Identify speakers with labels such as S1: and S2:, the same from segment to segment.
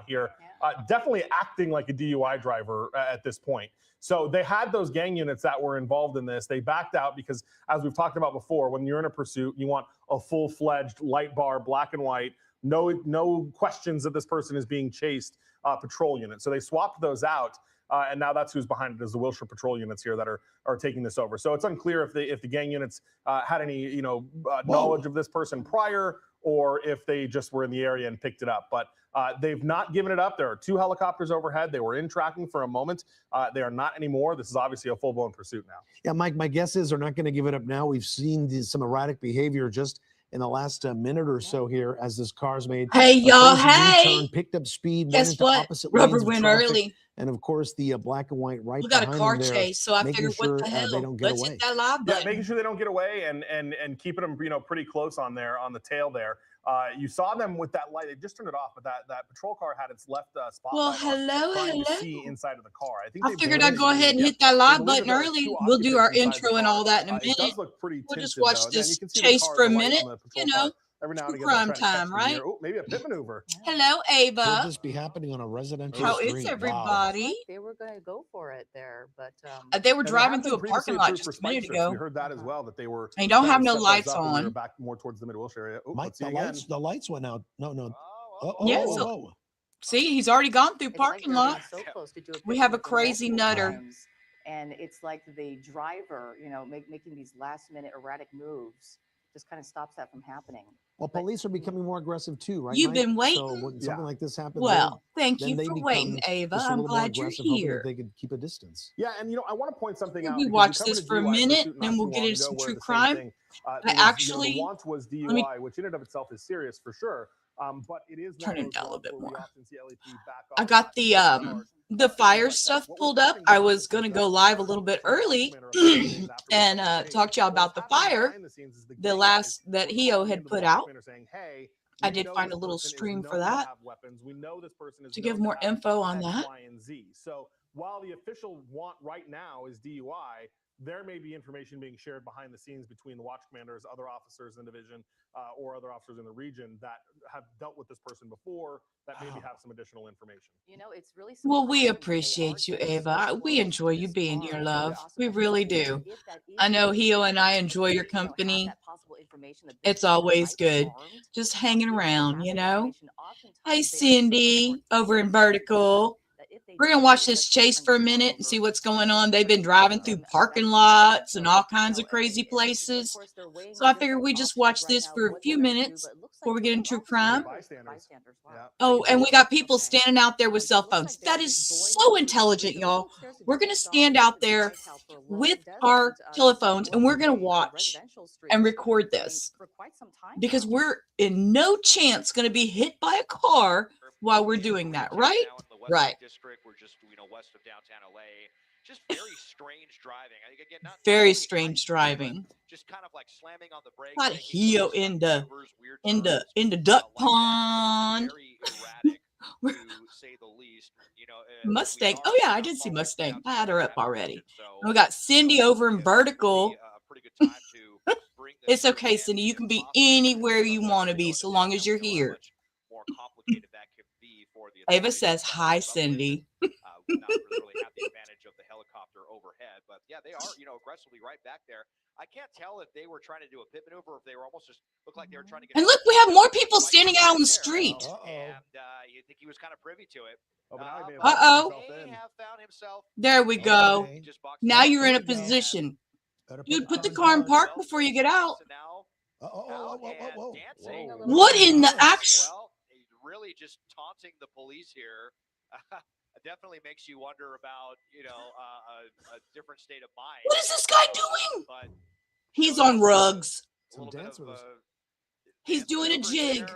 S1: here, definitely acting like a DUI driver at this point. So they had those gang units that were involved in this. They backed out because, as we've talked about before, when you're in a pursuit, you want a full-fledged light bar, black and white, no questions that this person is being chased patrol unit. So they swapped those out. And now that's who's behind it, is the Wilshire patrol units here that are taking this over. So it's unclear if the gang units had any knowledge of this person prior, or if they just were in the area and picked it up. But they've not given it up. There are 2 helicopters overhead. They were in tracking for a moment. They are not anymore. This is obviously a full-blown pursuit now.
S2: Yeah, Mike, my guess is they're not going to give it up now. We've seen some erratic behavior just in the last minute or so here as this car's made.
S3: Hey, y'all,
S2: U-turn, picked up speed.
S3: Guess what? Rubber went early.
S2: And of course, the black and white right
S3: we got a
S2: behind
S3: car
S2: them there,
S3: chase, so I figured,
S2: sure,
S3: what the hell?
S2: they don't get
S3: Let's
S2: away.
S3: hit that live button.
S1: Yeah, making sure they don't get away and keeping them pretty close on the tail there. You saw them with that light. They just turned it off, but that patrol car had its left spotlight.
S3: Well, hello.
S1: To see inside of the car.
S3: I figured I'd go ahead and hit that live button early. We'll do our intro and all that in a minute.
S1: It does look pretty
S3: we'll just
S1: tinted,
S3: watch this chase for a minute.
S1: Every now and again,
S3: crime time, right?
S1: Oh, maybe a pit maneuver.
S3: Hello, Ava.
S2: Could this be happening on a residential
S3: How
S2: street?
S3: is everybody?
S4: Wow. They were going to go for it there, but
S3: they were driving through a parking lot just a minute ago.
S1: We heard that as well, that they were.
S3: They don't have no lights on.
S1: We were back more towards the Mid-Wilshire area.
S2: Mike, the lights went out. No.
S3: See, he's already gone through parking lot.
S4: So close to do
S3: We have a crazy nutter.
S4: And it's like the driver, making these last-minute erratic moves just kind of stops that from happening.
S2: Well, police are becoming more aggressive too, right?
S3: You've
S2: Mike?
S3: been waiting.
S2: So when something like this happens,
S3: well, thank you for waiting, Ava. I'm glad you're here.
S2: They could keep a distance.
S1: Yeah, and I want to point something out.
S3: We watch this for a minute, then we'll get into some true crime. I actually
S1: the want was DUI, which in and of itself is serious for sure. But it is
S3: turn it down a little bit more.
S1: I
S3: got the fire stuff pulled up. I was gonna go live a little bit early and talk to y'all about the fire, the last that Hio had put out. I did find a little stream for that to give more info on that.
S1: So while the official want right now is DUI, there may be information being shared behind the scenes between the watch commanders, other officers in the division, or other officers in the region that have dealt with this person before that maybe have some additional information.
S4: It's really
S3: well, we appreciate you, Ava. We enjoy you being here, love. We really do. I know Hio and I enjoy your company. It's always good just hanging around, Hey, Cindy, over in Vertical. We're going to watch this chase for a minute and see what's going on. They've been driving through parking lots and all kinds of crazy places. So I figured we just watch this for a few minutes before we get into crime. Oh, and we got people standing out there with cell phones. That is so intelligent, y'all. We're going to stand out there with our telephones and we're going to watch and record this because we're in no chance going to be hit by a car while we're doing that, right? Right.
S5: District, we're just west of downtown LA. Just very strange driving. I think again,
S3: very strange driving.
S5: Just kind of like slamming on the brakes.
S3: Got Hio in the duck pond.
S5: Very erratic, to say the least.
S3: Mustang. Oh yeah, I did see Mustang. I had her up already. We got Cindy over in Vertical. It's okay, Cindy. You can be anywhere you want to be so long as you're here. Ava says, hi, Cindy.
S5: Not really have the advantage of the helicopter overhead, but yeah, they are, aggressively right back there. I can't tell if they were trying to do a pit maneuver, or if they were almost just looked like they were trying to get.
S3: And look, we have more people standing out on the street.
S5: And you think he was kind of privy to it.
S3: There we go. Now you're in a position. Dude, put the car in park before you get out. What in the actual?
S5: Really just taunting the police here. Definitely makes you wonder about, a different state of mind.
S3: What is this guy doing?
S5: But
S3: he's on rugs. He's
S5: of,
S3: doing a jig.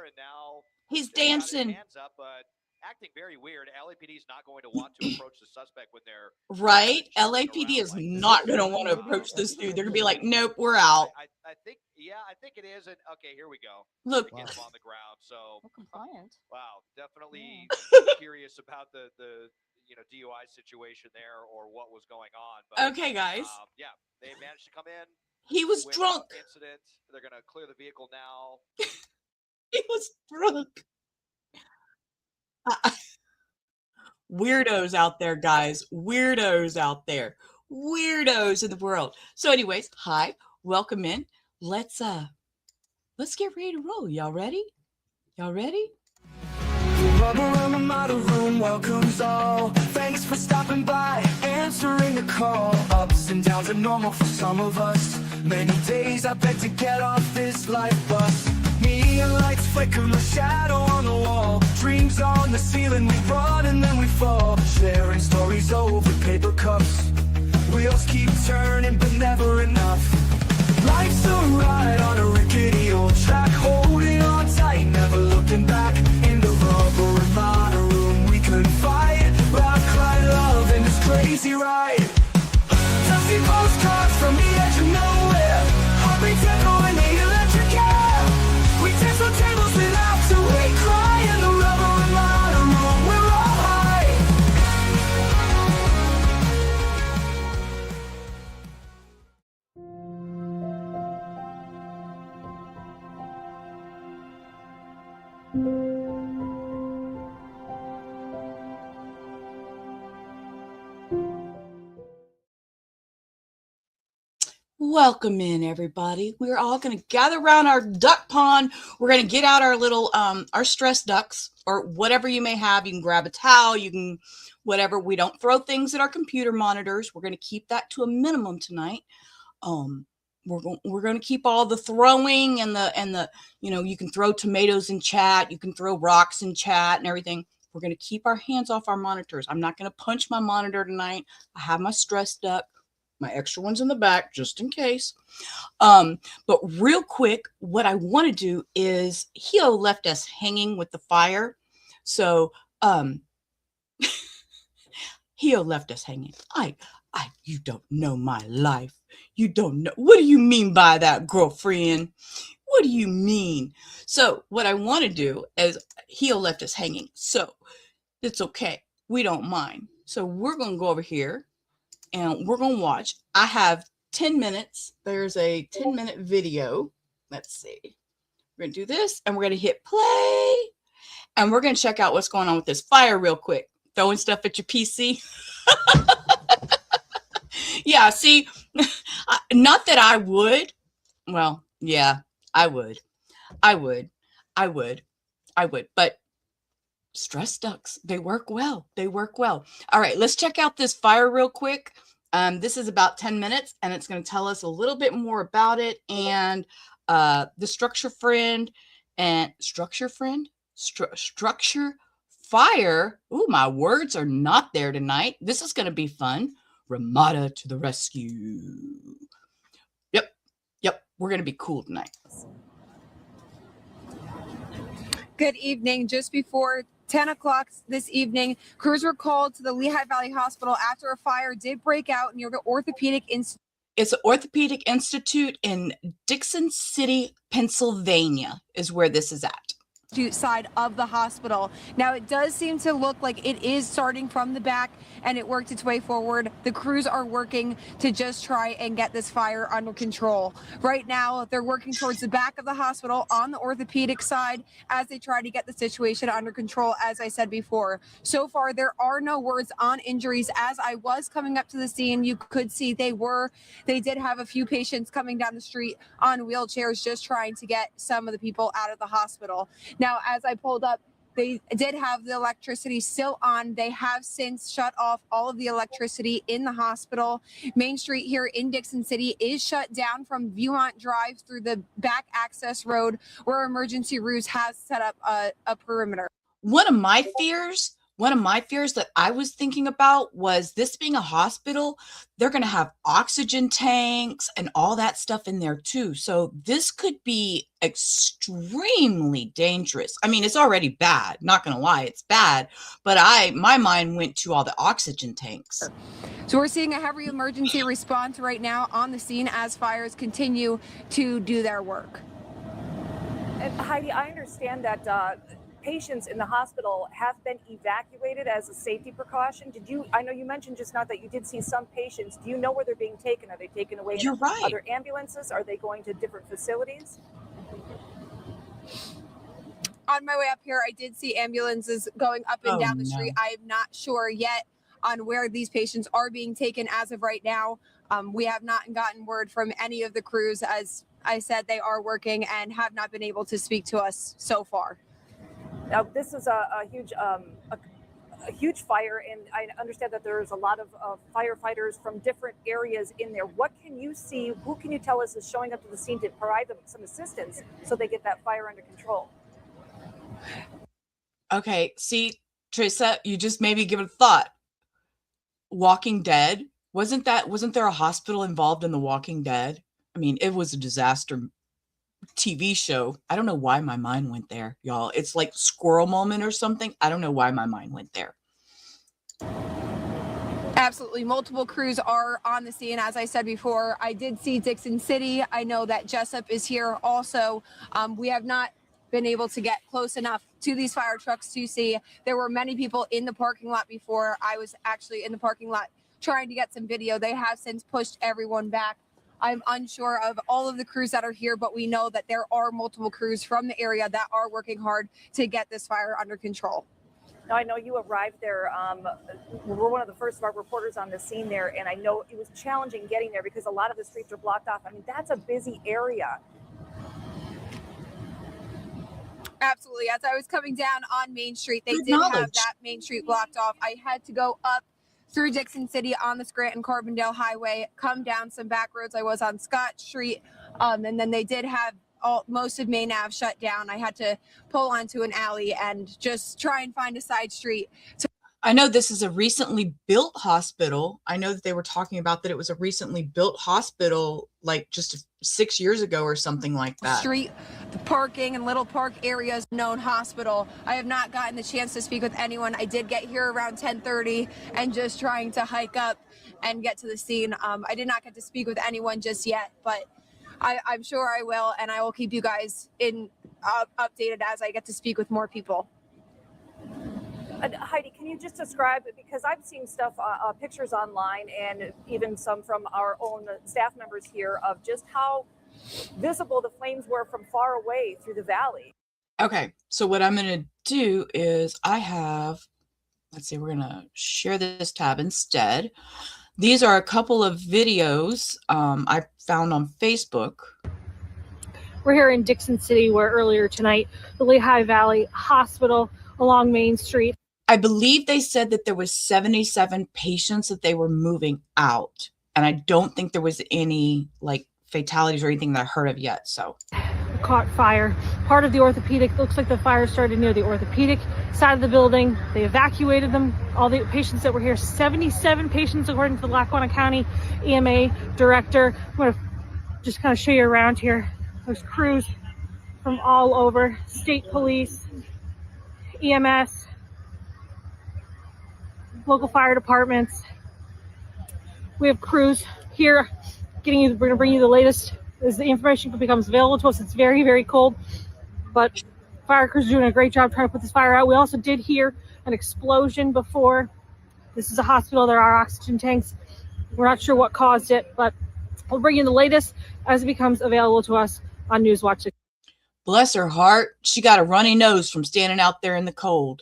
S3: He's dancing.
S5: Hands up, but acting very weird. LAPD is not going to want to approach the suspect when they're
S3: right. LAPD is not going to want to approach this dude. They're going to be like, nope, we're out.
S5: I think it is. And okay, here we go.
S3: Look,
S5: get him on the ground. So
S4: compliant.
S5: Wow, definitely curious about the DUI situation there or what was going on. But,
S3: okay, guys.
S5: Yeah, they managed to come in.
S3: He was drunk.
S5: Incident. They're going to clear the vehicle now.
S3: He was drunk. Weirdos out there, guys. Weirdos out there. Weirdos in the world. So anyways, hi, welcome in. Let's get ready to roll. Y'all ready? Y'all ready?
S6: Ramada room welcomes all. Thanks for stopping by, answering the call. Ups and downs are normal for some of us. Many days I beg to get off this life bus. Neon lights flicker, a shadow on the wall. Dreams on the ceiling, we run and then we fall. Sharing stories over paper cups. Wheels keep turning, but never enough. Life's a ride on a rickety old track. Holding on tight, never looking back. In the rubber Ramada room, we couldn't fight. Laugh, cry, love in this crazy ride. Dusty postcards from the edge of nowhere. Heartbeats echo in the electric air. We dance on tables with laughter, we cry in the rubber Ramada room. We're all high.
S3: Welcome in, everybody. We're all going to gather around our duck pond. We're going to get out our little, our stress ducks or whatever you may have. You can grab a towel. You can, whatever. We don't throw things at our computer monitors. We're going to keep that to a minimum tonight. We're going to keep all the throwing and the, you can throw tomatoes in chat. You can throw rocks in chat and everything. We're going to keep our hands off our monitors. I'm not going to punch my monitor tonight. I have my stress duck. My extra one's in the back, just in case. But real quick, what I want to do is Hio left us hanging with the fire. So Hio left us hanging. You don't know my life. You don't know. What do you mean by that, girlfriend? What do you mean? So what I want to do is Hio left us hanging. So it's okay. We don't mind. So we're going to go over here. And we're going to watch. I have 10 minutes. There's a 10-minute video. Let's see. We're going to do this, and we're going to hit play. And we're going to check out what's going on with this fire real quick. Throwing stuff at your PC. Yeah, see, not that I would. Well, yeah, I would. But stress ducks, they work well. All right, let's check out this fire real quick. This is about 10 minutes, and it's going to tell us a little bit more about it and the structure fire. Ooh, my words are not there tonight. This is going to be fun. Ramada to the rescue. Yep, we're going to be cool tonight.
S7: Good evening. Just before 10 o'clock this evening, crews were called to the Lehigh Valley Hospital after a fire did break out near the Orthopedic Institute.
S3: It's an Orthopedic Institute in Dixon City, Pennsylvania, is where this is at.
S7: Side of the hospital. Now it does seem to look like it is starting from the back and it worked its way forward. The crews are working to just try and get this fire under control. Right now they're working towards the back of the hospital on the orthopedic side as they try to get the situation under control, as I said before. So far there are no words on injuries. As I was coming up to the scene, you could see they did have a few patients coming down the street on wheelchairs just trying to get some of the people out of the hospital. Now, as I pulled up, they did have the electricity still on. They have since shut off all of the electricity in the hospital. Main Street here in Dixon City is shut down from Viewmont Drive through the back access road where Emergency Ruse has set up a perimeter.
S3: One of my fears that I was thinking about was this being a hospital, they're going to have oxygen tanks and all that stuff in there too. So this could be extremely dangerous. I mean, it's already bad. Not going to lie, it's bad. But my mind went to all the oxygen tanks.
S7: So we're seeing a heavy emergency response right now on the scene as fires continue to do their work.
S8: And Heidi, I understand that patients in the hospital have been evacuated as a safety precaution. I know you mentioned just now that you did see some patients. Do you know where they're being taken? Are they taken away in other ambulances? Are they going to different facilities?
S7: on my way up here, I did see ambulances going up and
S3: Oh,
S7: down the
S3: no.
S7: street. I am not sure yet on where these patients are being taken as of right now. We have not gotten word from any of the crews. As I said, they are working and have not been able to speak to us so far.
S8: Now, this is a huge fire, and I understand that there's a lot of firefighters from different areas in there. What can you see? Who can you tell us is showing up to the scene to provide them some assistance so they get that fire under control?
S3: Okay, see, Teresa, you just maybe give it a thought. Walking Dead, wasn't there a hospital involved in The Walking Dead? I mean, it was a disaster TV show. I don't know why my mind went there, y'all. It's like Squirrel Moment or something. I don't know why my mind went there.
S7: Absolutely. Multiple crews are on the scene. As I said before, I did see Dixon City. I know that Jessup is here also. We have not been able to get close enough to these fire trucks to see. There were many people in the parking lot before. I was actually in the parking lot trying to get some video. They have since pushed everyone back. I'm unsure of all of the crews that are here, but we know that there are multiple crews from the area that are working hard to get this fire under control.
S8: Now, I know you arrived there. We're one of the first of our reporters on the scene there, and I know it was challenging getting there because a lot of the streets are blocked off. I mean, that's a busy area.
S7: Absolutely. As I was coming down on Main Street, they did have that Main Street blocked off. I had to go up through Dixon City on the Scranton Carbondale Highway, come down some back roads. I was on Scott Street, and then they did have most of Main Ave shut down. I had to pull onto an alley and just try and find a side street.
S3: I know this is a recently built hospital. I know that they were talking about that it was a recently built hospital, like just 6 years ago or something like that.
S7: Street, the parking and little park areas, known hospital. I have not gotten the chance to speak with anyone. I did get here around 10:30 and just trying to hike up and get to the scene. I did not get to speak with anyone just yet, but I'm sure I will, and I will keep you guys updated as I get to speak with more people.
S8: Heidi, can you just describe it? Because I've seen stuff, pictures online, and even some from our own staff members here of just how visible the flames were from far away through the valley.
S3: Okay, so what I'm going to do is let's see, we're going to share this tab instead. These are a couple of videos I found on Facebook.
S9: We're here in Dixon City, where earlier tonight, the Lehigh Valley Hospital along Main Street.
S3: I believe they said that there was 77 patients that they were moving out. And I don't think there was any like fatalities or anything that I heard of yet. So
S9: Caught fire. Part of the orthopedic, looks like the fire started near the orthopedic side of the building. They evacuated them. All the patients that were here, 77 patients according to the Lackawanna County EMA director. I'm going to just kind of show you around here. There's crews from all over, state police, EMS, local fire departments. We have crews here we're going to bring you the latest as the information becomes available to us. It's very, very cold, but fire crews are doing a great job trying to put this fire out. We also did hear an explosion before. This is a hospital. There are oxygen tanks. We're not sure what caused it, but we'll bring you the latest as it becomes available to us on Newswatch.
S3: bless her heart, she got a runny nose from standing out there in the cold.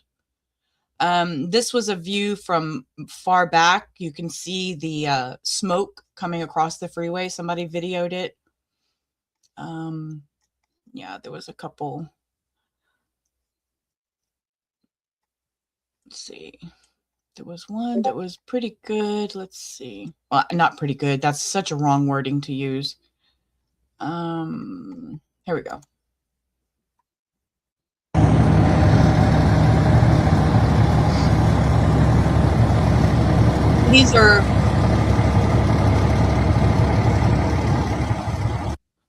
S3: This was a view from far back. You can see the smoke coming across the freeway. Somebody videoed it. Yeah, there was a couple. Let's see. There was one that was pretty good. Let's see. Well, not pretty good. That's such a wrong wording to use. Here we go. These are,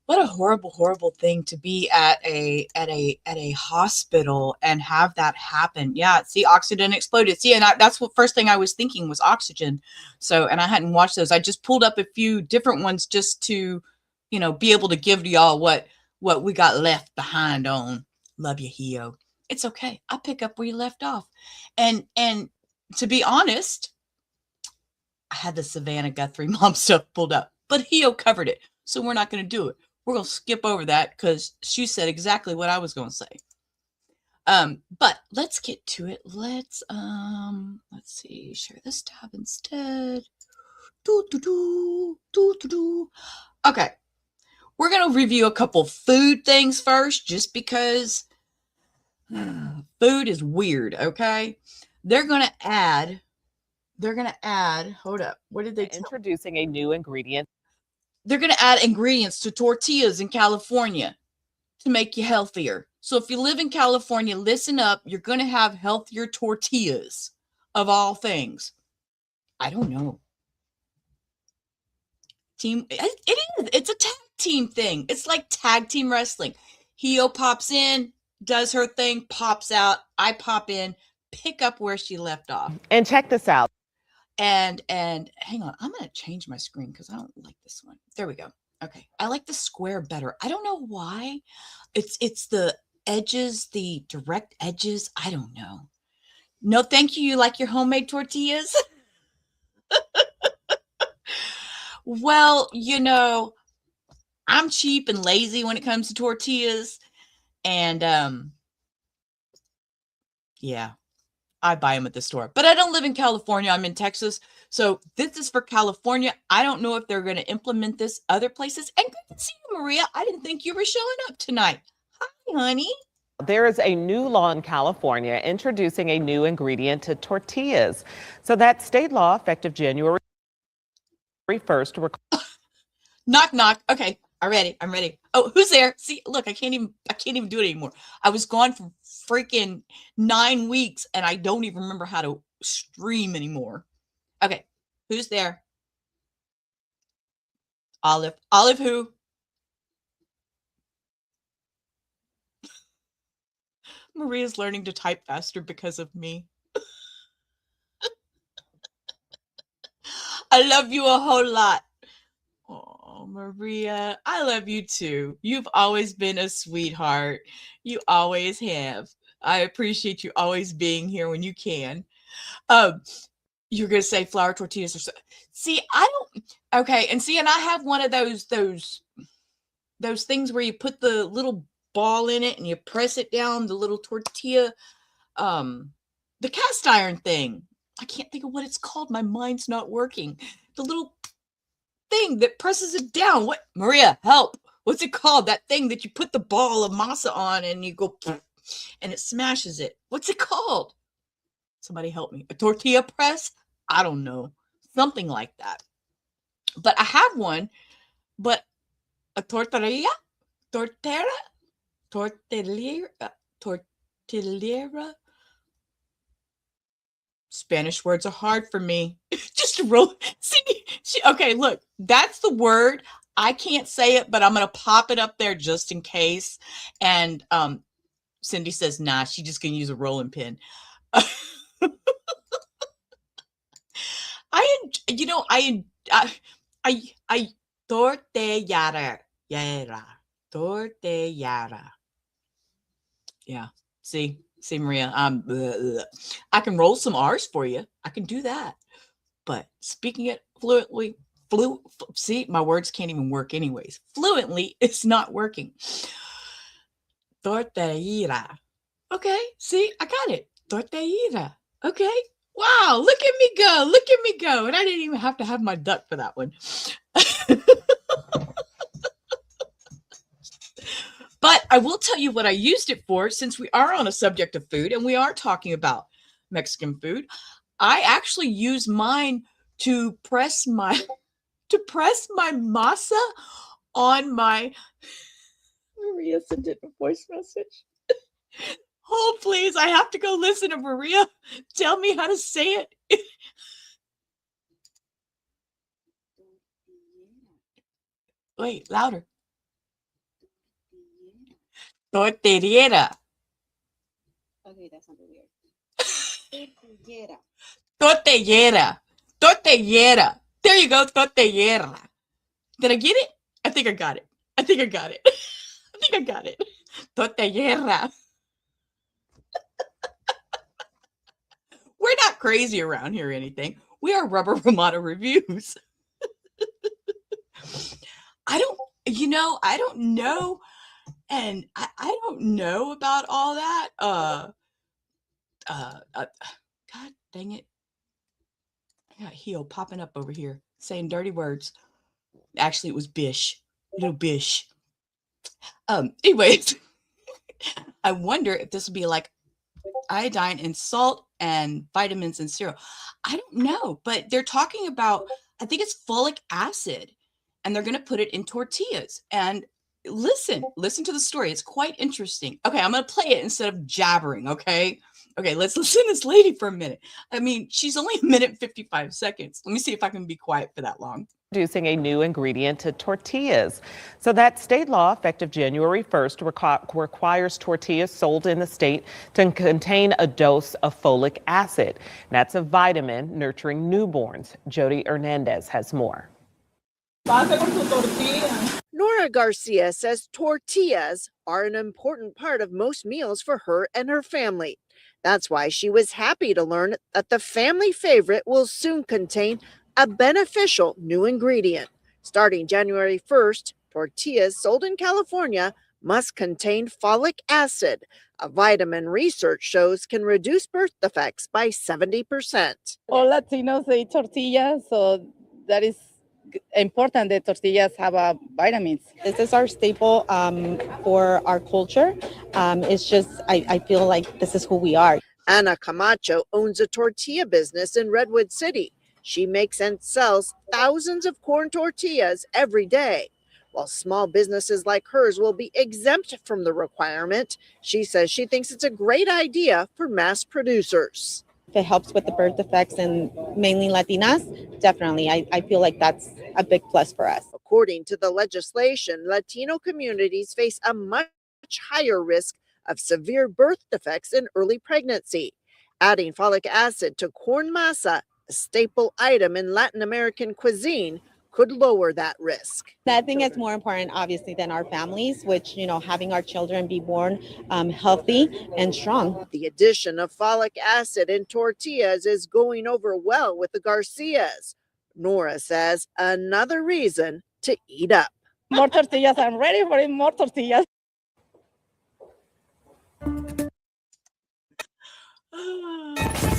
S3: what a horrible, horrible thing to be at a hospital and have that happen. Yeah, see, oxygen exploded. See, and that's what first thing I was thinking was oxygen. So, and I hadn't watched those. I just pulled up a few different ones just to, you know, be able to give to y'all what we got left behind on. Love you, Hio. It's okay. I'll pick up where you left off. And to be honest, I had the Savannah Guthrie mom stuff pulled up, but Hio covered it. So we're not going to do it. We're going to skip over that because she said exactly what I was going to say. But let's get to it. Let's see, share this tab instead. Okay. We're going to review a couple food things first, just because food is weird, okay? They're going to add, hold up. What did they
S10: introducing a new ingredient?
S3: They're going to add ingredients to tortillas in California to make you healthier. So if you live in California, listen up. You're going to have healthier tortillas, of all things. I don't know. It is. It's a tag team thing. It's like tag team wrestling. Hio pops in, does her thing, pops out. I pop in, pick up where she left off.
S10: And check this out.
S3: And hang on, I'm going to change my screen because I don't like this one. There we go. Okay. I like the square better. I don't know why. It's the edges, the direct edges. I don't know. No, thank you. You like your homemade tortillas? Well, I'm cheap and lazy when it comes to tortillas. And yeah, I buy them at the store. But I don't live in California. I'm in Texas. So this is for California. I don't know if they're going to implement this other places. And good to see you, Maria. I didn't think you were showing up tonight. Hi, honey.
S10: There is a new law in California introducing a new ingredient to tortillas. So that state law, effective January 1st.
S3: Knock, knock. Okay, I'm ready. Oh, who's there? See, look, I can't even do it anymore. I was gone for freaking 9 weeks and I don't even remember how to stream anymore. Okay, who's there? Olive. Olive who? Maria's learning to type faster because of me. I love you a whole lot. Oh, Maria, I love you too. You've always been a sweetheart. You always have. I appreciate you always being here when you can. You're going to say flour tortillas or so. See, okay. And see, and I have one of those things where you put the little ball in it and you press it down, the little tortilla, the cast iron thing. I can't think of what it's called. My mind's not working. The little thing that presses it down. What, Maria, help. What's it called? That thing that you put the ball of masa on and you go and it smashes it. What's it called? Somebody help me. A tortilla press? I don't know. Something like that. But I have one, but a tortillera? Spanish words are hard for me. Just roll. See, okay, look, that's the word. I can't say it, but I'm going to pop it up there just in case. And Cindy says, nah, she's just going to use a rolling pin. Tortillera. Yeah. See, Maria, I can roll some R's for you. I can do that. But speaking it fluently, see, my words can't even work anyways. Fluently, it's not working. Tortillera. Okay, see, I got it. Tortillera. Okay. Wow, look at me go. Look at me go. And I didn't even have to have my duck for that one. But I will tell you what I used it for, since we are on a subject of food and we are talking about Mexican food. I actually use mine to press my masa on my. Maria sent it a voice message. Oh, please, I have to go listen to Maria tell me how to say it. Wait, louder. Tortillera.
S11: Okay, that sounded weird. Tortillera.
S3: Tortillera. Tortillera. There you go, tortillera. Did I get it? I think I got it. I think I got it. Tortillera. We're not crazy around here or anything. We are Rubber Ramada Reviews. I don't know And I don't know about all that. God dang it. I got heel popping up over here saying dirty words. Actually, it was Bish. Little Bish. Anyways, I wonder if this would be like iodine in salt and vitamins in cereal. I don't know, but they're talking about, I think it's folic acid, and they're going to put it in tortillas. And listen to the story. It's quite interesting. Okay, I'm going to play it instead of jabbering, okay? Okay, let's listen to this lady for a minute. I mean, she's only a minute and 55 seconds. Let me see if I can be quiet for that long.
S10: Introducing a new ingredient to tortillas. So that state law, effective January 1st, requires tortillas sold in the state to contain a dose of folic acid. That's a vitamin nurturing newborns. Jody Hernandez has more.
S12: Nora Garcia says tortillas are an important part of most meals for her and her family. That's why she was happy to learn that the family favorite will soon contain a beneficial new ingredient. Starting January 1st, tortillas sold in California must contain folic acid, a vitamin research shows can reduce birth defects by 70%.
S13: All Latinos eat tortillas, so that is important that tortillas have vitamins.
S14: This is our staple for our culture. It's just, I feel like this is who we are.
S12: Ana Camacho owns a tortilla business in Redwood City. She makes and sells thousands of corn tortillas every day. While small businesses like hers will be exempt from the requirement, she says she thinks it's a great idea for mass producers.
S14: If it helps with the birth defects and mainly Latinas, definitely. I feel like that's a big plus for us.
S12: According to the legislation, Latino communities face a much higher risk of severe birth defects in early pregnancy. Adding folic acid to corn masa, a staple item in Latin American cuisine, could lower that risk.
S14: I think it's more important, obviously, than our families, which, having our children be born healthy and strong.
S12: The addition of folic acid in tortillas is going over well with the Garcias. Nora says another reason to eat up.
S13: More tortillas. I'm ready for more tortillas.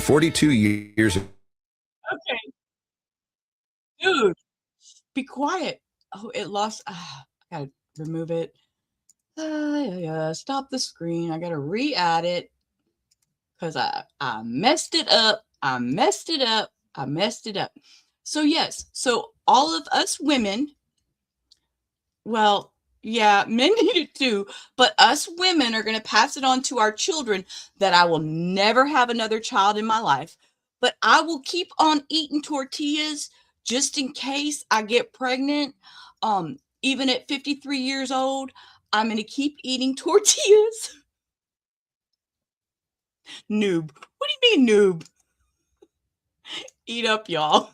S15: 42 years ago.
S3: Okay. Dude, be quiet. Oh, it lost. I gotta remove it. Stop the screen. I gotta re-add it because I messed it up. I messed it up. So yes, so all of us women, well, yeah, men need it too, but us women are going to pass it on to our children that I will never have another child in my life, but I will keep on eating tortillas just in case I get pregnant. Even at 53 years old, I'm going to keep eating tortillas. Noob. What do you mean noob? Eat up, y'all.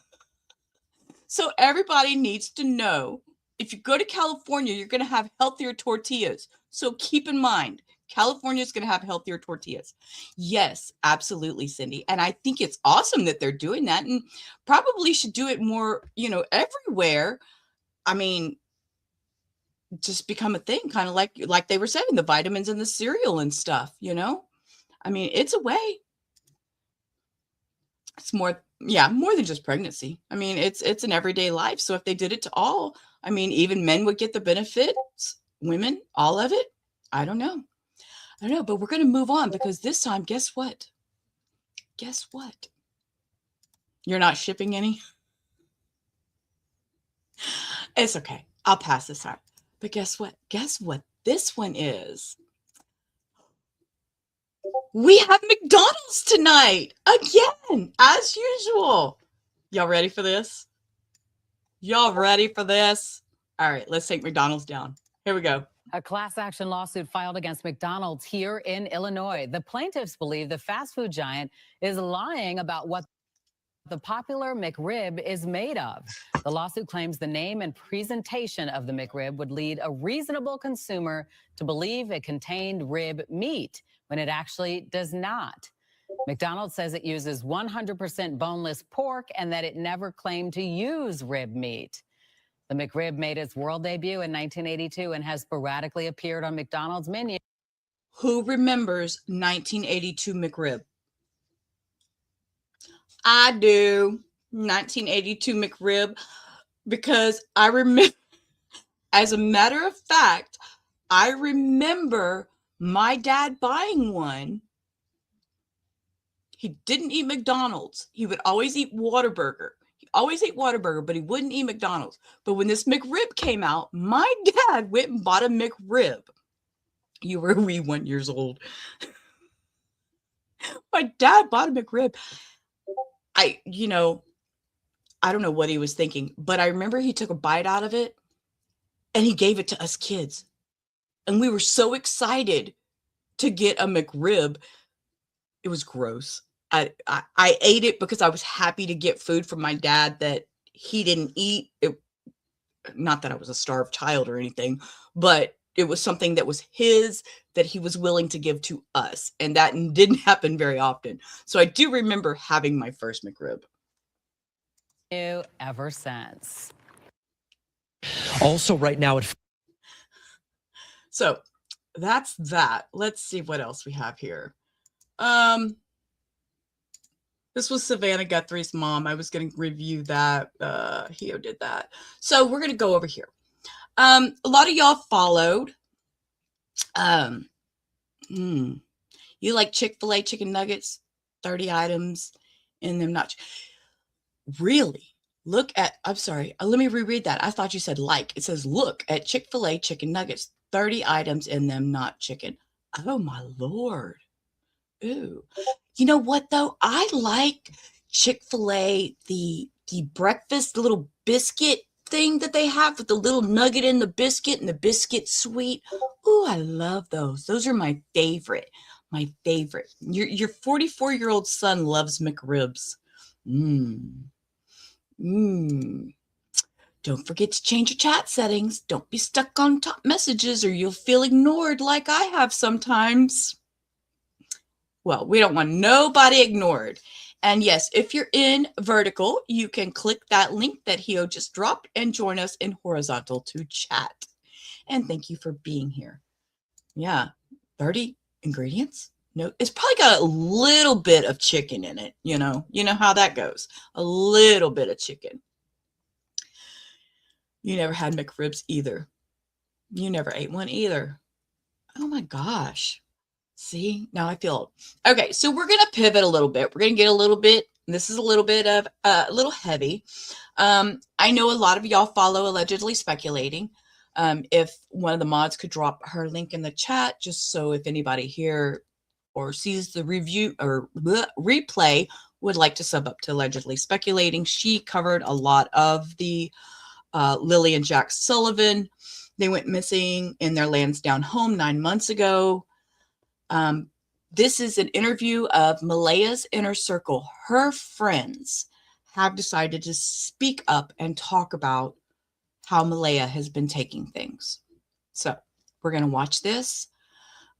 S3: So everybody needs to know, if you go to California, you're going to have healthier tortillas. So keep in mind, California is going to have healthier tortillas. Yes, absolutely, Cindy. And I think it's awesome that they're doing that, and probably should do it more, everywhere. I mean, just become a thing, kind of like they were saying, the vitamins in the cereal and stuff, I mean, it's a way. It's more than just pregnancy. I mean, it's an everyday life. So if they did it to all, I mean, even men would get the benefits, women, all of it. I don't know, but we're going to move on because this time, guess what? You're not shipping any? It's okay. I'll pass this out. But guess what? This one is. We have McDonald's tonight again, as usual. Y'all ready for this? All right, let's take McDonald's down. Here we go.
S16: A class action lawsuit filed against McDonald's here in Illinois. The plaintiffs believe the fast food giant is lying about what the popular McRib is made of. The lawsuit claims the name and presentation of the McRib would lead a reasonable consumer to believe it contained rib meat when it actually does not. McDonald's says it uses 100% boneless pork and that it never claimed to use rib meat. The McRib made its world debut in 1982 and has sporadically appeared on McDonald's menu.
S3: Who remembers 1982 McRib? I do. 1982 McRib, because I remember, as a matter of fact, I remember my dad buying one. He didn't eat McDonald's. He would always eat Whataburger. He always ate Whataburger, but he wouldn't eat McDonald's. But when this McRib came out, my dad went and bought a McRib. You were a wee 1 year old. My dad bought a McRib. I don't know what he was thinking, but I remember he took a bite out of it and he gave it to us kids. And we were so excited to get a McRib. It was gross. I ate it because I was happy to get food from my dad that he didn't eat. Not that I was a starved child or anything, but it was something that was his that he was willing to give to us. And that didn't happen very often. So I do remember having my first McRib.
S16: Ever since.
S15: Also right now,
S3: so that's that. Let's see what else we have here. This was Savannah Guthrie's mom. I was going to review that. Hio did that. So we're going to go over here. A lot of y'all followed. You like Chick-fil-A chicken nuggets, 30 items in them. Not really. Look at, I'm sorry. Let me reread that. I thought you said like. It says, look at Chick-fil-A chicken nuggets, 30 items in them, not chicken. Oh my Lord. Ooh. You know what though? I like Chick-fil-A, the breakfast little biscuit thing that they have with the little nugget in the biscuit and the biscuit sweet. Ooh, I love those. Those are my favorite. My favorite. Your 44-year-old son loves McRibs. Don't forget to change your chat settings. Don't be stuck on top messages or you'll feel ignored like I have sometimes. Well, we don't want nobody ignored. And yes, if you're in vertical, you can click that link that Hio just dropped and join us in horizontal to chat. And thank you for being here. Yeah, 30 ingredients. No, it's probably got a little bit of chicken in it. You know how that goes. A little bit of chicken. You never had McRibs either. You never ate one either. Oh my gosh. See, now I feel okay. So we're going to pivot a little bit. We're going to get a little bit. This is a little bit of a little heavy. I know a lot of y'all follow Allegedly Speculating. If one of the mods could drop her link in the chat, just so if anybody here or sees the review or replay would like to sub up to Allegedly Speculating. She covered a lot of the Lily and Jack Sullivan. They went missing in their Lansdowne home 9 months ago. This is an interview of Malaya's inner circle. Her friends have decided to speak up and talk about how Malaya has been taking things. So we're going to watch this.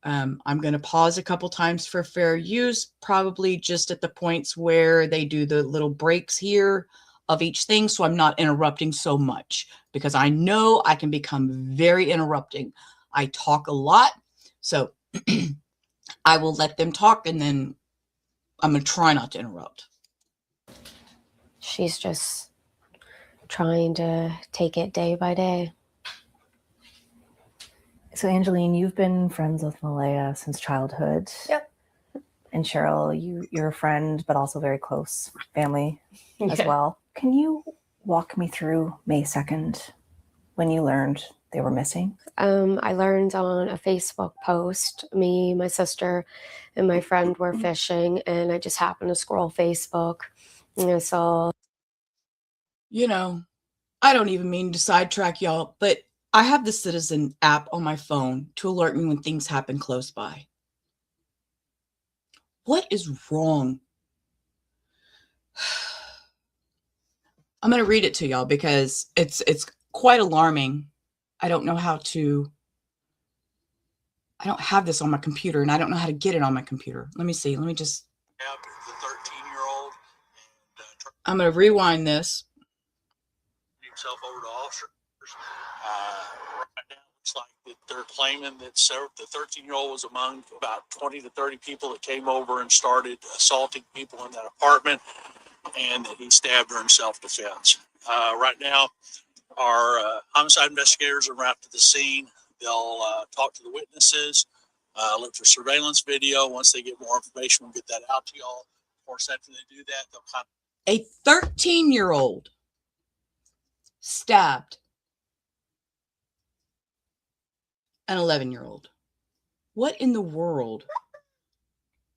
S3: I'm going to pause a couple times for fair use, probably just at the points where they do the little breaks here of each thing. So I'm not interrupting so much because I know I can become very interrupting. I talk a lot. So I will let them talk and then I'm going to try not to interrupt.
S17: She's just trying to take it day by day.
S18: So Angeline, you've been friends with Malaya since childhood.
S17: Yep.
S18: And Cheryl, you're a friend, but also very close family as
S17: Yeah.
S18: well. Can you walk me through May 2nd when you learned they were missing?
S17: I learned on a Facebook post. Me, my sister, and my friend were fishing, and I just happened to scroll Facebook, and I saw.
S3: I don't even mean to sidetrack y'all, but I have the Citizen app on my phone to alert me when things happen close by. What is wrong? I'm going to read it to y'all because it's quite alarming. I don't know how to. I don't have this on my computer, and I don't know how to get it on my computer. Let me see. Let me just.
S19: The 13-year-old.
S3: I'm going to rewind this.
S19: Himself over to officer. Right now, it looks like that they're claiming that the 13-year-old was among about 20 to 30 people that came over and started assaulting people in that apartment, and that he stabbed her in self-defense. Right now, our homicide investigators are out to the scene. They'll talk to the witnesses, look for surveillance video. Once they get more information, we'll get that out to y'all. Of course, after they do that, they'll kind of...
S3: A 13-year-old stabbed an 11-year-old. What in the world?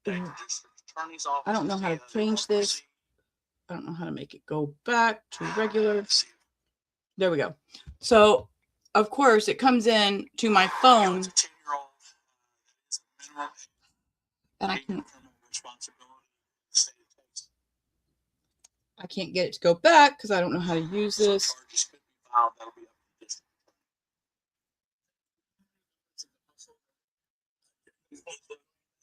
S3: I don't know how to change this. I don't know how to make it go back to regular. There we go. So, of course, it comes in to my phone. And I can't get it to go back because I don't know how to use this.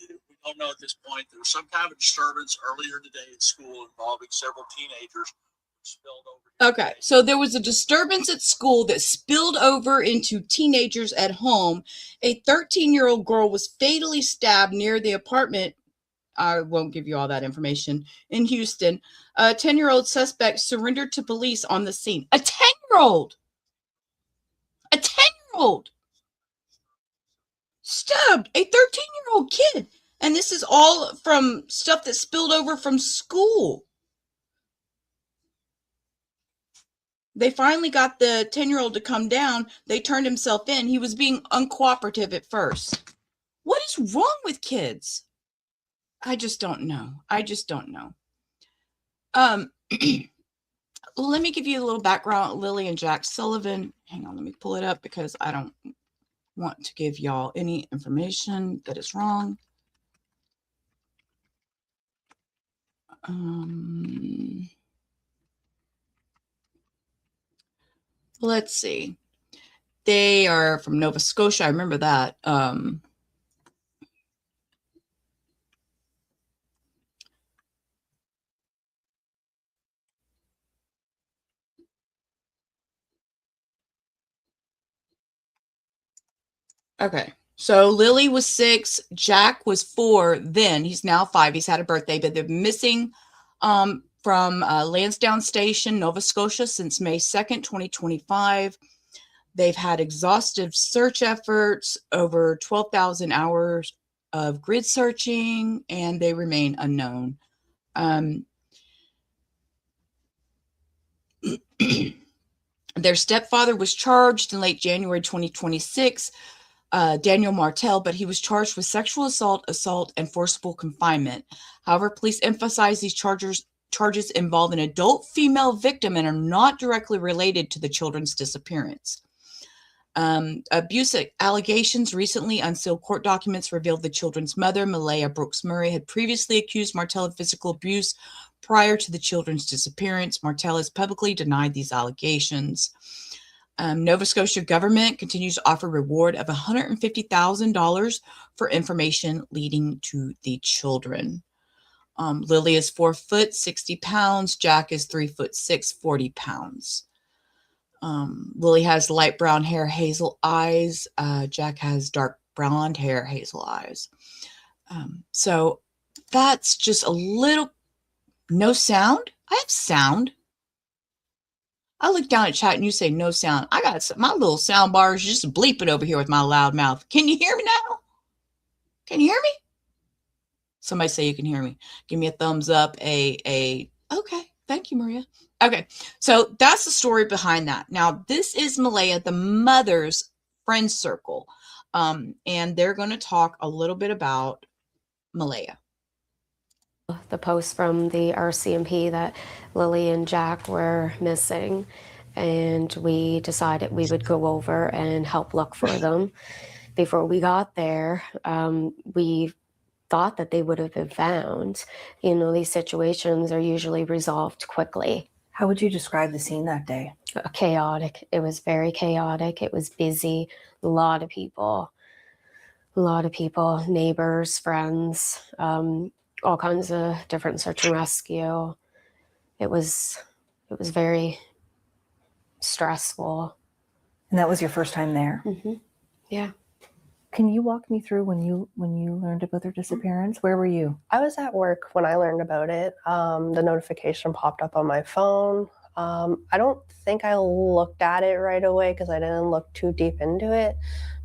S19: We don't know at this point. There was some kind of disturbance earlier today at school involving several teenagers. Spilled over.
S3: Okay, so there was a disturbance at school that spilled over into teenagers at home. A 13-year-old girl was fatally stabbed near the apartment. I won't give you all that information. In Houston, a 10-year-old suspect surrendered to police on the scene. A 10-year-old! A 10-year-old! Stabbed a 13-year-old kid. And this is all from stuff that spilled over from school. They finally got the 10-year-old to come down. They turned himself in. He was being uncooperative at first. What is wrong with kids? I just don't know. I just don't know. Let me give you a little background. Lily and Jack Sullivan. Hang on, let me pull it up because I don't want to give y'all any information that is wrong. Let's see. They are from Nova Scotia. I remember that. Okay. So Lily was 6. Jack was 4 then. He's now 5. He's had a birthday, but they're missing from Lansdowne Station, Nova Scotia since May 2nd, 2025. They've had exhaustive search efforts, over 12,000 hours of grid searching, and they remain unknown. Their stepfather was charged in late January 2026, Daniel Martel, but he was charged with sexual assault, and forcible confinement. However, police emphasize these charges involve an adult female victim and are not directly related to the children's disappearance. Abuse allegations. Recently, unsealed court documents revealed the children's mother, Malaya Brooks Murray, had previously accused Martel of physical abuse prior to the children's disappearance. Martel has publicly denied these allegations. Nova Scotia government continues to offer a reward of $150,000 for information leading to the children. Lily is 4 foot, 60 pounds. Jack is 3 foot 6, 40 pounds. Lily has light brown hair, hazel eyes. Jack has dark blonde hair, hazel eyes. So that's just a little, no sound. I have sound. I look down at chat and you say no sound. I got my little sound bar is just bleeping over here with my loud mouth. Can you hear me now? Can you hear me? Somebody say you can hear me. Give me a thumbs up. Okay. Thank you, Maria. Okay. So that's the story behind that. Now, this is Malaya, the mother's friend circle. And they're going to talk a little bit about Malaya.
S17: The post from the RCMP that Lily and Jack were missing, and we decided we would go over and help look for them. Before we got there, we thought that they would have been found. You know, these situations are usually resolved quickly.
S18: How would you describe the scene that day?
S17: Chaotic. It was very chaotic. It was busy. A lot of people, neighbors, friends, all kinds of different search and rescue. It was very stressful.
S18: And that was your first time there?
S17: Yeah.
S18: Can you walk me through when you learned about their disappearance? Where were you?
S20: I was at work when I learned about it. The notification popped up on my phone. I don't think I looked at it right away because I didn't look too deep into it.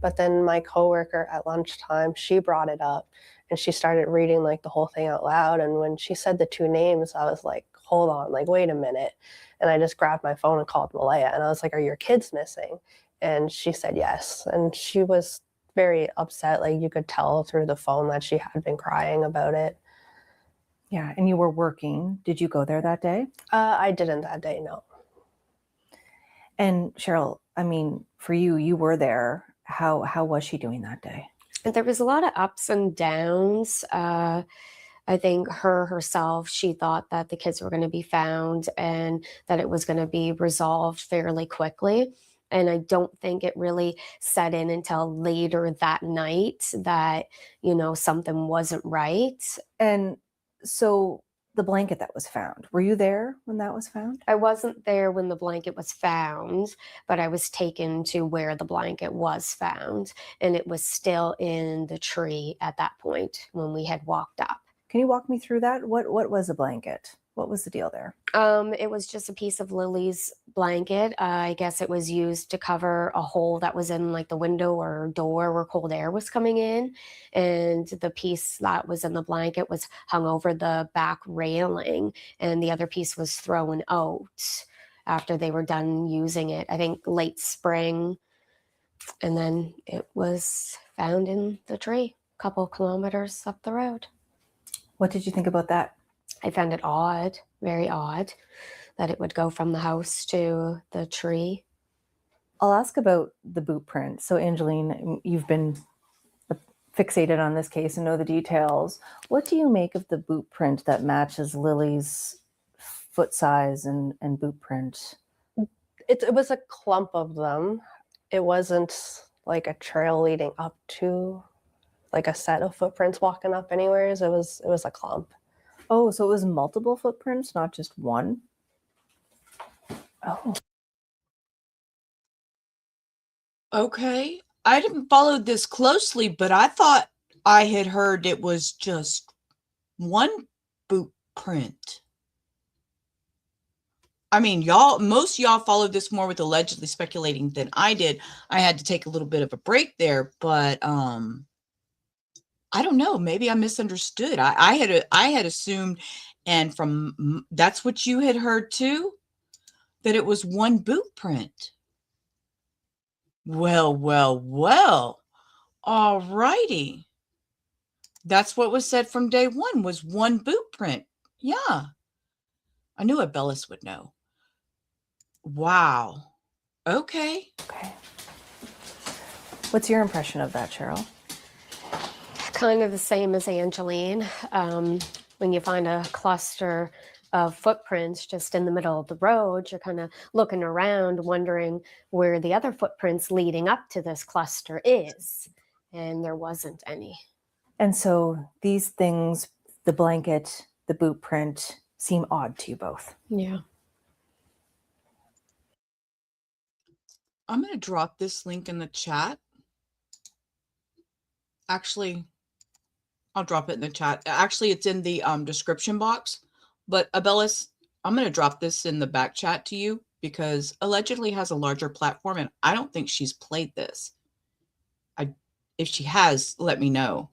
S20: But then my coworker at lunchtime, she brought it up and she started reading like the whole thing out loud. And when she said the two names, I was like, hold on, like, wait a minute. And I just grabbed my phone and called Malaya. And I was like, are your kids missing? And she said yes. And she was very upset. Like you could tell through the phone that she had been crying about it.
S18: Yeah, and you were working. Did you go there that day?
S20: I didn't that day, no.
S18: And Cheryl, I mean, for you, you were there. How was she doing that day?
S17: There was a lot of ups and downs. I think herself, she thought that the kids were going to be found and that it was going to be resolved fairly quickly. And I don't think it really set in until later that night that, you know, something wasn't right.
S18: And so the blanket that was found, were you there when that was found?
S17: I wasn't there when the blanket was found, but I was taken to where the blanket was found. And it was still in the tree at that point when we had walked up.
S18: Can you walk me through that? What was a blanket? What was the deal there?
S17: It was just a piece of Lily's blanket. I guess it was used to cover a hole that was in like the window or door where cold air was coming in. And the piece that was in the blanket was hung over the back railing, and the other piece was thrown out after they were done using it, I think late spring. And then it was found in the tree a couple kilometers up the road.
S18: What did you think about that?
S17: I found it odd, very odd, that it would go from the house to the tree.
S18: I'll ask about the boot print. So Angeline, you've been fixated on this case and know the details. What do you make of the boot print that matches Lily's foot size and boot print?
S20: It was a clump of them. It wasn't like a trail leading up to like a set of footprints walking up anywheres. It was a clump.
S18: Oh, so it was multiple footprints, not just one? Oh.
S3: Okay. I didn't follow this closely, but I thought I had heard it was just one boot print. I mean, most y'all followed this more with allegedly speculating than I did. I had to take a little bit of a break there, but I don't know. Maybe I misunderstood. I had assumed, and from that's what you had heard too, that it was one boot print. Well. All righty. That's what was said from day one, was one boot print. Yeah. I knew Abellis would know. Wow. Okay.
S18: What's your impression of that, Cheryl?
S17: Kind of the same as Angeline. When you find a cluster of footprints just in the middle of the road, you're kind of looking around wondering where the other footprints leading up to this cluster is. And there wasn't any.
S18: And so these things, the blanket, the boot print, seem odd to you both.
S17: Yeah.
S3: I'm going to drop this link in the chat. Actually, I'll drop it in the chat. Actually, it's in the description box. But Abellis, I'm going to drop this in the back chat to you because allegedly has a larger platform, and I don't think she's played this. If she has, let me know.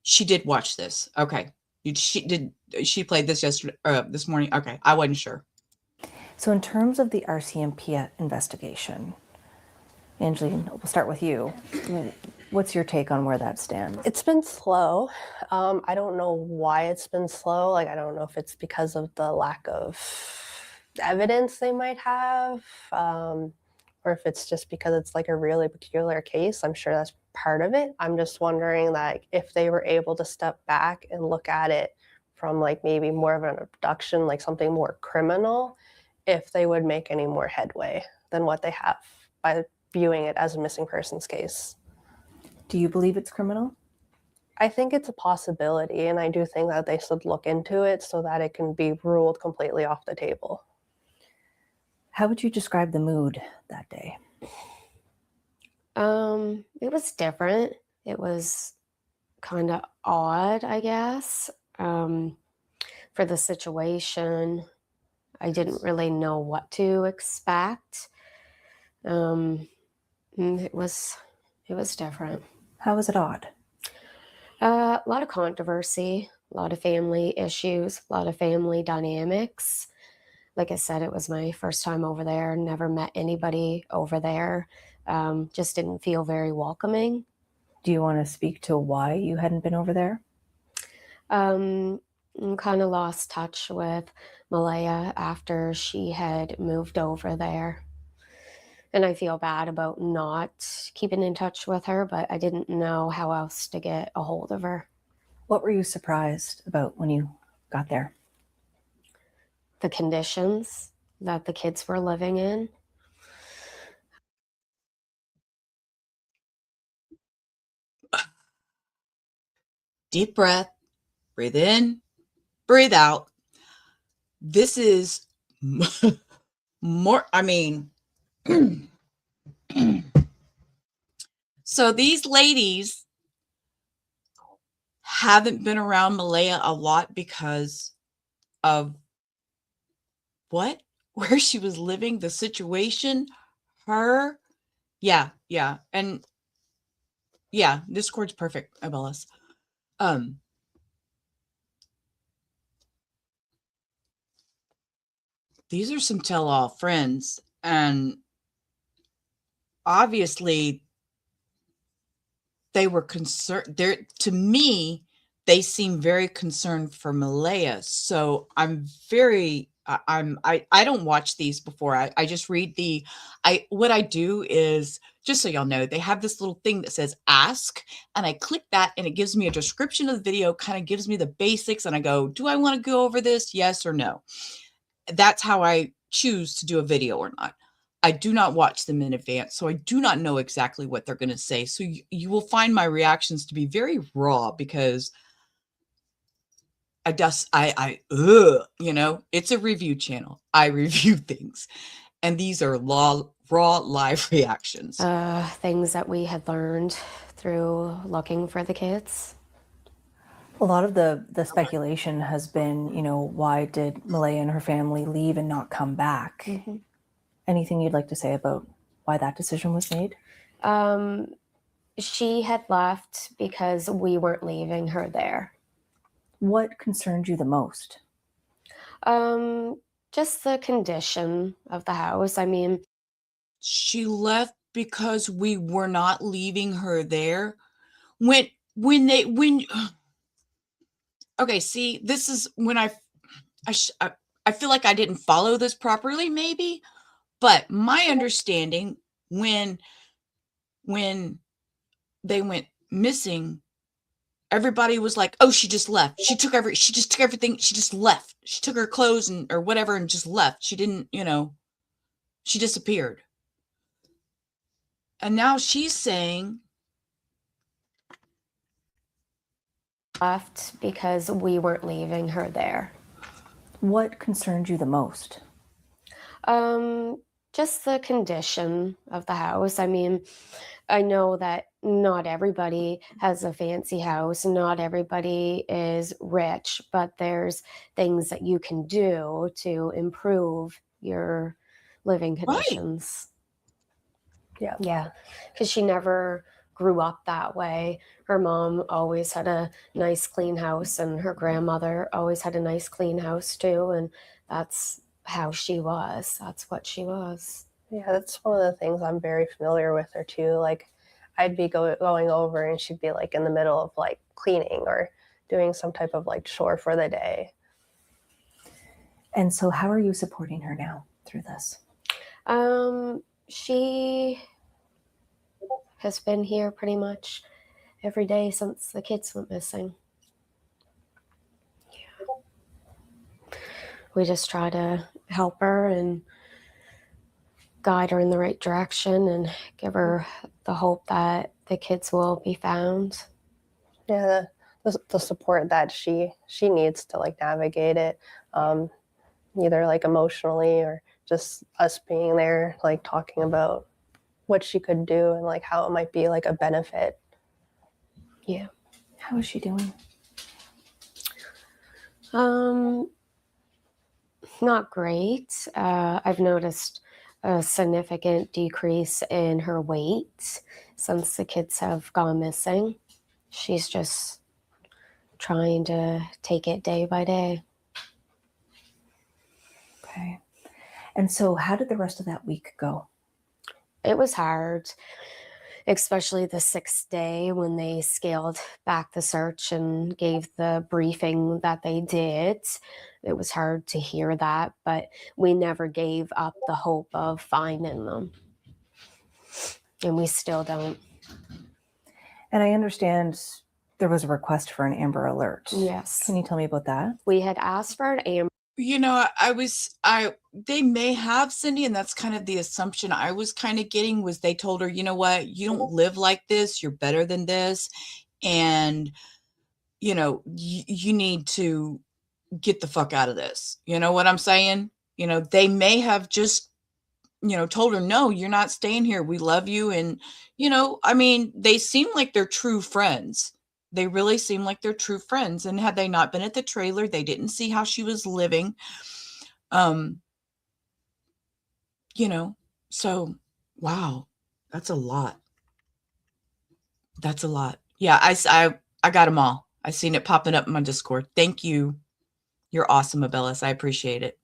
S3: She did watch this. Okay. She played this yesterday, this morning. Okay. I wasn't sure.
S18: So in terms of the RCMP investigation, Angeline, we'll start with you. What's your take on where that stands?
S20: It's been slow. I don't know why it's been slow. Like, I don't know if it's because of the lack of evidence they might have, or if it's just because it's like a really peculiar case. I'm sure that's part of it. I'm just wondering that if they were able to step back and look at it from like maybe more of an abduction, like something more criminal, if they would make any more headway than what they have by viewing it as a missing persons case.
S18: Do you believe it's criminal?
S20: I think it's a possibility, and I do think that they should look into it so that it can be ruled completely off the table.
S18: How would you describe the mood that day?
S17: It was different. It was kind of odd, I guess. For the situation, I didn't really know what to expect. It was different.
S18: How was it odd?
S17: A lot of controversy, a lot of family issues, a lot of family dynamics. Like I said, it was my first time over there. Never met anybody over there. Just didn't feel very welcoming.
S18: Do you want to speak to why you hadn't been over there?
S17: Kind of lost touch with Malaya after she had moved over there. And I feel bad about not keeping in touch with her, but I didn't know how else to get a hold of her.
S18: What were you surprised about when you got there?
S17: The conditions that the kids were living in.
S3: Deep breath, breathe in, breathe out. This is more, I mean, so these ladies haven't been around Malaya a lot because of what? Where she was living, the situation, her. Yeah. And yeah, Discord's perfect, Abellis. These are some tell-all friends, and obviously they were concerned. To me, they seem very concerned for Malaya. So I'm very, I don't watch these before. I just read what I do is, just so y'all know, they have this little thing that says ask, and I click that and it gives me a description of the video, kind of gives me the basics, and I go, do I want to go over this? Yes or no? That's how I choose to do a video or not. I do not watch them in advance, so I do not know exactly what they're going to say. So you will find my reactions to be very raw because it's a review channel. I review things, and these are raw live reactions.
S17: Things that we had learned through looking for the kids.
S18: A lot of the speculation has been, why did Malaya and her family leave and not come back?
S17: Mm-hmm.
S18: Anything you'd like to say about why that decision was made?
S17: She had left because we weren't leaving her there.
S18: What concerned you the most?
S17: Just the condition of the house. I mean,
S3: she left because we were not leaving her there. Okay, see, this is when I feel like I didn't follow this properly, maybe, but my understanding when they went missing, everybody was like, "Oh, she just left. She took everything. She just left. She took her clothes or whatever and just left. She didn't, she disappeared." And now she's saying
S17: left because we weren't leaving her there.
S18: What concerned you the most?
S17: Just the condition of the house. I mean, I know that not everybody has a fancy house, not everybody is rich, but there's things that you can do to improve your living conditions.
S18: Right.
S17: Yeah, because she never grew up that way. Her mom always had a nice clean house, and her grandmother always had a nice clean house too, and that's how she was. That's what she was.
S20: Yeah, that's one of the things I'm very familiar with her too. Like, I'd be going over and she'd be like in the middle of like cleaning or doing some type of like chore for the day.
S18: And so how are you supporting her now through this?
S17: She has been here pretty much every day since the kids went missing. Yeah. We just try to help her and guide her in the right direction and give her the hope that the kids will be found.
S20: Yeah, the support that she needs to like navigate it, either like emotionally or just us being there, like talking about what she could do and like how it might be like a benefit.
S17: Yeah.
S18: How is she doing?
S17: Not great. I've noticed a significant decrease in her weight since the kids have gone missing. She's just trying to take it day by day.
S18: Okay. And so how did the rest of that week go?
S17: It was hard, especially the 6th day when they scaled back the search and gave the briefing that they did. It was hard to hear that, but we never gave up the hope of finding them. And we still don't.
S18: And I understand there was a request for an Amber Alert.
S17: Yes.
S18: Can you tell me about that?
S17: We had asked for an Amber.
S3: You know, they may have, Cindy, and that's kind of the assumption I was kind of getting, was they told her, you know what, you don't live like this, you're better than this, and you know, you need to get the fuck out of this. You know what I'm saying? You know, they may have just, you know, told her, no, you're not staying here, we love you. And you know, I mean, they seem like they're true friends. They really seem like they're true friends. And had they not been at the trailer, they didn't see how she was living. You know, so wow, that's a lot. That's a lot. Yeah, I got them all. I seen it popping up in my Discord. Thank you. You're awesome, Abellis. I appreciate it.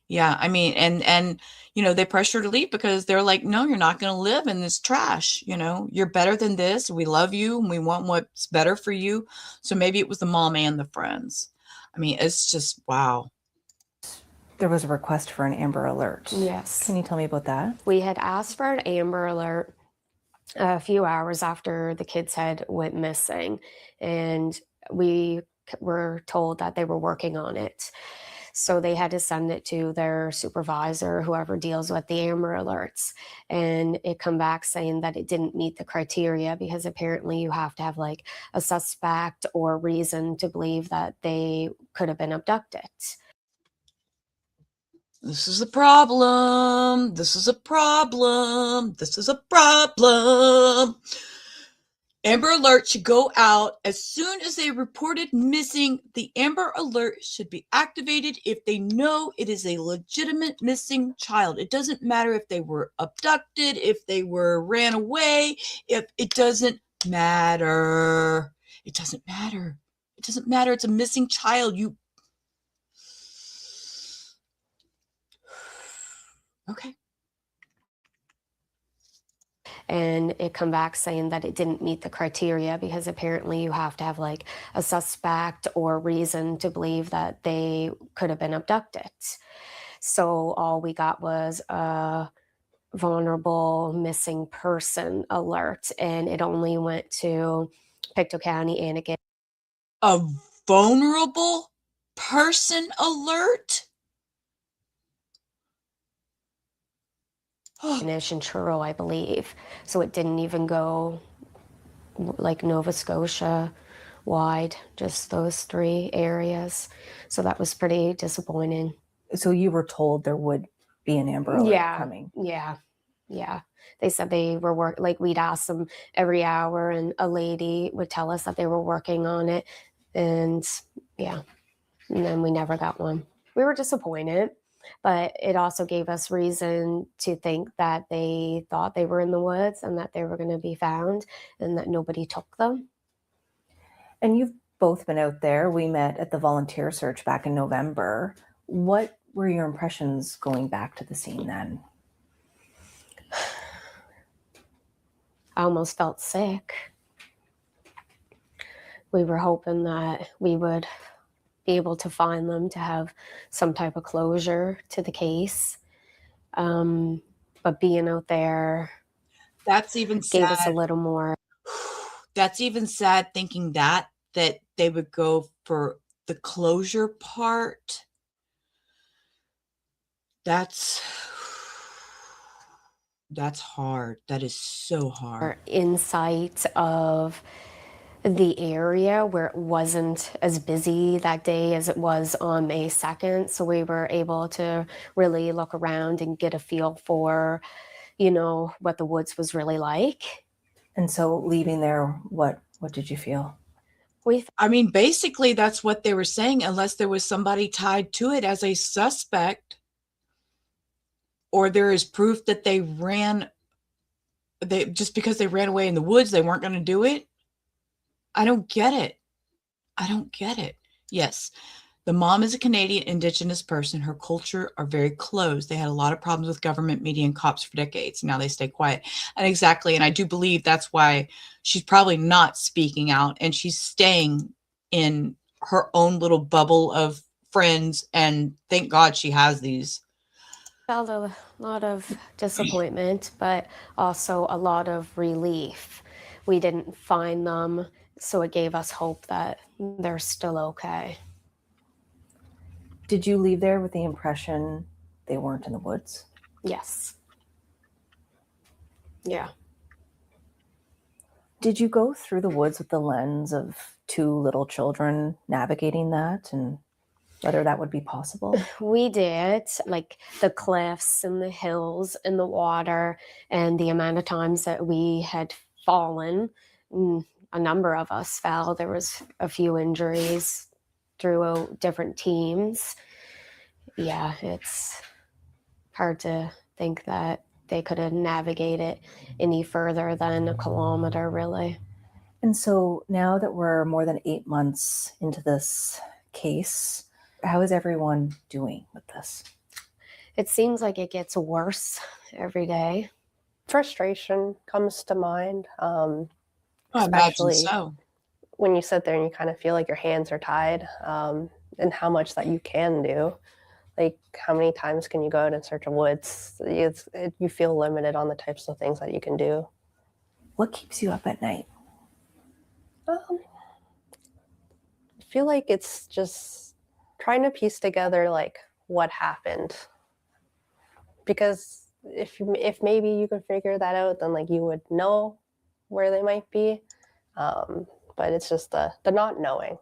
S3: Yeah, I mean, and you know, they pressure her to leave because they're like, no, you're not going to live in this trash. You know, you're better than this. We love you and we want what's better for you. So maybe it was the mom and the friends. I mean, it's just, wow.
S18: There was a request for an Amber Alert.
S17: Yes.
S18: Can you tell me about that?
S17: We had asked for an Amber Alert a few hours after the kids had went missing, and we were told that they were working on it. So they had to send it to their supervisor, whoever deals with the Amber Alerts, and it come back saying that it didn't meet the criteria because apparently you have to have like a suspect or reason to believe that they could have been abducted.
S3: This is a problem. This is a problem. This is a problem. Amber Alert should go out as soon as they reported missing. The Amber Alert should be activated if they know it is a legitimate missing child. It doesn't matter if they were abducted, if they were ran away, if it doesn't matter. It doesn't matter. It doesn't matter. It's a missing child. Okay.
S17: And it come back saying that it didn't meet the criteria because apparently you have to have like a suspect or reason to believe that they could have been abducted. So all we got was a vulnerable missing person alert, and it only went to Pictou County and again.
S3: A vulnerable person alert?
S17: And Truro, I believe. So it didn't even go like Nova Scotia wide, just those 3 areas. So that was pretty disappointing.
S18: So you were told there would be an Amber Alert coming?
S17: Yeah. They said they were like we'd ask them every hour and a lady would tell us that they were working on it. And yeah, and then we never got one. We were disappointed. But it also gave us reason to think that they thought they were in the woods and that they were going to be found and that nobody took them.
S18: And you've both been out there. We met at the volunteer search back in November. What were your impressions going back to the scene then?
S17: I almost felt sick. We were hoping that we would be able to find them to have some type of closure to the case. But being out there,
S3: that's even
S17: gave
S3: sad.
S17: us a little more.
S3: That's even sad thinking that they would go for the closure part. That's hard. That is so hard.
S17: Insight of the area where it wasn't as busy that day as it was on May 2nd. So we were able to really look around and get a feel for, you know, what the woods was really like.
S18: And so leaving there, what did you feel?
S3: I mean, basically, that's what they were saying, unless there was somebody tied to it as a suspect, or there is proof that just because they ran away in the woods, they weren't going to do it. I don't get it. I don't get it. Yes, the mom is a Canadian Indigenous person. Her culture are very closed. They had a lot of problems with government, media, and cops for decades. Now they stay quiet. And exactly, and I do believe that's why she's probably not speaking out, and she's staying in her own little bubble of friends, and thank God she has these.
S17: Felt a lot of disappointment, but also a lot of relief. We didn't find them, so it gave us hope that they're still okay.
S18: Did you leave there with the impression they weren't in the woods?
S17: Yes. Yeah.
S18: Did you go through the woods with the lens of two little children navigating that and whether that would be possible?
S17: We did, like the cliffs and the hills and the water and the amount of times that we had fallen. A number of us fell. There was a few injuries through different teams. Yeah, it's hard to think that they could have navigated any further than a kilometer, really.
S18: And so now that we're more than 8 months into this case, how is everyone doing with this?
S17: It seems like it gets worse every day.
S20: Frustration comes to mind,
S3: I imagine
S20: especially
S3: so.
S20: when you sit there and you kind of feel like your hands are tied, and how much that you can do. Like, how many times can you go out and search a woods? You feel limited on the types of things that you can do.
S18: What keeps you up at night?
S20: I feel like it's just trying to piece together like what happened. Because if maybe you could figure that out, then like you would know where they might be. But it's just the not knowing.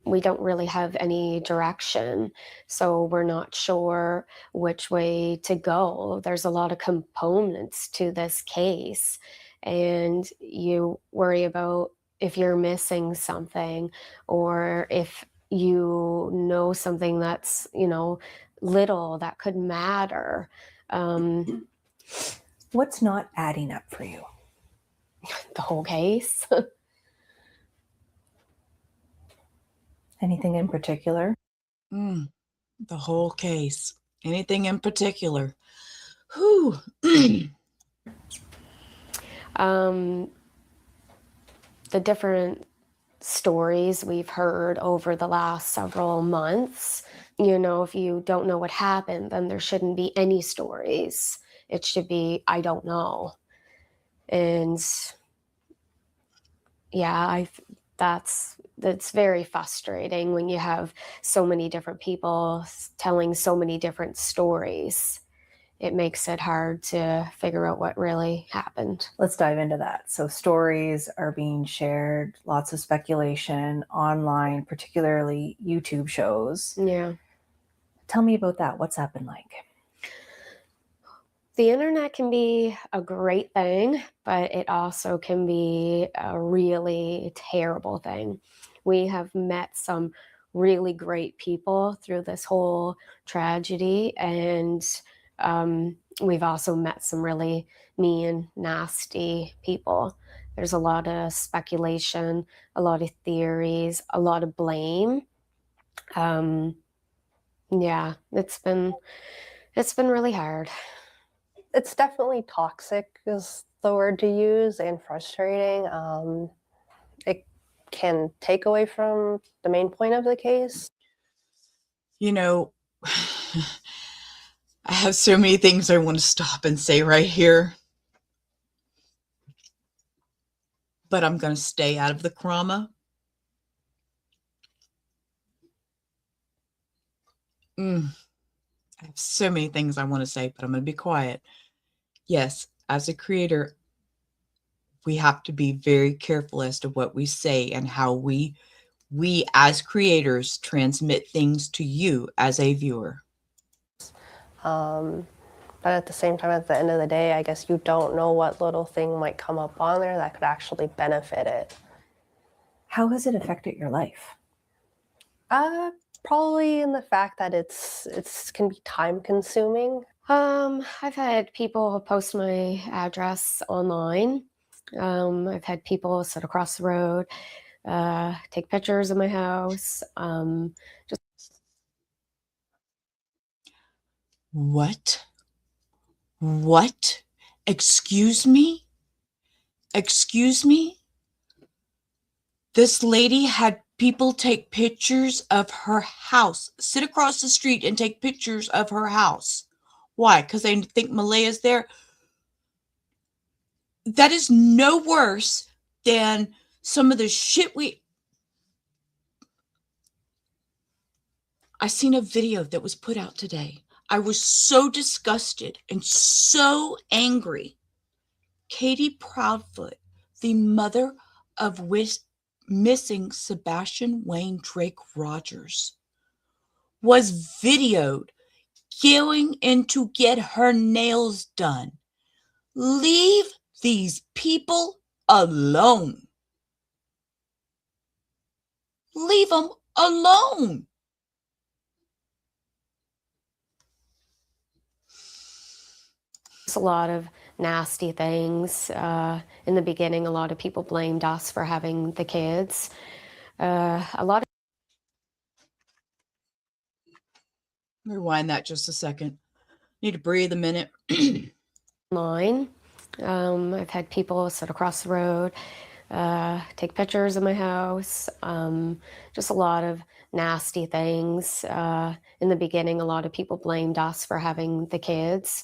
S17: We don't really have any direction, so we're not sure which way to go. There's a lot of components to this case, and you worry about if you're missing something or if you know something that's, you know, little that could matter.
S18: What's not adding up for you?
S17: The whole case.
S18: Anything in particular?
S3: The whole case. Anything in particular? Whew.
S17: The different stories we've heard over the last several months. You know, if you don't know what happened, then there shouldn't be any stories. It should be, I don't know. And yeah, that's very frustrating when you have so many different people telling so many different stories. It makes it hard to figure out what really happened.
S18: Let's dive into that. So stories are being shared, lots of speculation online, particularly YouTube shows.
S17: Yeah.
S18: Tell me about that. What's that been like?
S17: The internet can be a great thing, but it also can be a really terrible thing. We have met some really great people through this whole tragedy, and we've also met some really mean, nasty people. There's a lot of speculation, a lot of theories, a lot of blame. Yeah, it's been really hard.
S20: It's definitely toxic is the word to use, and frustrating. It can take away from the main point of the case.
S3: You know, I have so many things I want to stop and say right here. But I'm going to stay out of the drama. I have so many things I want to say, but I'm going to be quiet. Yes, as a creator, we have to be very careful as to what we say and how we as creators transmit things to you as a viewer.
S20: But at the same time, at the end of the day, I guess you don't know what little thing might come up on there that could actually benefit it.
S18: How has it affected your life?
S20: Probably in the fact that it's can be time consuming.
S17: I've had people post my address online. I've had people sit across the road, take pictures of my house. Just
S3: What? What? Excuse me? Excuse me? This lady had people take pictures of her house, sit across the street and take pictures of her house. Why? Because they think Malaya's there? That is no worse than some of the shit I seen a video that was put out today. I was so disgusted and so angry. Katie Proudfoot, the mother of missing Sebastian Wayne Drake Rogers, was videoed going in to get her nails done. Leave these people alone. Leave them alone.
S17: a lot of nasty things. In the beginning, a lot of people blamed us for having the kids. A lot of
S3: Rewind that just a second. Need to breathe a minute.
S17: Line. I've had people sit across the road, take pictures of my house. Just a lot of nasty things. In the beginning, a lot of people blamed us for having the kids.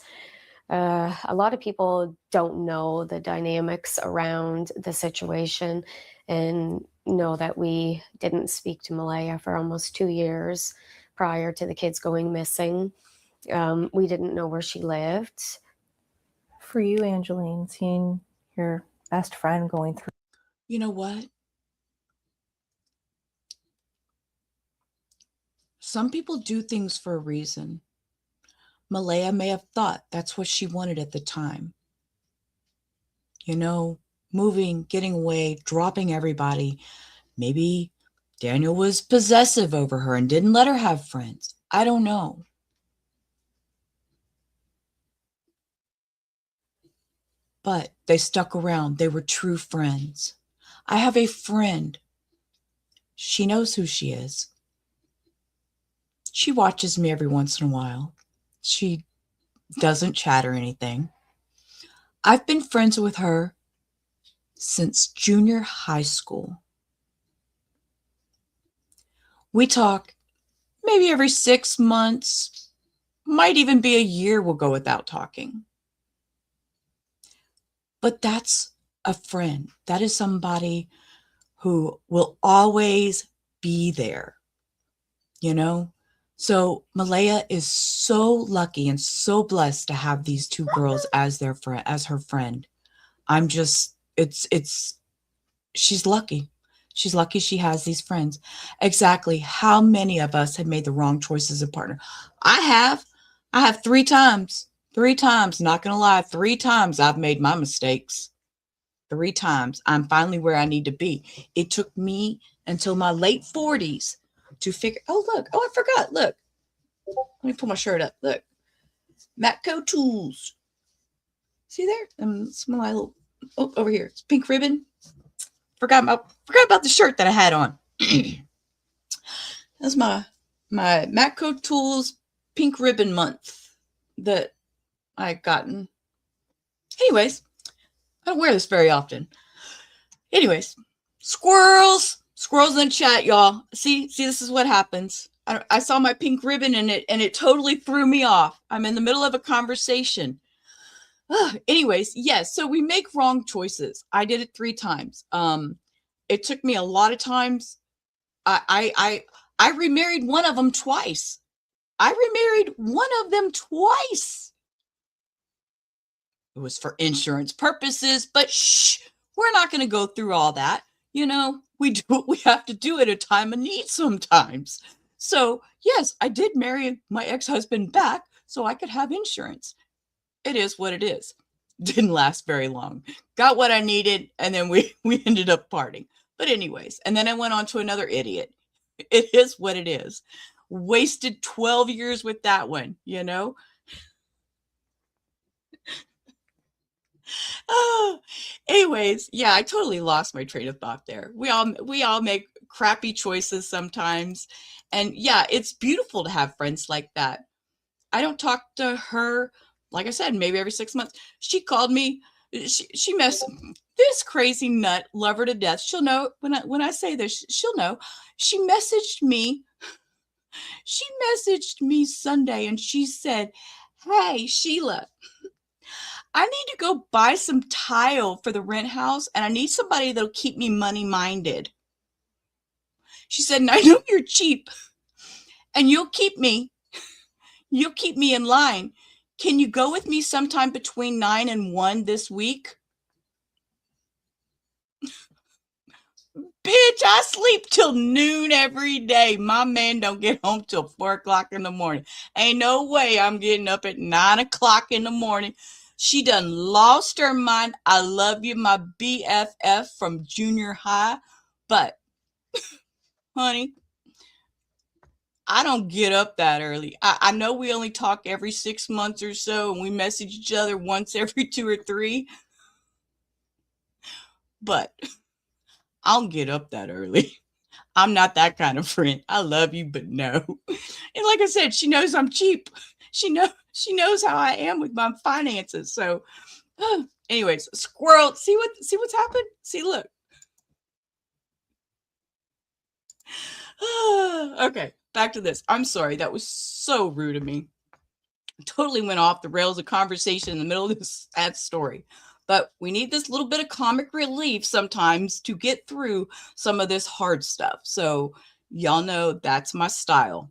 S17: A lot of people don't know the dynamics around the situation and know that we didn't speak to Malaya for almost 2 years prior to the kids going missing. We didn't know where she lived.
S18: For you, Angeline, seeing your best friend going through.
S3: You know what? Some people do things for a reason. Malaya may have thought that's what she wanted at the time. You know, moving, getting away, dropping everybody. Maybe Daniel was possessive over her and didn't let her have friends. I don't know. But they stuck around. They were true friends. I have a friend. She knows who she is. She watches me every once in a while. She doesn't chat or anything. I've been friends with her since junior high school. We talk maybe every 6 months, might even be a year we'll go without talking. But that's a friend. That is somebody who will always be there, you know? So Malaya is so lucky and so blessed to have these two girls as their friend, as her friend. I'm just, she's lucky. She's lucky she has these friends. Exactly how many of us have made the wrong choice as a partner? I have 3 times. 3 times, not gonna lie, 3 times I've made my mistakes. 3 times. I'm finally where I need to be. It took me until my late 40s to figure, oh, look, oh, I forgot, look. Let me pull my shirt up, look. Matco Tools. See there? Some of my little, oh, over here, it's pink ribbon. Forgot about the shirt that I had on. That's my Matco Tools pink ribbon month that I gotten. Anyways, I don't wear this very often. Anyways, squirrels in the chat, y'all. See, this is what happens. I saw my pink ribbon and it totally threw me off. I'm in the middle of a conversation. Anyways, yes, so we make wrong choices. I did it 3 times. It took me a lot of times. I remarried one of them twice. I remarried one of them twice. It was for insurance purposes, but shh, we're not going to go through all that. You know, we do what we have to do at a time of need sometimes. So, yes, I did marry my ex-husband back so I could have insurance. it is what it is. Didn't last very long. Got what I needed, and then we ended up parting. But anyways, and then I went on to another idiot. It is what it is. Wasted 12 years with that one, you know? Oh, anyways, yeah, I totally lost my train of thought there. We all make crappy choices sometimes. And yeah, it's beautiful to have friends like that. I don't talk to her, like I said, maybe every 6 months. She called me. She this crazy nut, love her to death. She'll know when I say this, she'll know. She messaged me. She messaged me Sunday and she said, "Hey, Sheila, I need to go buy some tile for the rent house and I need somebody that'll keep me money minded." She said, "And I know you're cheap and you'll keep me in line. Can you go with me sometime between 9 and 1 this week?" Bitch, I sleep till noon every day. My man don't get home till 4 o'clock in the morning. Ain't no way I'm getting up at 9 o'clock in the morning. She done lost her mind. I love you, my BFF from junior high. But, honey, I don't get up that early. I know we only talk every 6 months or so, and we message each other once every 2 or 3. But I don't get up that early. I'm not that kind of friend. I love you, but no. And like I said, she knows I'm cheap. She knows how I am with my finances. So, anyways, squirrel. See what's happened? See, look. Okay, back to this. I'm sorry. That was so rude of me. Totally went off the rails of conversation in the middle of this sad story. But we need this little bit of comic relief sometimes to get through some of this hard stuff. So y'all know that's my style.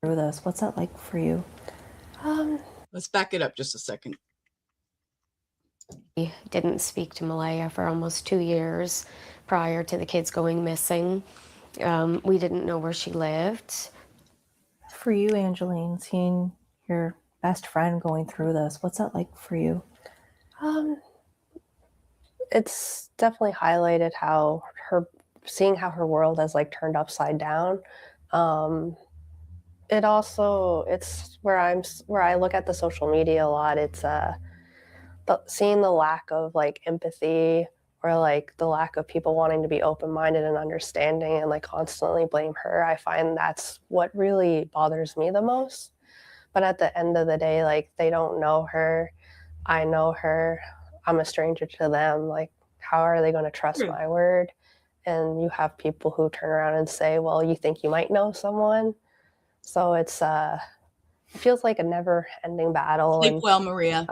S18: Through this, what's that like for you?
S3: Let's back it up just a second.
S17: We didn't speak to Malaya for almost 2 years prior to the kids going missing. We didn't know where she lived.
S18: For you, Angeline, seeing your best friend going through this, what's that like for you?
S20: It's definitely highlighted how seeing how her world has like turned upside down. It's where I look at the social media a lot. It's seeing the lack of like empathy, or like the lack of people wanting to be open-minded and understanding, and like constantly blame her. I find that's what really bothers me the most. But at the end of the day, like, they don't know her. I know her. I'm a stranger to them. Like, how are they going to trust my word? And you have people who turn around and say, well, you think you might know someone. So it feels like a never ending battle.
S3: Sleep well, Maria.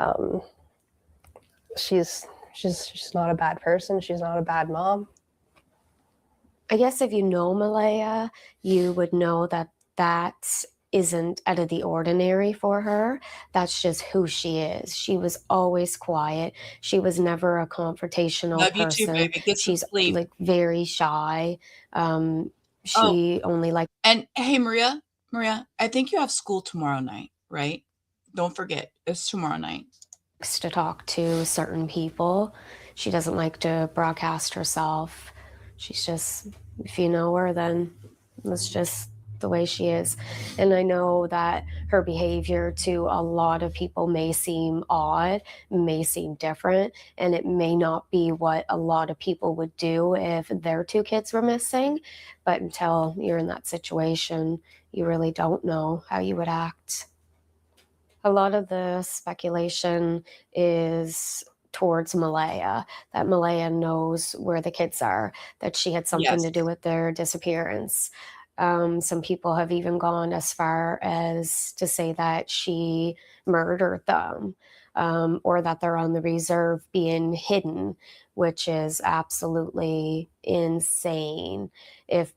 S20: She's not a bad person. She's not a bad mom.
S17: I guess if you know Malaya, you would know that that isn't out of the ordinary for her. That's just who she is. She was always quiet. She was never a confrontational
S3: Love
S17: person.
S3: you too, baby. Get some
S17: She's
S3: sleep.
S17: like very shy. She only like.
S3: And hey, Maria, I think you have school tomorrow night, right? Don't forget, it's tomorrow night.
S17: To talk to certain people. She doesn't like to broadcast herself. She's just, if you know her, then that's just the way she is. And I know that her behavior to a lot of people may seem odd, may seem different, and it may not be what a lot of people would do if their 2 kids were missing. But until you're in that situation, you really don't know how you would act. A lot of the speculation is towards Malaya, that Malaya knows where the kids are, that she had something to do with their disappearance. Some people have even gone as far as to say that she murdered them, or that they're on the reserve being hidden, which is absolutely insane. If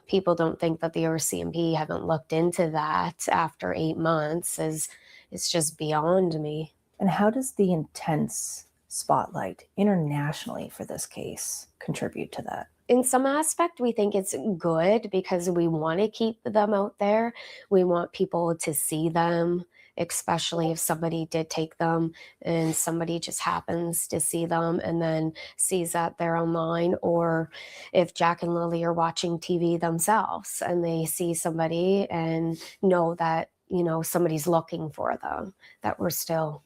S17: people don't think that the RCMP haven't looked into that after 8 months, it's just beyond me.
S18: And how does the intense spotlight internationally for this case contribute to that?
S17: in some aspect, we think it's good because we want to keep them out there. We want people to see them, especially if somebody did take them and somebody just happens to see them and then sees that they're online, or if Jack and Lily are watching TV themselves and they see somebody and know that, you know, somebody's looking for them, that we're still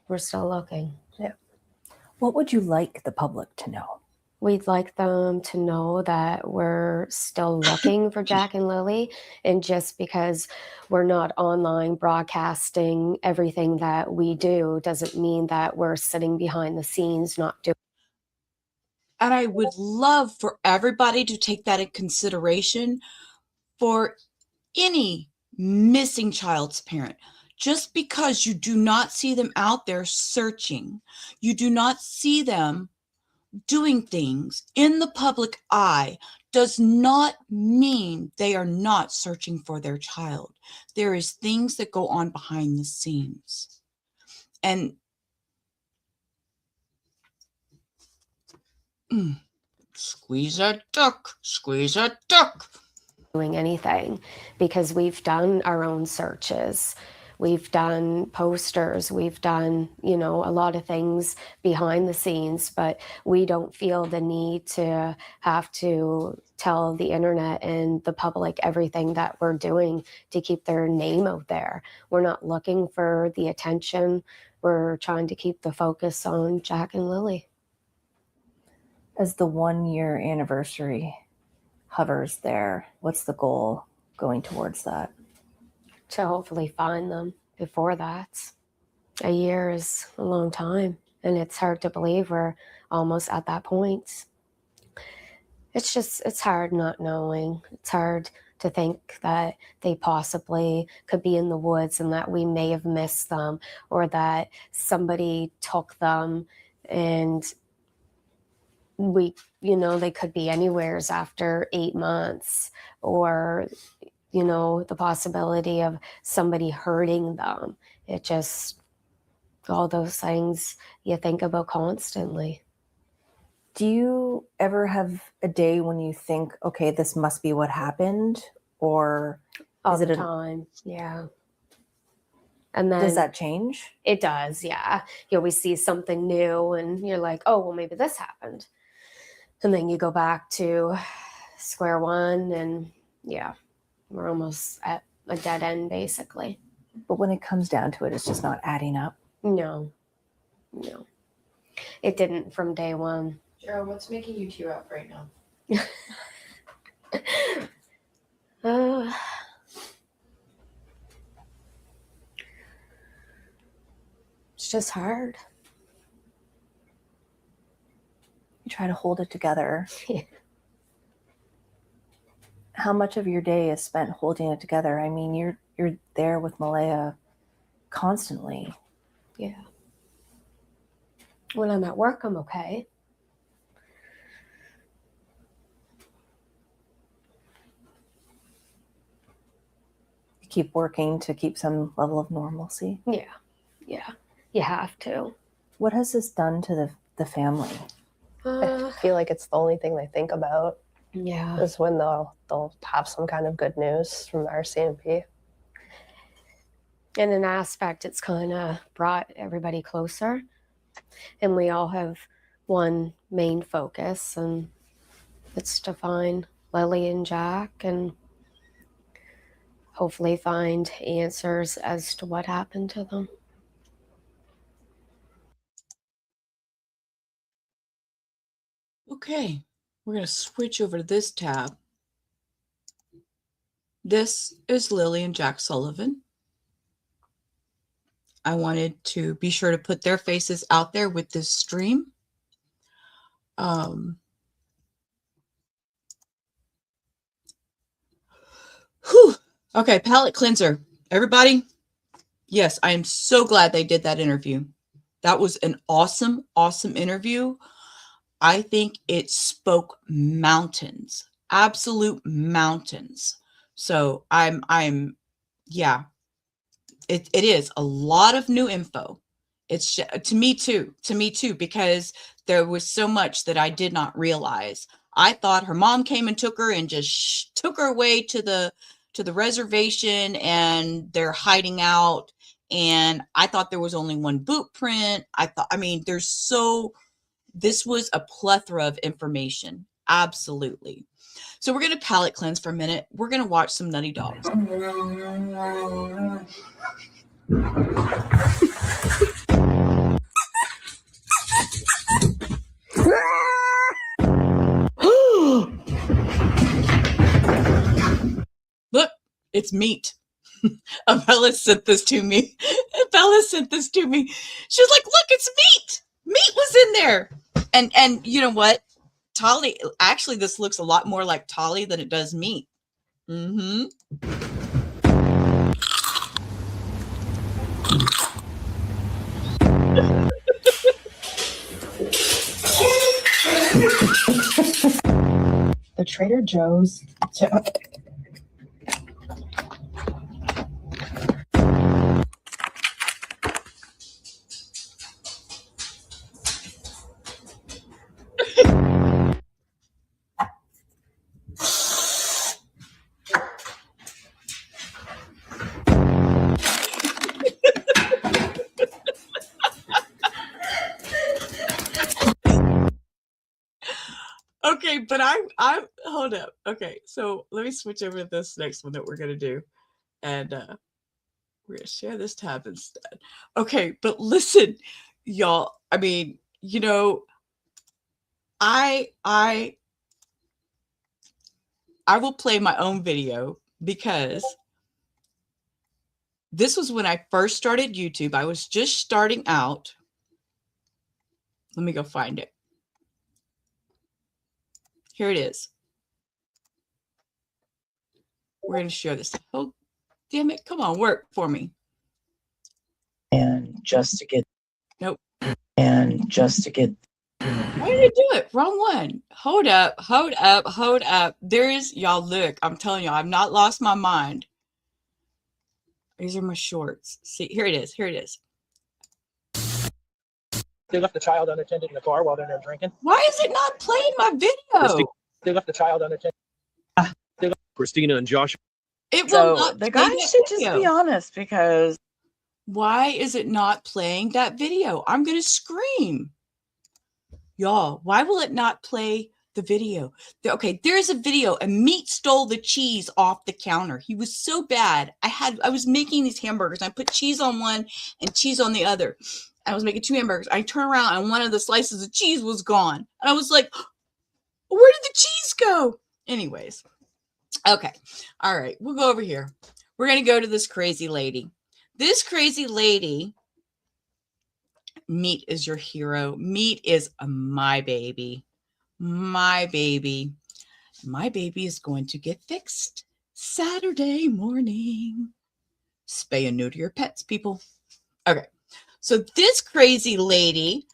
S17: looking.
S18: Yeah. What would you like the public to know?
S17: We'd like them to know that we're still looking for Jack and Lily, and just because we're not online broadcasting everything that we do doesn't mean that we're sitting behind the scenes not doing.
S3: And I would love for everybody to take that in consideration for any missing child's parent. Just because you do not see them out there searching, you do not see them doing things in the public eye, does not mean they are not searching for their child. There is things that go on behind the scenes. And squeeze a duck, squeeze a duck.
S17: Doing anything, because we've done our own searches. We've done posters, we've done, you know, a lot of things behind the scenes, but we don't feel the need to have to tell the internet and the public everything that we're doing to keep their name out there. We're not looking for the attention. We're trying to keep the focus on Jack and Lily.
S18: As the 1-year anniversary hovers there, what's the goal going towards that?
S17: To hopefully find them before that. A year is a long time, and it's hard to believe we're almost at that point. It's hard not knowing. It's hard to think that they possibly could be in the woods and that we may have missed them, or that somebody took them and we, you know, they could be anywheres after 8 months, or you know, the possibility of somebody hurting them. It just, all those things you think about constantly.
S18: Do you ever have a day when you think, okay, this must be what happened? Or
S17: All
S18: is it
S17: the time, yeah. And then
S18: does that change?
S17: It does, yeah. You always see something new and you're like, oh, well, maybe this happened. And then you go back to square one and yeah, we're almost at a dead end, basically.
S18: But when it comes down to it, it's just not adding up.
S17: No. It didn't from day one.
S21: Cheryl, what's making you tear up right now?
S17: It's just hard.
S18: You try to hold it together. How much of your day is spent holding it together? I mean, you're there with Malaya constantly.
S17: Yeah. When I'm at work, I'm okay.
S18: You keep working to keep some level of normalcy.
S17: Yeah. You have to.
S18: What has this done to the family?
S20: I feel like it's the only thing they think about.
S17: Yeah.
S20: Is when they'll have some kind of good news from the RCMP.
S17: In an aspect, it's kind of brought everybody closer. And we all have one main focus, and it's to find Lily and Jack and hopefully find answers as to what happened to them.
S3: Okay, we're going to switch over to this tab. This is Lily and Jack Sullivan. I wanted to be sure to put their faces out there with this stream. Okay, palate cleanser. Everybody, yes, I am so glad they did that interview. That was an awesome, awesome interview. I think it spoke mountains, absolute mountains. So yeah, it is a lot of new info. It's to me too, because there was so much that I did not realize. I thought her mom came and took her and just took her away to the reservation, and they're hiding out. And I thought there was only one boot print. I mean, this was a plethora of information. Absolutely. So we're going to palate cleanse for a minute. We're going to watch some Nutty Dogs. Look, it's meat. Bella sent this to me. Bella sent this to me. She was like, look, it's meat. Meat was in there. And you know what? Tolly, actually, this looks a lot more like Tolly than it does meat. Mm-hmm.
S2: The Trader Joe's.
S3: Okay, but I hold up. Okay, so let me switch over to this next one that we're gonna do, and we're gonna share this tab instead. Okay, but listen, y'all. I mean, you know, I will play my own video because this was when I first started YouTube. I was just starting out. Let me go find it. Here it is. We're going to share this. Oh, damn it. Come on, work for me.
S2: And just to get.
S3: Nope.
S2: And just to get.
S3: Why did I do it? Wrong one. Hold up. Hold up. Hold up. There's, y'all, look. I'm telling you, I've not lost my mind. These are my shorts. See, here it is. Here it is.
S22: They left the child unattended in the car while they're there drinking.
S3: Why is it not playing my video?
S22: They left the child unattended.
S23: Christina and Josh.
S3: It will
S2: So
S3: not
S2: the
S3: play
S2: guys
S3: that
S2: should just
S3: video.
S2: be honest, because
S3: Why is it not playing that video? I'm going to scream. Y'all, why will it not play the video? Okay, there's a video. A meat stole the cheese off the counter. He was so bad. I was making these hamburgers. I put cheese on one and cheese on the other. I was making 2 hamburgers. I turned around and one of the slices of cheese was gone. And I was like, where did the cheese go? Anyways. Okay. All right. We'll go over here. We're going to go to this crazy lady. This crazy lady, Meat is your hero. Meat is my baby. My baby. My baby is going to get fixed Saturday morning. Spay and neuter your pets, people. Okay. So this crazy lady,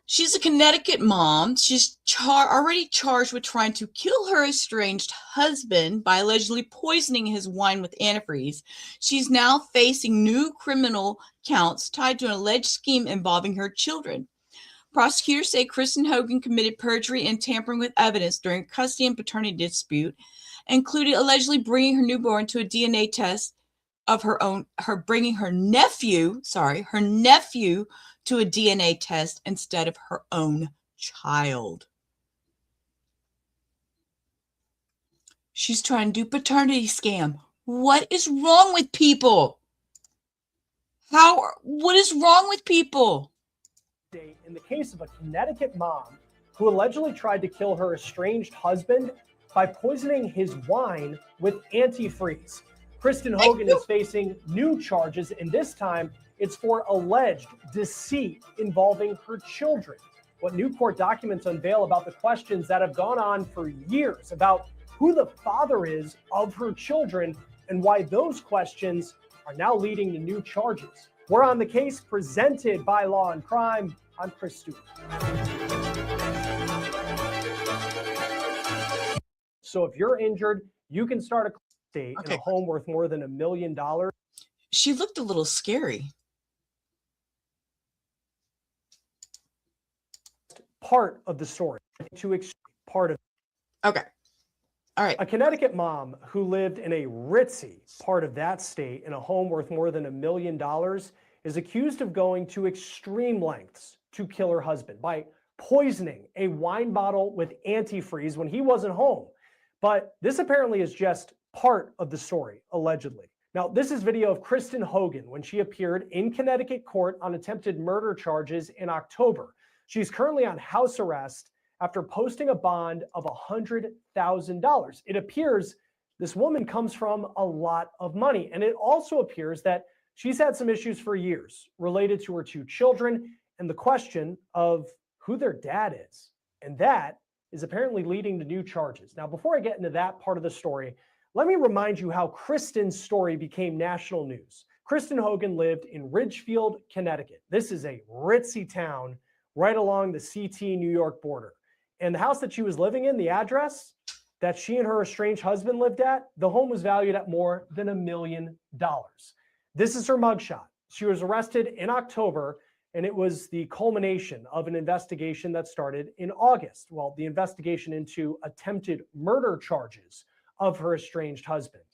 S3: she's a Connecticut mom. She's already charged with trying to kill her estranged husband by allegedly poisoning his wine with antifreeze. She's now facing new criminal counts tied to an alleged scheme involving her children. Prosecutors say Kristen Hogan committed perjury and tampering with evidence during a custody and paternity dispute, including allegedly bringing her newborn to a DNA test of bringing her nephew to a DNA test instead of her own child. She's trying to do paternity scam. What is wrong with people? What is wrong with people?
S24: In the case of a Connecticut mom who allegedly tried to kill her estranged husband by poisoning his wine with antifreeze. Kristen Hogan is facing new charges, and this time it's for alleged deceit involving her children. What new court documents unveil about the questions that have gone on for years about who the father is of her children and why those questions are now leading to new charges. We're on the case presented by Law and Crime. I'm Chris Stewart. So if you're injured, you can start a state in a home worth more than $1 million.
S3: She looked a little scary.
S24: part of the story. Part of.
S3: Okay. All right.
S24: A Connecticut mom who lived in a ritzy part of that state in a home worth more than $1 million is accused of going to extreme lengths to kill her husband by poisoning a wine bottle with antifreeze when he wasn't home. But this apparently is just part of the story, allegedly. Now, this is video of Kristen Hogan when she appeared in Connecticut court on attempted murder charges in October. She's currently on house arrest after posting a bond of $100,000. It appears this woman comes from a lot of money. And it also appears that she's had some issues for years related to her 2 children and the question of who their dad is. And that is apparently leading to new charges. Now, before I get into that part of the story, let me remind you how Kristen's story became national news. Kristen Hogan lived in Ridgefield, Connecticut. This is a ritzy town right along the CT New York border. And the house that she was living in, the address that she and her estranged husband lived at, the home was valued at more than $1 million. This is her mugshot. She was arrested in October, and it was the culmination of an investigation that started in August. Well, the investigation into attempted murder charges of her estranged husband.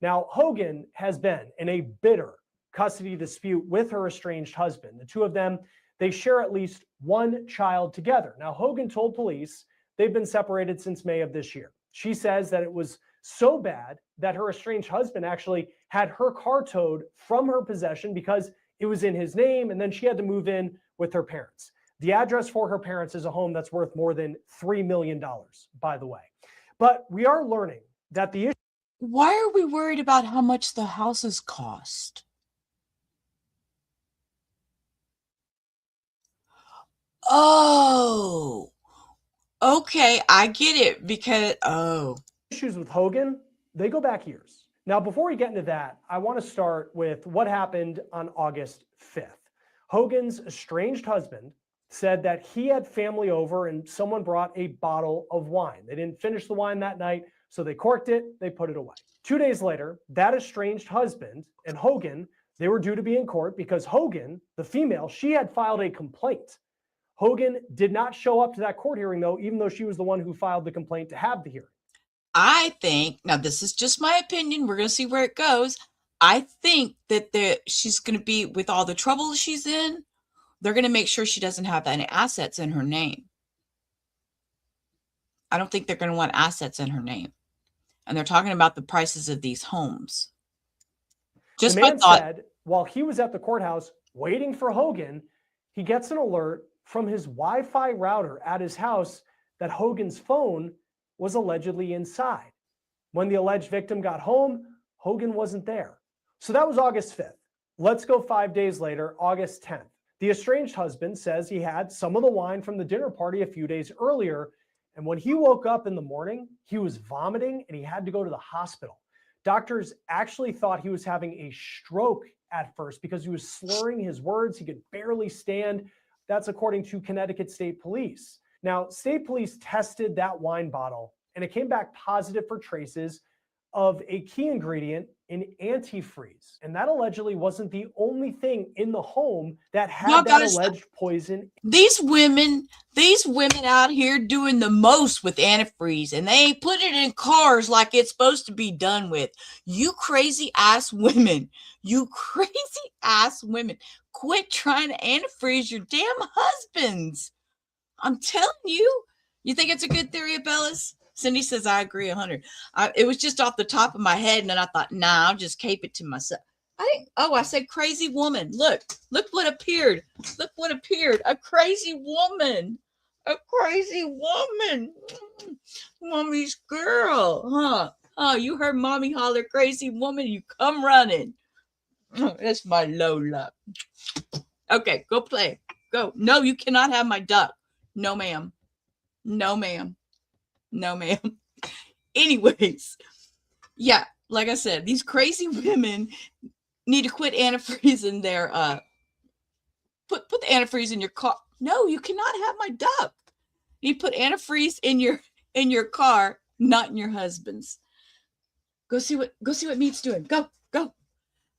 S24: Now, Hogan has been in a bitter custody dispute with her estranged husband. The two of them, they share at least 1 child together. Now, Hogan told police they've been separated since May of this year. She says that it was so bad that her estranged husband actually had her car towed from her possession because it was in his name, and then she had to move in with her parents. The address for her parents is a home that's worth more than $3 million, by the way. But we are learning that the issue.
S3: Why are we worried about how much the houses cost? Oh, okay. I get it because,
S24: Issues with Hogan, they go back years. Now, before we get into that, I want to start with what happened on August 5th. Hogan's estranged husband said that he had family over and someone brought a bottle of wine. They didn't finish the wine that night, so they corked it, they put it away. 2 days later, that estranged husband and Hogan, they were due to be in court because Hogan, the female, she had filed a complaint. Hogan did not show up to that court hearing, though, even though she was the one who filed the complaint to have the hearing.
S3: I think, now this is just my opinion, we're going to see where it goes. I think that she's going to be, with all the trouble she's in, they're going to make sure she doesn't have any assets in her name. I don't think they're going to want assets in her name. And they're talking about the prices of these homes. Just
S24: the
S3: my
S24: man
S3: thought.
S24: said while he was at the courthouse waiting for Hogan, he gets an alert from his Wi-Fi router at his house that Hogan's phone was allegedly inside. When the alleged victim got home, Hogan wasn't there. So that was August 5th. Let's go 5 days later, August 10th. The estranged husband says he had some of the wine from the dinner party a few days earlier, and when he woke up in the morning, he was vomiting and he had to go to the hospital. Doctors actually thought he was having a stroke at first because he was slurring his words. He could barely stand. That's according to Connecticut State Police. Now, state police tested that wine bottle and it came back positive for traces of a key ingredient in antifreeze. And that allegedly wasn't the only thing in the home that had that alleged poison.
S3: These women out here doing the most with antifreeze, and they ain't put it in cars like it's supposed to be done with. You crazy ass women. You crazy ass women. Quit trying to antifreeze your damn husbands. I'm telling you. You think it's a good theory, Bellis? Cindy says, I agree 100. It was just off the top of my head, and then I thought, nah, I'll just keep it to myself. I said crazy woman. Look what appeared. Look what appeared. A crazy woman. A crazy woman. Mommy's girl, huh? Oh, you heard mommy holler crazy woman, you come running. That's my Lola. Okay, go play. Go. No, you cannot have my duck. No, ma'am. No, ma'am. No, ma'am. Anyways, yeah, like I said, these crazy women need to quit antifreezing their put the antifreeze in your car. No, you cannot have my duck. You put antifreeze in your car, not in your husband's. Go see what Meat's doing. Go.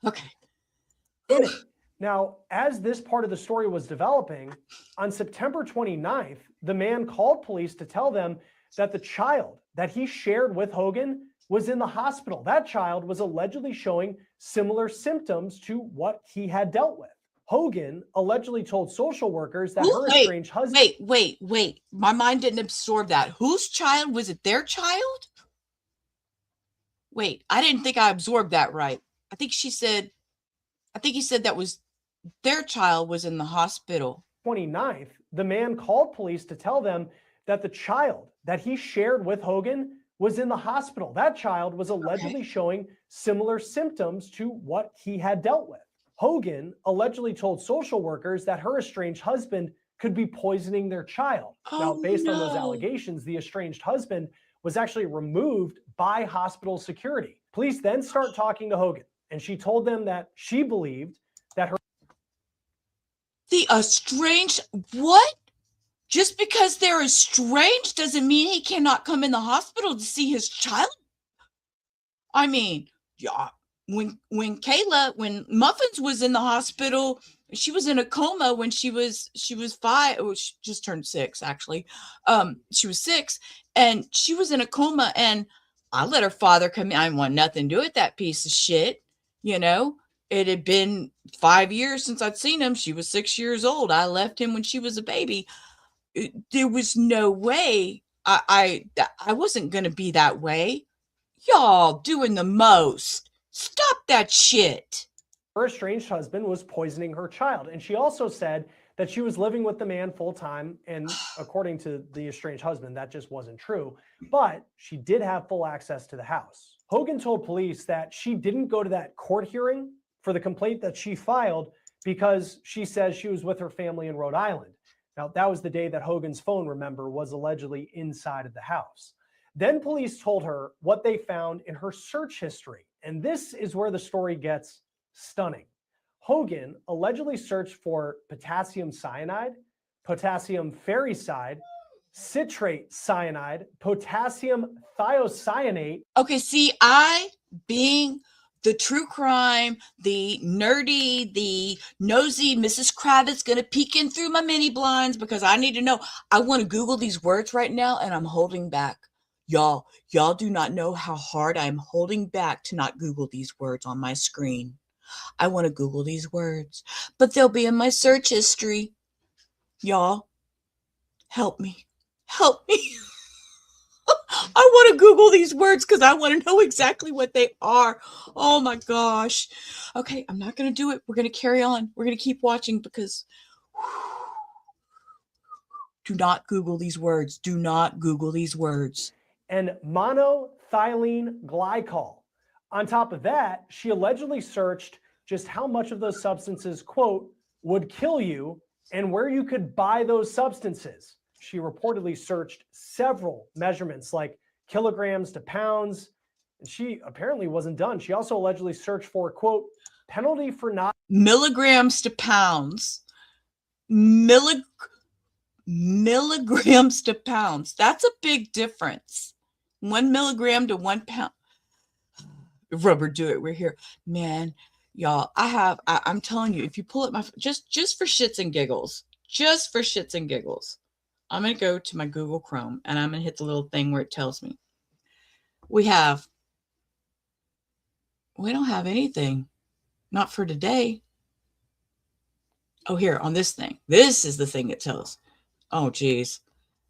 S3: Okay.
S24: In it. Now, as this part of the story was developing, on September 29th, the man called police to tell them that the child that he shared with Hogan was in the hospital. That child was allegedly showing similar symptoms to what he had dealt with. Hogan allegedly told social workers that her estranged husband...
S3: Wait. My mind didn't absorb that. Whose child? Was it their child? Wait, I didn't think I absorbed that right. I think he said that was their child was in the hospital.
S24: 29th, the man called police to tell them that the child that he shared with Hogan was in the hospital. That child was allegedly showing similar symptoms to what he had dealt with. Hogan allegedly told social workers that her estranged husband could be poisoning their child. Now, based on those allegations, the estranged husband was actually removed by hospital security. Police then start talking to Hogan, and she told them that she believed that her...
S3: The estranged what? Just because they're estranged doesn't mean he cannot come in the hospital to see his child. I mean, yeah, when Muffins was in the hospital, she was in a coma when she was 5. Oh, she just turned 6 actually. She was 6 and she was in a coma, and I let her father come in. I want nothing to do with that piece of shit. You know, it had been 5 years since I'd seen him. She was 6 years old. I left him when she was a baby. There was no way I wasn't going to be that way. Y'all doing the most. Stop that shit.
S24: Her estranged husband was poisoning her child. And she also said that she was living with the man full time. And according to the estranged husband, that just wasn't true. But she did have full access to the house. Hogan told police that she didn't go to that court hearing for the complaint that she filed because she says she was with her family in Rhode Island. Now, that was the day that Hogan's phone, remember, was allegedly inside of the house. Then police told her what they found in her search history. And this is where the story gets stunning. Hogan allegedly searched for potassium cyanide, potassium ferricide, citrate cyanide, potassium thiocyanate.
S3: Okay, see, I, being the true crime, the nerdy, the nosy Mrs. Kravitz, gonna peek in through my mini blinds because I need to know. I want to Google these words right now, and I'm holding back. Y'all do not know how hard I'm holding back to not Google these words on my screen. I want to Google these words, but they'll be in my search history. Y'all, help me. Help me. I want to Google these words because I want to know exactly what they are. Oh my gosh. Okay, I'm not going to do it. We're going to carry on. We're going to keep watching because do not Google these words. Do not Google these words.
S24: And monoethylene glycol. On top of that, she allegedly searched just how much of those substances, quote, would kill you and where you could buy those substances. She reportedly searched several measurements like kilograms to pounds. And she apparently wasn't done. She also allegedly searched for, quote, penalty for not...
S3: Milligrams to pounds. Milligrams to pounds. That's a big difference. 1 milligram to 1 pound. Rubber do it. We're here. Man, y'all, I'm telling you, if you pull up my, just for shits and giggles, I'm going to go to my Google Chrome and I'm going to hit the little thing where it tells me. We don't have anything. Not for today. Oh, here on this thing. This is the thing it tells. Oh, geez.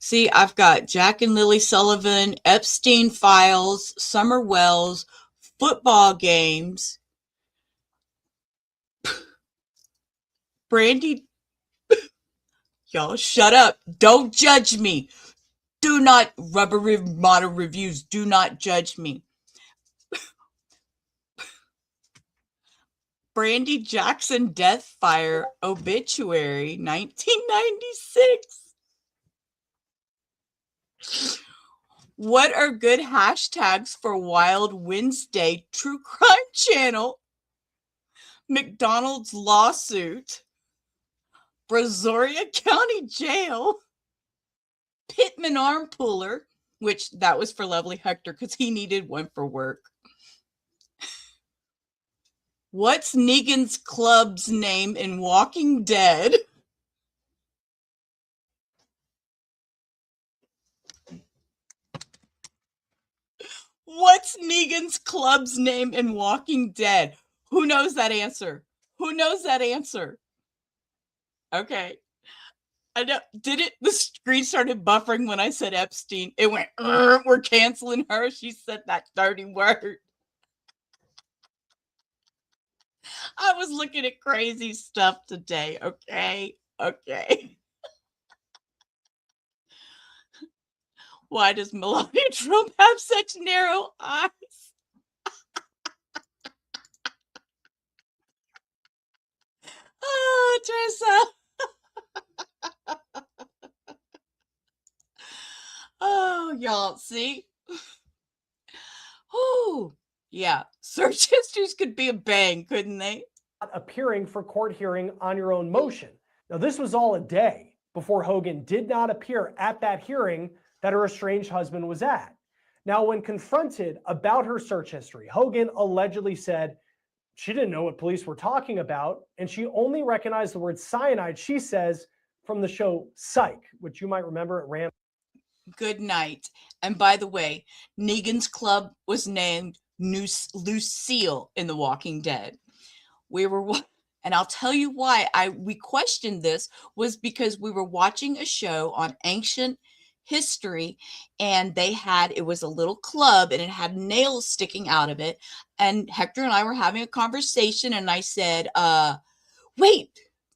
S3: See, I've got Jack and Lily Sullivan, Epstein files, Summer Wells, football games, Brandy. Y'all shut up. Don't judge me. Do not, Ramada reviews. Do not judge me. Brandy Jackson death fire obituary 1996. What are good hashtags for Wild Wednesday True Crime Channel? McDonald's lawsuit. Brazoria County Jail. Pittman arm puller, which that was for Lovely Hector because he needed one for work. What's Negan's club's name in Walking Dead? What's Negan's club's name in Walking Dead? Who knows that answer? Who knows that answer? Okay. I know. Did it? The screen started buffering when I said Epstein. It went, we're canceling her. She said that dirty word. I was looking at crazy stuff today. Okay. Okay. Why does Melania Trump have such narrow eyes? Oh, Tressa. Oh, y'all, see? Oh, yeah. Search histories could be a bang, couldn't they?
S24: Appearing for court hearing on your own motion. Now, this was all a day before Hogan did not appear at that hearing that her estranged husband was at. Now, when confronted about her search history, Hogan allegedly said she didn't know what police were talking about, and she only recognized the word cyanide, she says, from the show Psych, which you might remember it ran.
S3: Good night. And by the way, Negan's club was named Lucille in The Walking Dead. And I'll tell you why we questioned this was because we were watching a show on ancient history, and it was a little club and it had nails sticking out of it. And Hector and I were having a conversation, and I said, wait,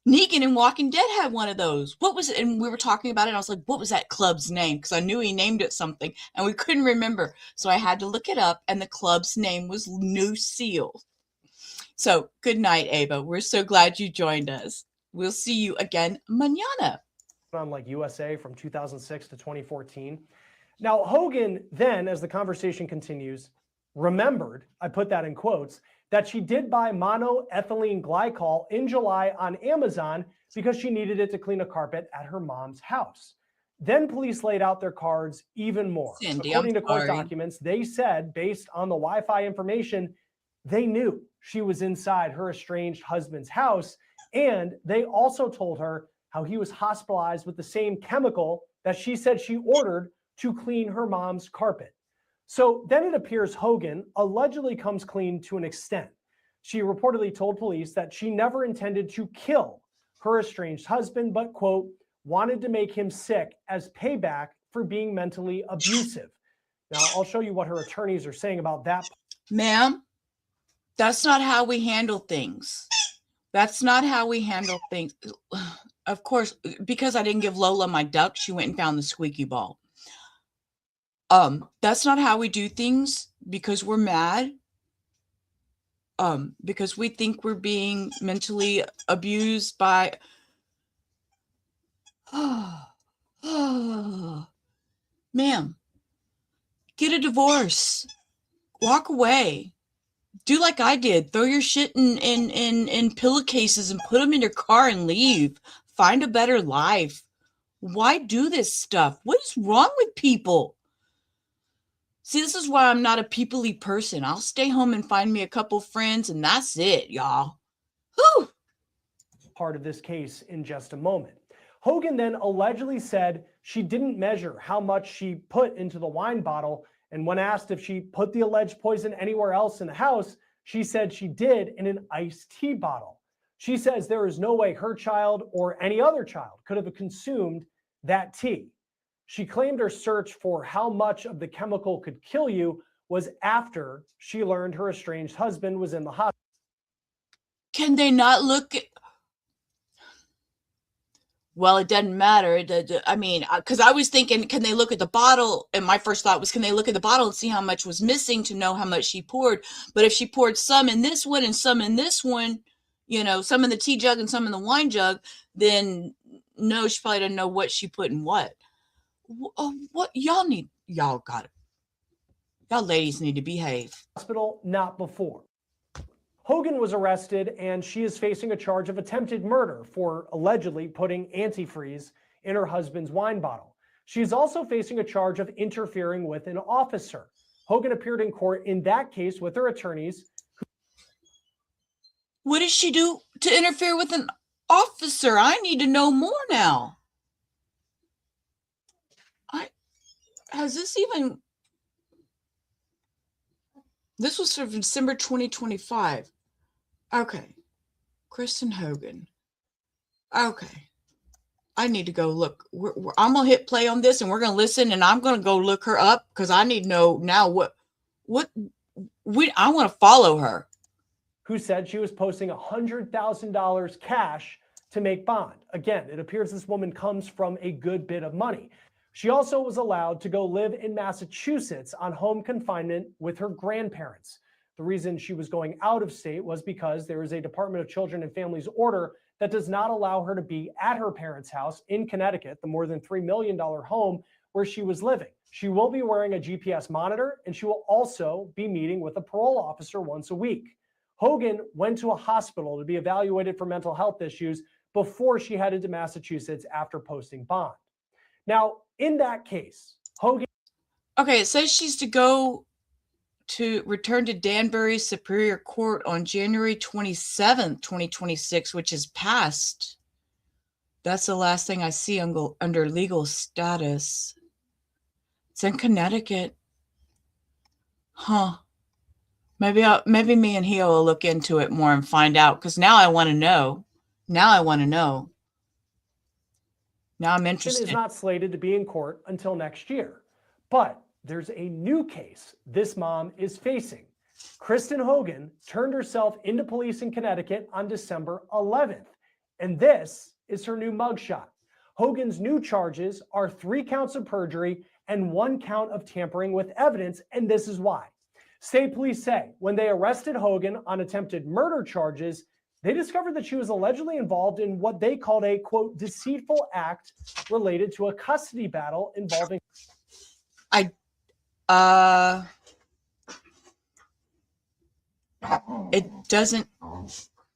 S3: Negan in Walking Dead had one of those. What was it? And we were talking about it. And I was like, what was that club's name? Because I knew he named it something and we couldn't remember. So I had to look it up, and the club's name was New Seal. So good night, Ava. We're so glad you joined us. We'll see you again mañana.
S24: On like USA from 2006 to 2014. Now, Hogan then, as the conversation continues, remembered, I put that in quotes, that she did buy monoethylene glycol in July on Amazon because she needed it to clean a carpet at her mom's house. Then police laid out their cards even more.
S3: Cindy,
S24: according to
S3: I'm
S24: court
S3: sorry.
S24: documents, they said, based on the Wi-Fi information, they knew she was inside her estranged husband's house, and they also told her how he was hospitalized with the same chemical that she said she ordered to clean her mom's carpet. So then it appears Hogan allegedly comes clean to an extent. She reportedly told police that she never intended to kill her estranged husband, but, quote, wanted to make him sick as payback for being mentally abusive. Now, I'll show you what her attorneys are saying about that.
S3: Ma'am, that's not how we handle things. That's not how we handle things. Of course, because I didn't give Lola my duck, she went and found the squeaky ball. That's not how we do things because we're mad. Because we think we're being mentally abused by. Ma'am, get a divorce. Walk away. Do like I did. Throw your shit in pillowcases and put them in your car and leave. Find a better life. Why do this stuff? What is wrong with people? See, this is why I'm not a people-y person. I'll stay home and find me a couple friends, and that's it, y'all. Whew.
S24: Part of this case in just a moment. Hogan then allegedly said she didn't measure how much she put into the wine bottle, and when asked if she put the alleged poison anywhere else in the house, she said she did in an iced tea bottle. She says there is no way her child or any other child could have consumed that tea. She claimed her search for how much of the chemical could kill you was after she learned her estranged husband was in the hospital.
S3: Can they not look at... Well, it doesn't matter. I mean, because I was thinking, can they look at the bottle? And my first thought was, can they look at the bottle and see how much was missing to know how much she poured? But if she poured some in this one and some in this one, you know, some in the tea jug and some in the wine jug, then no, she probably didn't know what she put in what. What y'all got it. Y'all ladies need to behave.
S24: Hospital, not before. Hogan was arrested, and she is facing a charge of attempted murder for allegedly putting antifreeze in her husband's wine bottle. She is also facing a charge of interfering with an officer. Hogan appeared in court in that case with her attorneys.
S3: What did she do to interfere with an officer? I need to know more now. Has this even... This was from December 2025. Okay. Kristen Hogan. Okay. I need to go look. I'm going to hit play on this and we're going to listen, and I'm going to go look her up because I need to know now I want to follow her.
S24: Who said she was posting $100,000 cash to make bond. Again, it appears this woman comes from a good bit of money. She also was allowed to go live in Massachusetts on home confinement with her grandparents. The reason she was going out of state was because there is a Department of Children and Families order that does not allow her to be at her parents' house in Connecticut, the more than $3 million home where she was living. She will be wearing a GPS monitor, and she will also be meeting with a parole officer once a week. Hogan went to a hospital to be evaluated for mental health issues before she headed to Massachusetts after posting bond. Now, in that case, Hogan...
S3: Okay, it says she's to return to Danbury Superior Court on January 27th, 2026, which is past. That's the last thing I see under legal status. It's in Connecticut. Huh. Maybe me and Hio will look into it more and find out, because now I want to know. Now I'm interested.
S24: Is not slated to be in court until next year. But there's a new case this mom is facing. Kristen Hogan turned herself into police in Connecticut on December 11th. And this is her new mugshot. Hogan's new charges are 3 counts of perjury and 1 count of tampering with evidence. And this is why. State police say when they arrested Hogan on attempted murder charges, they discovered that she was allegedly involved in what they called a, quote, deceitful act related to a custody battle involving...
S3: It doesn't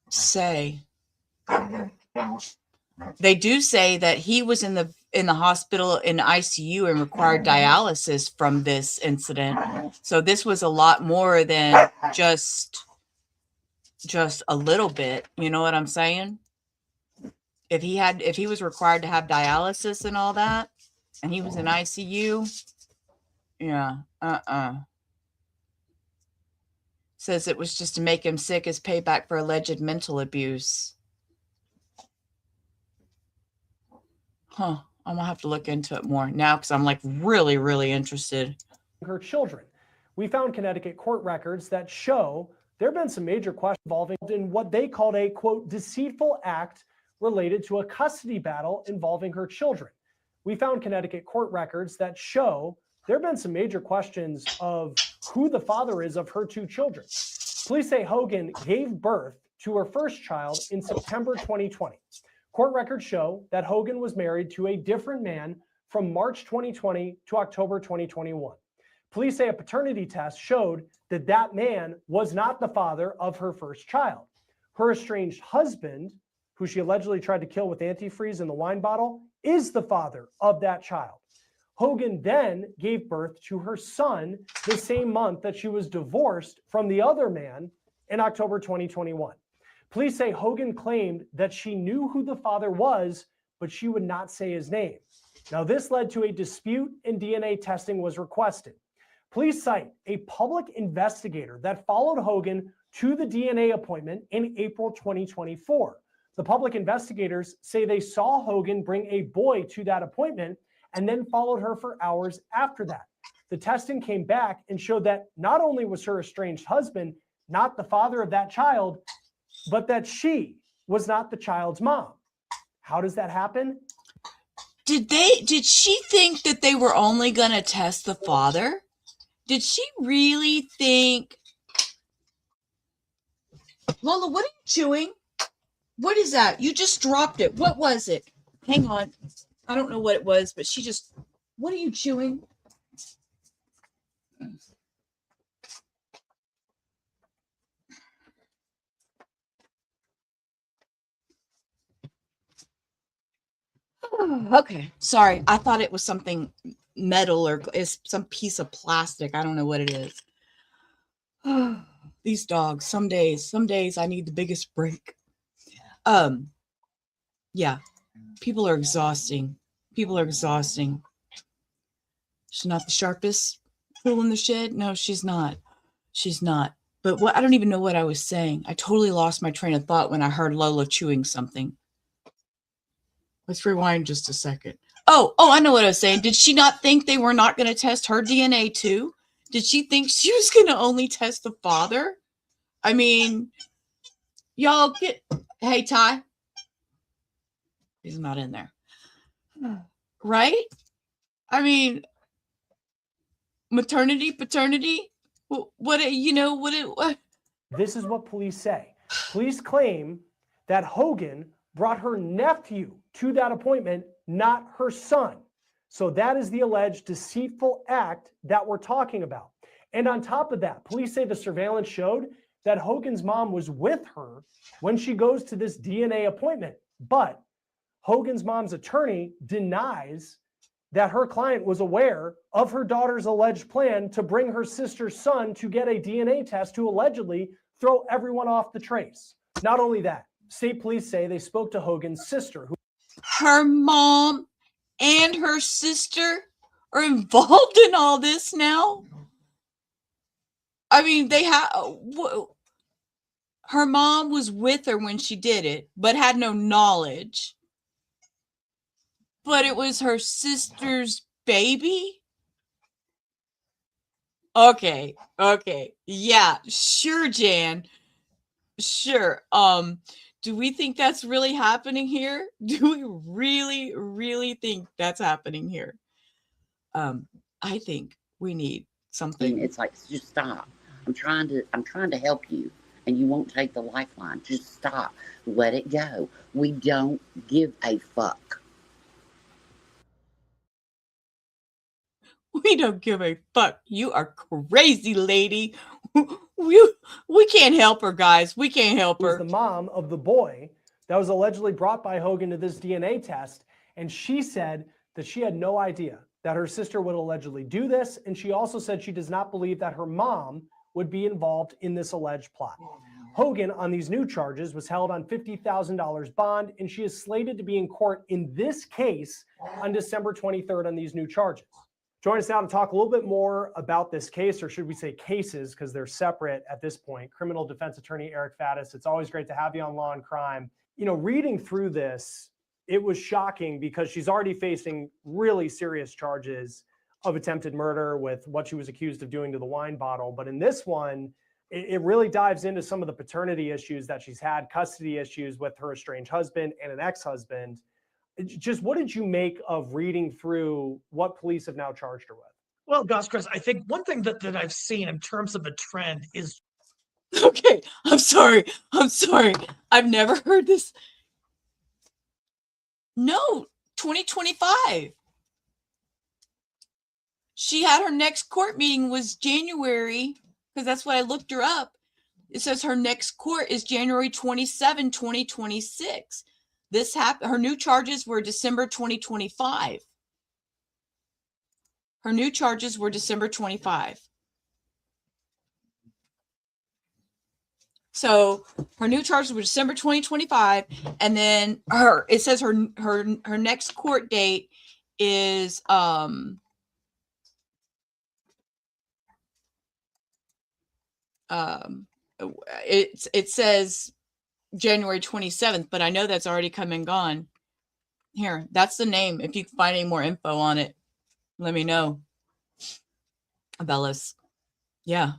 S3: say. They do say that he was in the hospital in ICU and required dialysis from this incident. So this was a lot more than just a little bit. You know what I'm saying? If he was required to have dialysis and all that, and he was in ICU, yeah, says it was just to make him sick as payback for alleged mental abuse. Huh. I'm gonna have to look into it more now because I'm like really, really interested.
S24: Her children. We found Connecticut court records that show there have been some major questions involving in what they called a, quote, deceitful act related to a custody battle involving her children. We found Connecticut court records that show there have been some major questions of who the father is of her 2 children. Police say Hogan gave birth to her first child in September 2020. Court records show that Hogan was married to a different man from March 2020 to October 2021. Police say a paternity test showed that that man was not the father of her first child. Her estranged husband, who she allegedly tried to kill with antifreeze in the wine bottle, is the father of that child. Hogan then gave birth to her son the same month that she was divorced from the other man in October 2021. Police say Hogan claimed that she knew who the father was, but she would not say his name. Now, this led to a dispute and DNA testing was requested. Police cite a public investigator that followed Hogan to the DNA appointment in April 2024. The public investigators say they saw Hogan bring a boy to that appointment and then followed her for hours after that. The testing came back and showed that not only was her estranged husband not the father of that child, but that she was not the child's mom. How does that happen?
S3: Did she think that they were only going to test the father? Did she really think... Lola, what are you chewing? What is that? You just dropped it. What was it? Hang on. I don't know what it was, but she just... What are you chewing? Okay, sorry. I thought it was something metal or it's some piece of plastic. I don't know what it is. These dogs, some days I need the biggest break. Yeah, people are exhausting. People are exhausting. She's not the sharpest tool in the shed. No, she's not. She's not. But what, I don't even know what I was saying. I totally lost my train of thought when I heard Lola chewing something. Let's rewind just a second. Oh, I know what I was saying. Did she not think they were not going to test her DNA too? Did she think she was going to only test the father? I mean, y'all get, hey, Ty. He's not in there. Right? I mean, maternity, paternity. What?
S24: This is what police say. Police claim that Hogan brought her nephew to that appointment, not her son. So that is the alleged deceitful act that we're talking about. And on top of that, police say the surveillance showed that Hogan's mom was with her when she goes to this DNA appointment. But Hogan's mom's attorney denies that her client was aware of her daughter's alleged plan to bring her sister's son to get a DNA test to allegedly throw everyone off the trace. Not only that, state police say they spoke to Hogan's sister.
S3: Her mom and her sister are involved in all this now? I mean, they have... Her mom was with her when she did it, but had no knowledge. But it was her sister's baby? Okay. Yeah, sure, Jan. Sure. Do we think that's really happening here? Do we really, really think that's happening here? I think we need something.
S1: It's like, just stop. I'm trying to help you, and you won't take the lifeline. Just stop. Let it go. We don't give a fuck.
S3: We don't give a fuck. You are crazy, lady. We can't help her, guys. We can't help her.
S24: Who's the mom of the boy that was allegedly brought by Hogan to this DNA test. And she said that she had no idea that her sister would allegedly do this. And she also said she does not believe that her mom would be involved in this alleged plot. Hogan, on these new charges, was held on $50,000 bond, and she is slated to be in court in this case on December 23rd on these new charges. Join us now to talk a little bit more about this case, or should we say cases, because they're separate at this point. Criminal defense attorney Eric Faddis, it's always great to have you on Law and Crime. You know, reading through this, it was shocking because she's already facing really serious charges of attempted murder with what she was accused of doing to the wine bottle. But in this one, it really dives into some of the paternity issues that she's had, custody issues with her estranged husband and an ex-husband. Just what did you make of reading through what police have now charged her with?
S22: Well, Gus, Chris, I think one thing that I've seen in terms of a trend is...
S3: Okay, I'm sorry. I've never heard this. No, 2025. She had her next court meeting was January, because that's what I looked her up. It says her next court is January 27, 2026. This happened. Her new charges were December 2025. Her new charges were December 25. So her new charges were December 2025, and then it says her next court date is it says January 27th, but I know that's already come and gone. Here, that's the name. If you can find any more info on it, let me know. Bellis. Yeah.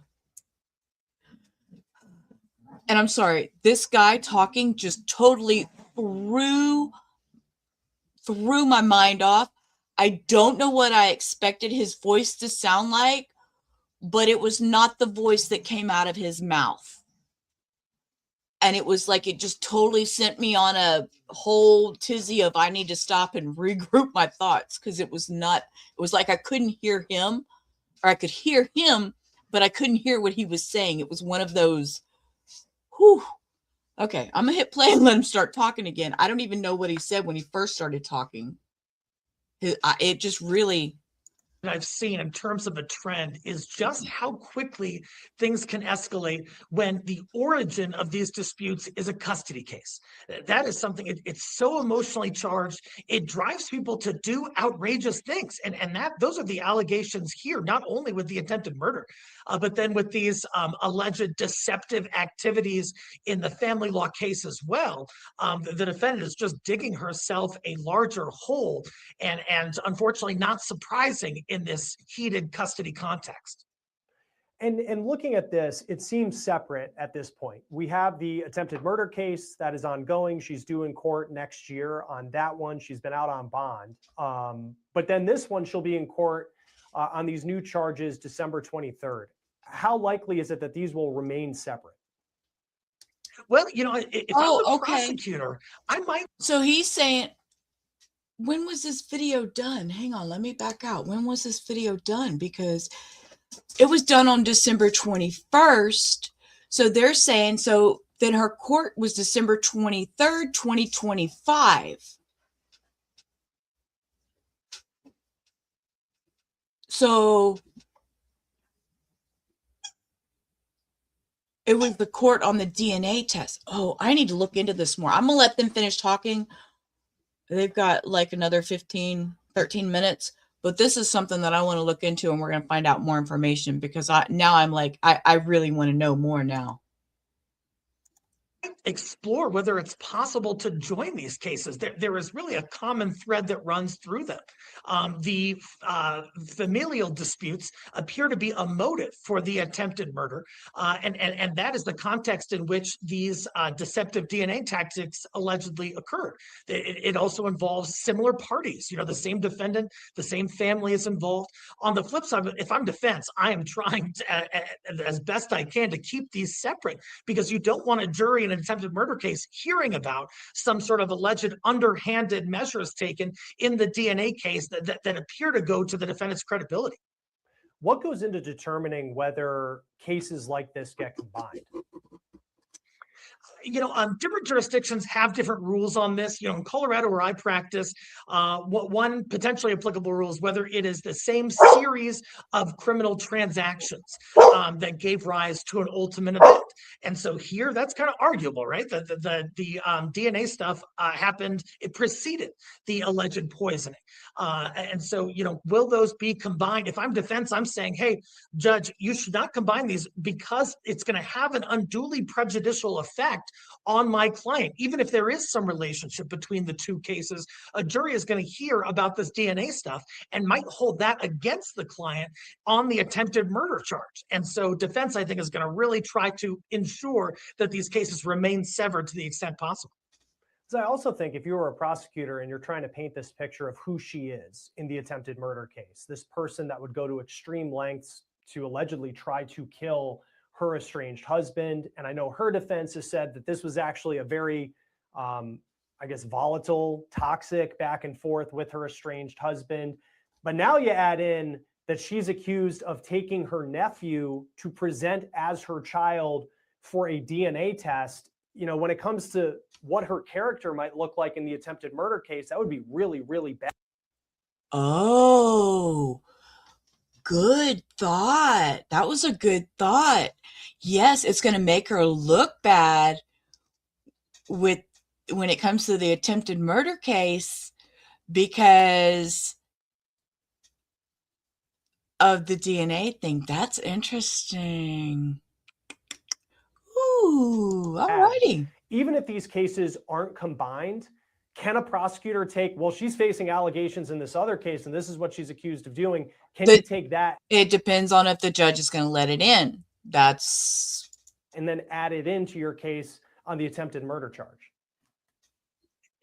S3: And I'm sorry, this guy talking just totally threw my mind off. I don't know what I expected his voice to sound like, but it was not the voice that came out of his mouth. And it was like it just totally sent me on a whole tizzy of I need to stop and regroup my thoughts, because it was like I couldn't hear him, or I could hear him, but I couldn't hear what he was saying. It was one of those, whew. Okay, I'm going to hit play and let him start talking again. I don't even know what he said when he first started talking. It just really,
S22: I've seen in terms of a trend is just how quickly things can escalate when the origin of these disputes is a custody case. That is something, it's so emotionally charged. It drives people to do outrageous things. And those are the allegations here, not only with the attempted murder, but then with these alleged deceptive activities in the family law case as well. The defendant is just digging herself a larger hole, and unfortunately not surprising in this heated custody context.
S24: And looking at this, it seems separate at this point. We have the attempted murder case that is ongoing. She's due in court next year on that one. She's been out on bond. But then this one, she'll be in court on these new charges December 23rd. How likely is it that these will remain separate?
S22: Well, you know, if I'm the prosecutor, I might.
S3: So he's saying, when was this video done? Hang on, let me back out. When was this video done? Because it was done on December 21st. So they're saying, so then her court was December 23rd, 2025. So it was the court on the DNA test. Oh, I need to look into this more. I'm going to let them finish talking. They've got like another 13 minutes, but this is something that I want to look into, and we're going to find out more information, because I really want to know more now.
S22: Explore whether it's possible to join these cases. There is really a common thread that runs through them. The familial disputes appear to be a motive for the attempted murder, and that is the context in which these deceptive DNA tactics allegedly occurred. It also involves similar parties. You know, the same defendant, the same family is involved. On the flip side, if I'm defense, I am trying to, as best I can, to keep these separate, because you don't want a jury in an attempted murder case hearing about some sort of alleged underhanded measures taken in the DNA case that appear to go to the defendant's credibility.
S24: What goes into determining whether cases like this get combined?
S22: You know, different jurisdictions have different rules on this. You know, in Colorado, where I practice, one potentially applicable rule is whether it is the same series of criminal transactions that gave rise to an ultimate event. And so here, that's kind of arguable, right? The DNA stuff happened, it preceded the alleged poisoning. And so, you know, will those be combined? If I'm defense, I'm saying, hey, judge, you should not combine these, because it's going to have an unduly prejudicial effect on my client. Even if there is some relationship between the two cases, a jury is going to hear about this DNA stuff and might hold that against the client on the attempted murder charge. And so defense, I think, is going to really try to ensure that these cases remain severed to the extent possible.
S24: So I also think if you were a prosecutor and you're trying to paint this picture of who she is in the attempted murder case, this person that would go to extreme lengths to allegedly try to kill her estranged husband. And I know her defense has said that this was actually a very, I guess, volatile, toxic back and forth with her estranged husband. But now you add in that she's accused of taking her nephew to present as her child for a DNA test. You know, when it comes to what her character might look like in the attempted murder case, that would be really, really bad.
S3: Oh, good thought. That was a good thought. Yes, it's going to make her look bad when it comes to the attempted murder case, because of the DNA thing. That's interesting. Ooh, all righty.
S24: Even if these cases aren't combined, can a prosecutor take, well, she's facing allegations in this other case, and this is what she's accused of doing. Can you take that?
S3: It depends on if the judge is going to let it in.
S24: And then add it into your case on the attempted murder charge.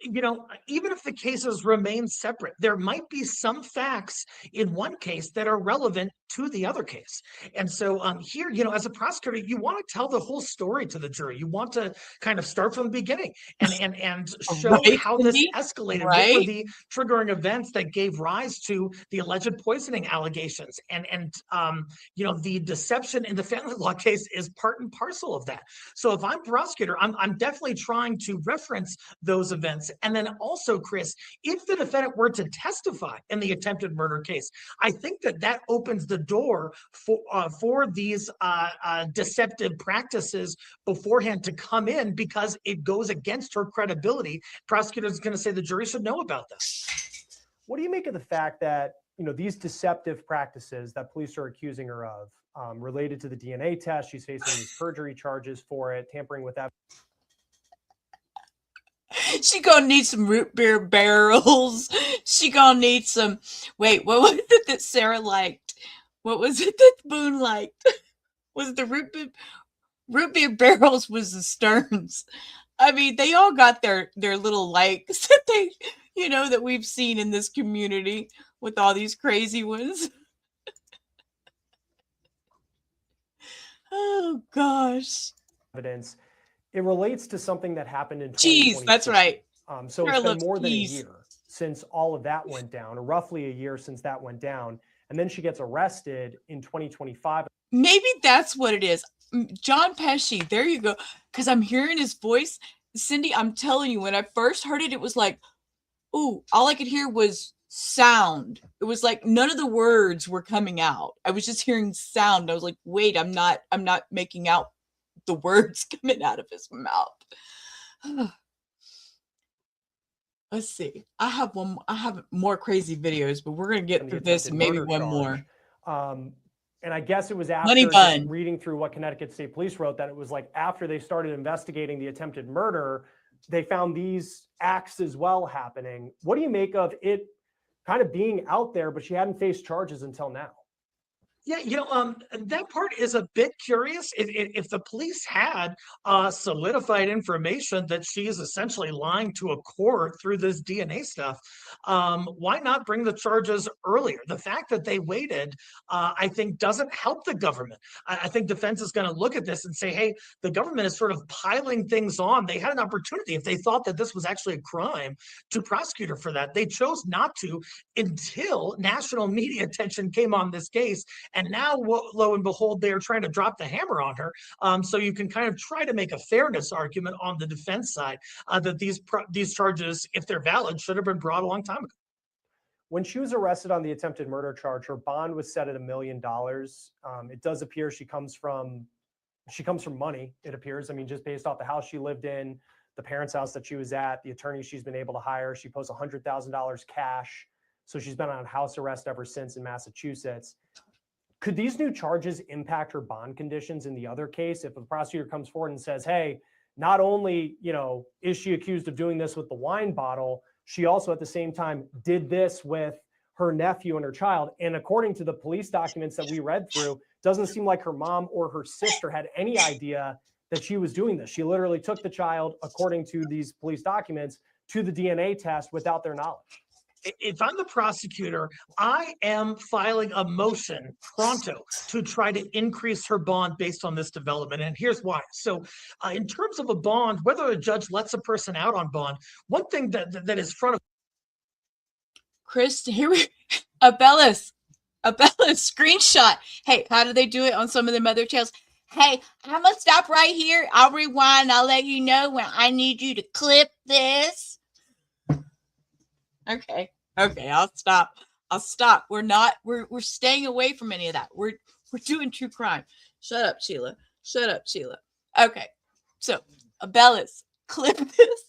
S22: You know, even if the cases remain separate, there might be some facts in one case that are relevant to the other case. And so here, you know, as a prosecutor, you want to tell the whole story to the jury. You want to kind of start from the beginning and show how this escalated. What were the triggering events that gave rise to the alleged poisoning allegations? And you know, the deception in the family law case is part and parcel of that. So if I'm prosecutor, I'm definitely trying to reference those events defense. And then also, Chris, if the defendant were to testify in the attempted murder case, I think that opens the door for these deceptive practices beforehand to come in, because it goes against her credibility. Prosecutor's going to say the jury should know about this.
S24: What do you make of the fact that, these deceptive practices that police are accusing her of, related to the DNA test, she's facing these perjury charges for it, tampering with that?
S3: She gonna need some root beer barrels. She gonna need some. Wait, what was it that Sarah liked? What was it that Boone liked? Was it the root beer barrels? Was the Stearns? I mean, they all got their little likes that they, that we've seen in this community with all these crazy ones. Oh gosh.
S24: Evidence. It relates to something that happened in 2022.
S3: Cheese, that's right.
S24: So
S3: Sarah
S24: it's been
S3: loves
S24: more than a
S3: cheese.
S24: year since all of that went down, or roughly a year since that went down. And then she gets arrested in 2025.
S3: Maybe that's what it is. John Pesci, there you go. Because I'm hearing his voice. Cindy, I'm telling you, when I first heard it, it was like, ooh, all I could hear was sound. It was like none of the words were coming out. I was just hearing sound. I was like, wait, I'm not making out the words coming out of his mouth. Let's see. I have more crazy videos, but we're gonna get through this and maybe one more.
S24: And I guess it was after just reading through what Connecticut State Police wrote, that it was like after they started investigating the attempted murder, they found these acts as well happening. What do you make of it kind of being out there, but she hadn't faced charges until now?
S22: Yeah, that part is a bit curious. If the police had solidified information that she is essentially lying to a court through this DNA stuff, why not bring the charges earlier? The fact that they waited, I think, doesn't help the government. I think defense is going to look at this and say, hey, the government is sort of piling things on. They had an opportunity, if they thought that this was actually a crime, to prosecute her for that. They chose not to until national media attention came on this case. And now, lo and behold, they're trying to drop the hammer on her. So you can kind of try to make a fairness argument on the defense side that these charges, if they're valid, should have been brought a long time ago.
S24: When she was arrested on the attempted murder charge, her bond was set at $1 million. It does appear she comes from money, it appears. I mean, just based off the house she lived in, the parents' house that she was at, the attorney she's been able to hire. She posts $100,000 cash. So she's been on house arrest ever since in Massachusetts. Could these new charges impact her bond conditions in the other case? If a prosecutor comes forward and says, hey, not only, is she accused of doing this with the wine bottle, she also at the same time did this with her nephew and her child. And according to the police documents that we read through, doesn't seem like her mom or her sister had any idea that she was doing this. She literally took the child, according to these police documents, to the DNA test without their knowledge.
S22: If I'm the prosecutor, I am filing a motion pronto to try to increase her bond based on this development. And here's why. So in terms of a bond, whether a judge lets a person out on bond, one thing that is front of
S3: Chris, here we Abellis screenshot. Hey, how do they do it on some of them other channels? Hey, I'm gonna stop right here. I'll rewind. I'll let you know when I need you to clip this. Okay, I'll stop. We're staying away from any of that. We're doing true crime. Shut up, Sheila. Okay, so Abellis, clip this.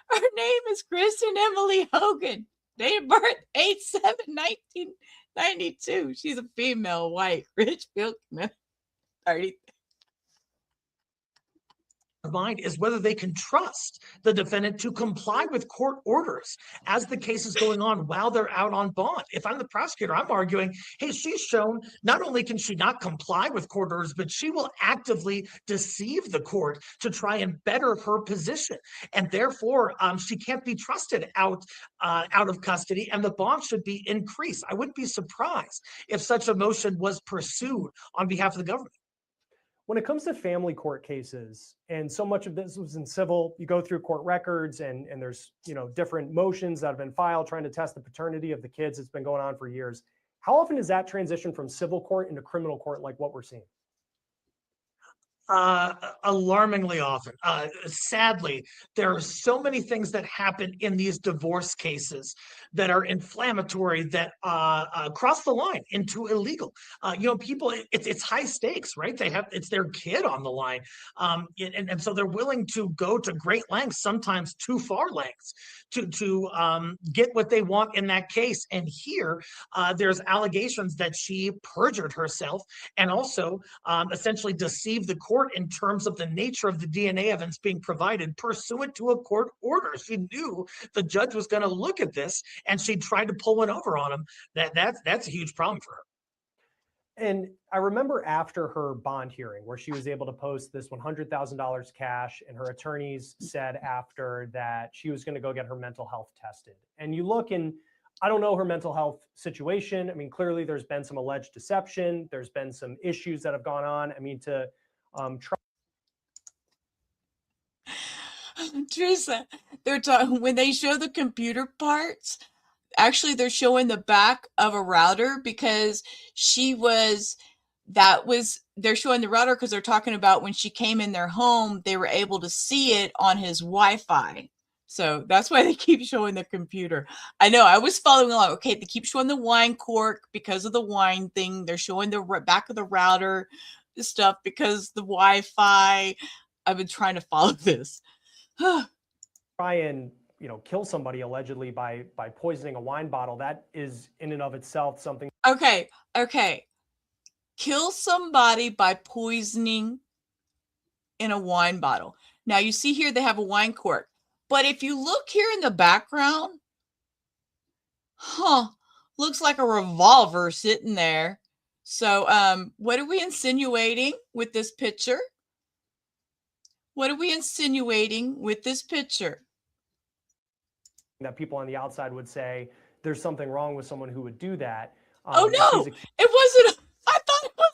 S3: Her name is Kristen Emily Hogan. Date of birth 8/7/1992. She's a female, white, Richfield, 30.
S22: mind is whether they can trust the defendant to comply with court orders as the case is going on while they're out on bond. If I'm the prosecutor, I'm arguing, hey, she's shown not only can she not comply with court orders, but she will actively deceive the court to try and better her position. And therefore, she can't be trusted out of custody, and the bond should be increased. I wouldn't be surprised if such a motion was pursued on behalf of the government.
S24: When it comes to family court cases, and so much of this was in civil, you go through court records and there's, different motions that have been filed trying to test the paternity of the kids. It's been going on for years. How often does that transition from civil court into criminal court like what we're seeing?
S22: Alarmingly often. Sadly, there are so many things that happen in these divorce cases that are inflammatory that cross the line into illegal. People, it's high stakes, right? It's their kid on the line. And so they're willing to go to great lengths, sometimes too far lengths, to get what they want in that case. And here, there's allegations that she perjured herself and also essentially deceived the court in terms of the nature of the DNA evidence being provided pursuant to a court order. She knew the judge was going to look at this, and she tried to pull one over on him. That's a huge problem for her.
S24: And I remember after her bond hearing where she was able to post this $100,000 cash, and her attorneys said after that she was going to go get her mental health tested. And you look, and I don't know her mental health situation. I mean, clearly there's been some alleged deception. There's been some issues that have gone on. I mean, to try.
S3: Teresa, they're talking when they show the computer parts. Actually, they're showing the back of a router because they're showing the router because they're talking about when she came in their home, they were able to see it on his Wi-Fi. So that's why they keep showing the computer. I know, I was following along. Okay, they keep showing the wine cork because of the wine thing. They're showing the back of the router stuff because the Wi-Fi. I've been trying to follow this.
S24: Try and kill somebody allegedly by poisoning a wine bottle. That is in and of itself something.
S3: Okay. Kill somebody by poisoning in a wine bottle. Now you see here they have a wine cork. But if you look here in the background, looks like a revolver sitting there. So what are we insinuating with this picture? What are we insinuating with this picture?
S24: That people on the outside would say there's something wrong with someone who would do that.
S3: Oh no, it wasn't. I thought it was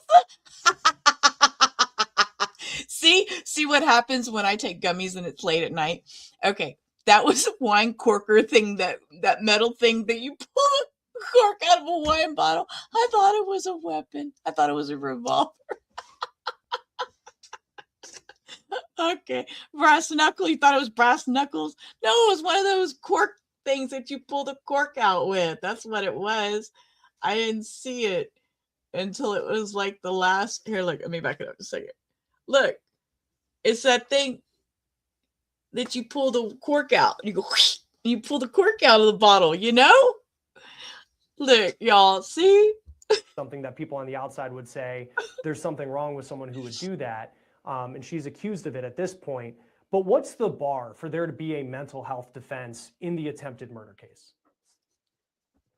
S3: See what happens when I take gummies and it's late at night. Okay, that was a wine corker thing, that metal thing that you pull a cork out of a wine bottle. I thought it was a weapon. I thought it was a revolver. Okay, brass knuckle. You thought it was brass knuckles? No, it was one of those cork things that you pull the cork out with. That's what it was. I didn't see it until it was like the last. Here, look, let me back it up a second. Look, it's that thing that you pull the cork out. You go, whoosh, you pull the cork out of the bottle, Look, y'all, see?
S24: Something that people on the outside would say there's something wrong with someone who would do that. And she's accused of it at this point. But what's the bar for there to be a mental health defense in the attempted murder case?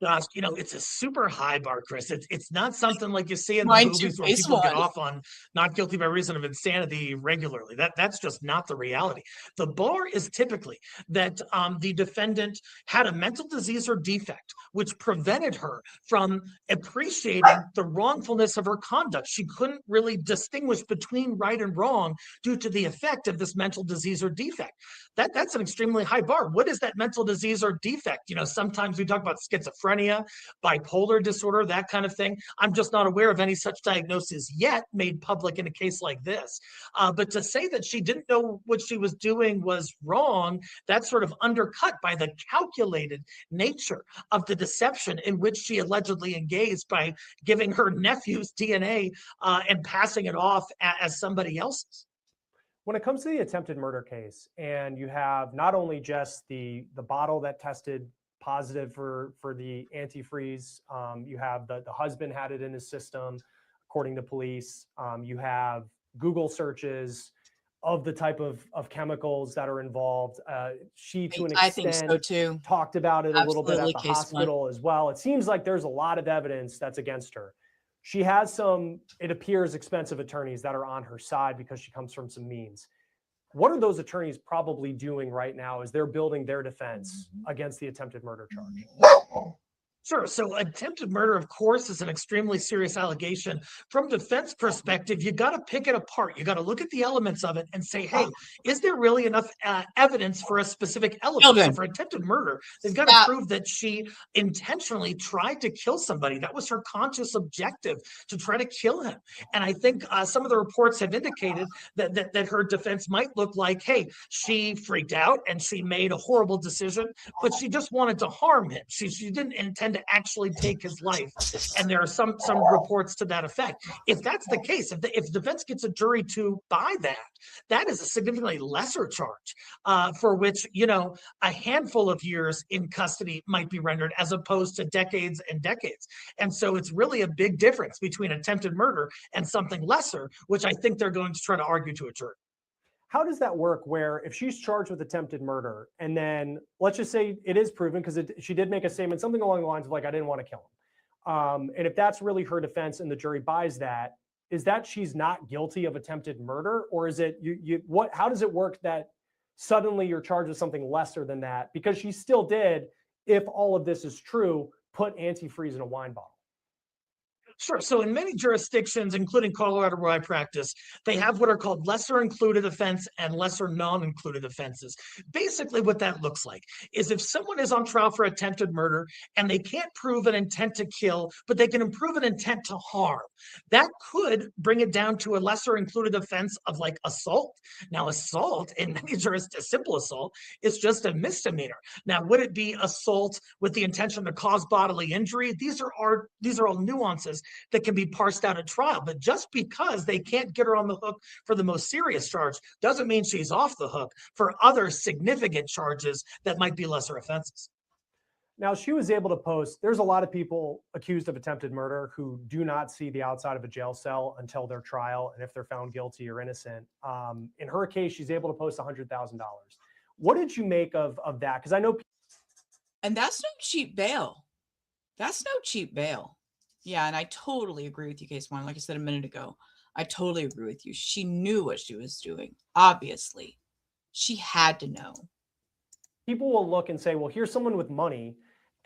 S22: Gosh, it's a super high bar, Chris. It's not something like you see in the movies where people get off on not guilty by reason of insanity regularly. That's just not the reality. The bar is typically that the defendant had a mental disease or defect which prevented her from appreciating the wrongfulness of her conduct. She couldn't really distinguish between right and wrong due to the effect of this mental disease or defect. That's an extremely high bar. What is that mental disease or defect? Sometimes we talk about schizophrenia, bipolar disorder, that kind of thing. I'm just not aware of any such diagnosis yet made public in a case like this. But to say that she didn't know what she was doing was wrong, that's sort of undercut by the calculated nature of the deception in which she allegedly engaged by giving her nephew's DNA and passing it off as somebody else's.
S24: When it comes to the attempted murder case, and you have not only just the bottle that tested positive for the antifreeze, you have the husband had it in his system, according to police. You have Google searches of the type of chemicals that are involved. She, to an extent,
S3: I think so too.
S24: Talked about it a little bit at the
S3: Case
S24: hospital as well. It seems like there's a lot of evidence that's against her. She has some, it appears, expensive attorneys that are on her side because she comes from some means. What are those attorneys probably doing right now as they're building their defense against the attempted murder charge?
S22: Sure. So attempted murder, of course, is an extremely serious allegation. From defense perspective, you got to pick it apart. You got to look at the elements of it and say, hey, is there really enough evidence for a specific element? So for attempted murder, they've got to prove that she intentionally tried to kill somebody. That was her conscious objective, to try to kill him. And I think some of the reports have indicated that her defense might look like, hey, she freaked out and she made a horrible decision, but she just wanted to harm him. She didn't intend to actually take his life. And there are some reports to that effect. If that's the case, if the defense gets a jury to buy that, that is a significantly lesser charge for which, you know, a handful of years in custody might be rendered as opposed to decades and decades. And so it's really a big difference between attempted murder and something lesser, which I think they're going to try to argue to a jury.
S24: How does that work where if she's charged with attempted murder and then let's just say it is proven because she did make a statement, something along the lines of like, I didn't want to kill him. And if that's really her defense and the jury buys that, is that she's not guilty of attempted murder? Or is it how does it work that suddenly you're charged with something lesser than that? Because she still did, if all of this is true, put antifreeze in a wine bottle.
S22: Sure. So in many jurisdictions, including Colorado where I practice, they have what are called lesser included offense and lesser non-included offenses. Basically what that looks like is if someone is on trial for attempted murder and they can't prove an intent to kill, but they can prove an intent to harm, that could bring it down to a lesser included offense of like assault. Now assault in many jurisdictions, simple assault, is just a misdemeanor. Now would it be assault with the intention to cause bodily injury? These are all nuances that can be parsed out at trial. But just because they can't get her on the hook for the most serious charge doesn't mean she's off the hook for other significant charges that might be lesser offenses.
S24: Now, she was able to post, there's a lot of people accused of attempted murder who do not see the outside of a jail cell until their trial and if they're found guilty or innocent. In her case, she's able to post $100,000. What did you make of that? Because I know.
S3: And that's no cheap bail. That's no cheap bail. Yeah, and I totally agree with you, Case One. Like I said a minute ago, I totally agree with you. She knew what she was doing. Obviously, she had to know.
S24: People will look and say, well, here's someone with money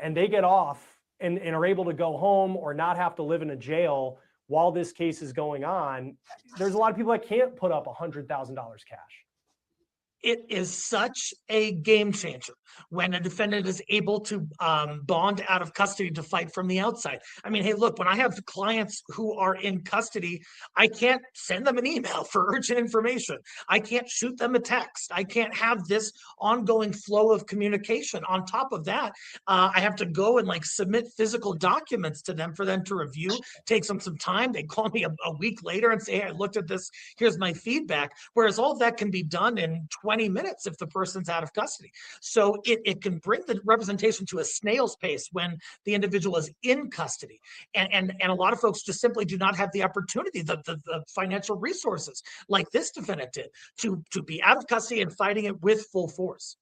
S24: and they get off and are able to go home or not have to live in a jail while this case is going on. There's a lot of people that can't put up $100,000 cash.
S22: It is such a game changer when a defendant is able to bond out of custody to fight from the outside. I mean, hey, look, when I have clients who are in custody, I can't send them an email for urgent information. I can't shoot them a text. I can't have this ongoing flow of communication. On top of that, I have to go and like submit physical documents to them for them to review. Takes them some time. They call me a week later and say, hey, I looked at this. Here's my feedback. Whereas all of that can be done in 20 minutes if the person's out of custody. So it can bring the representation to a snail's pace when the individual is in custody. And a lot of folks just simply do not have the opportunity, the financial resources like this defendant did to be out of custody and fighting it with full force.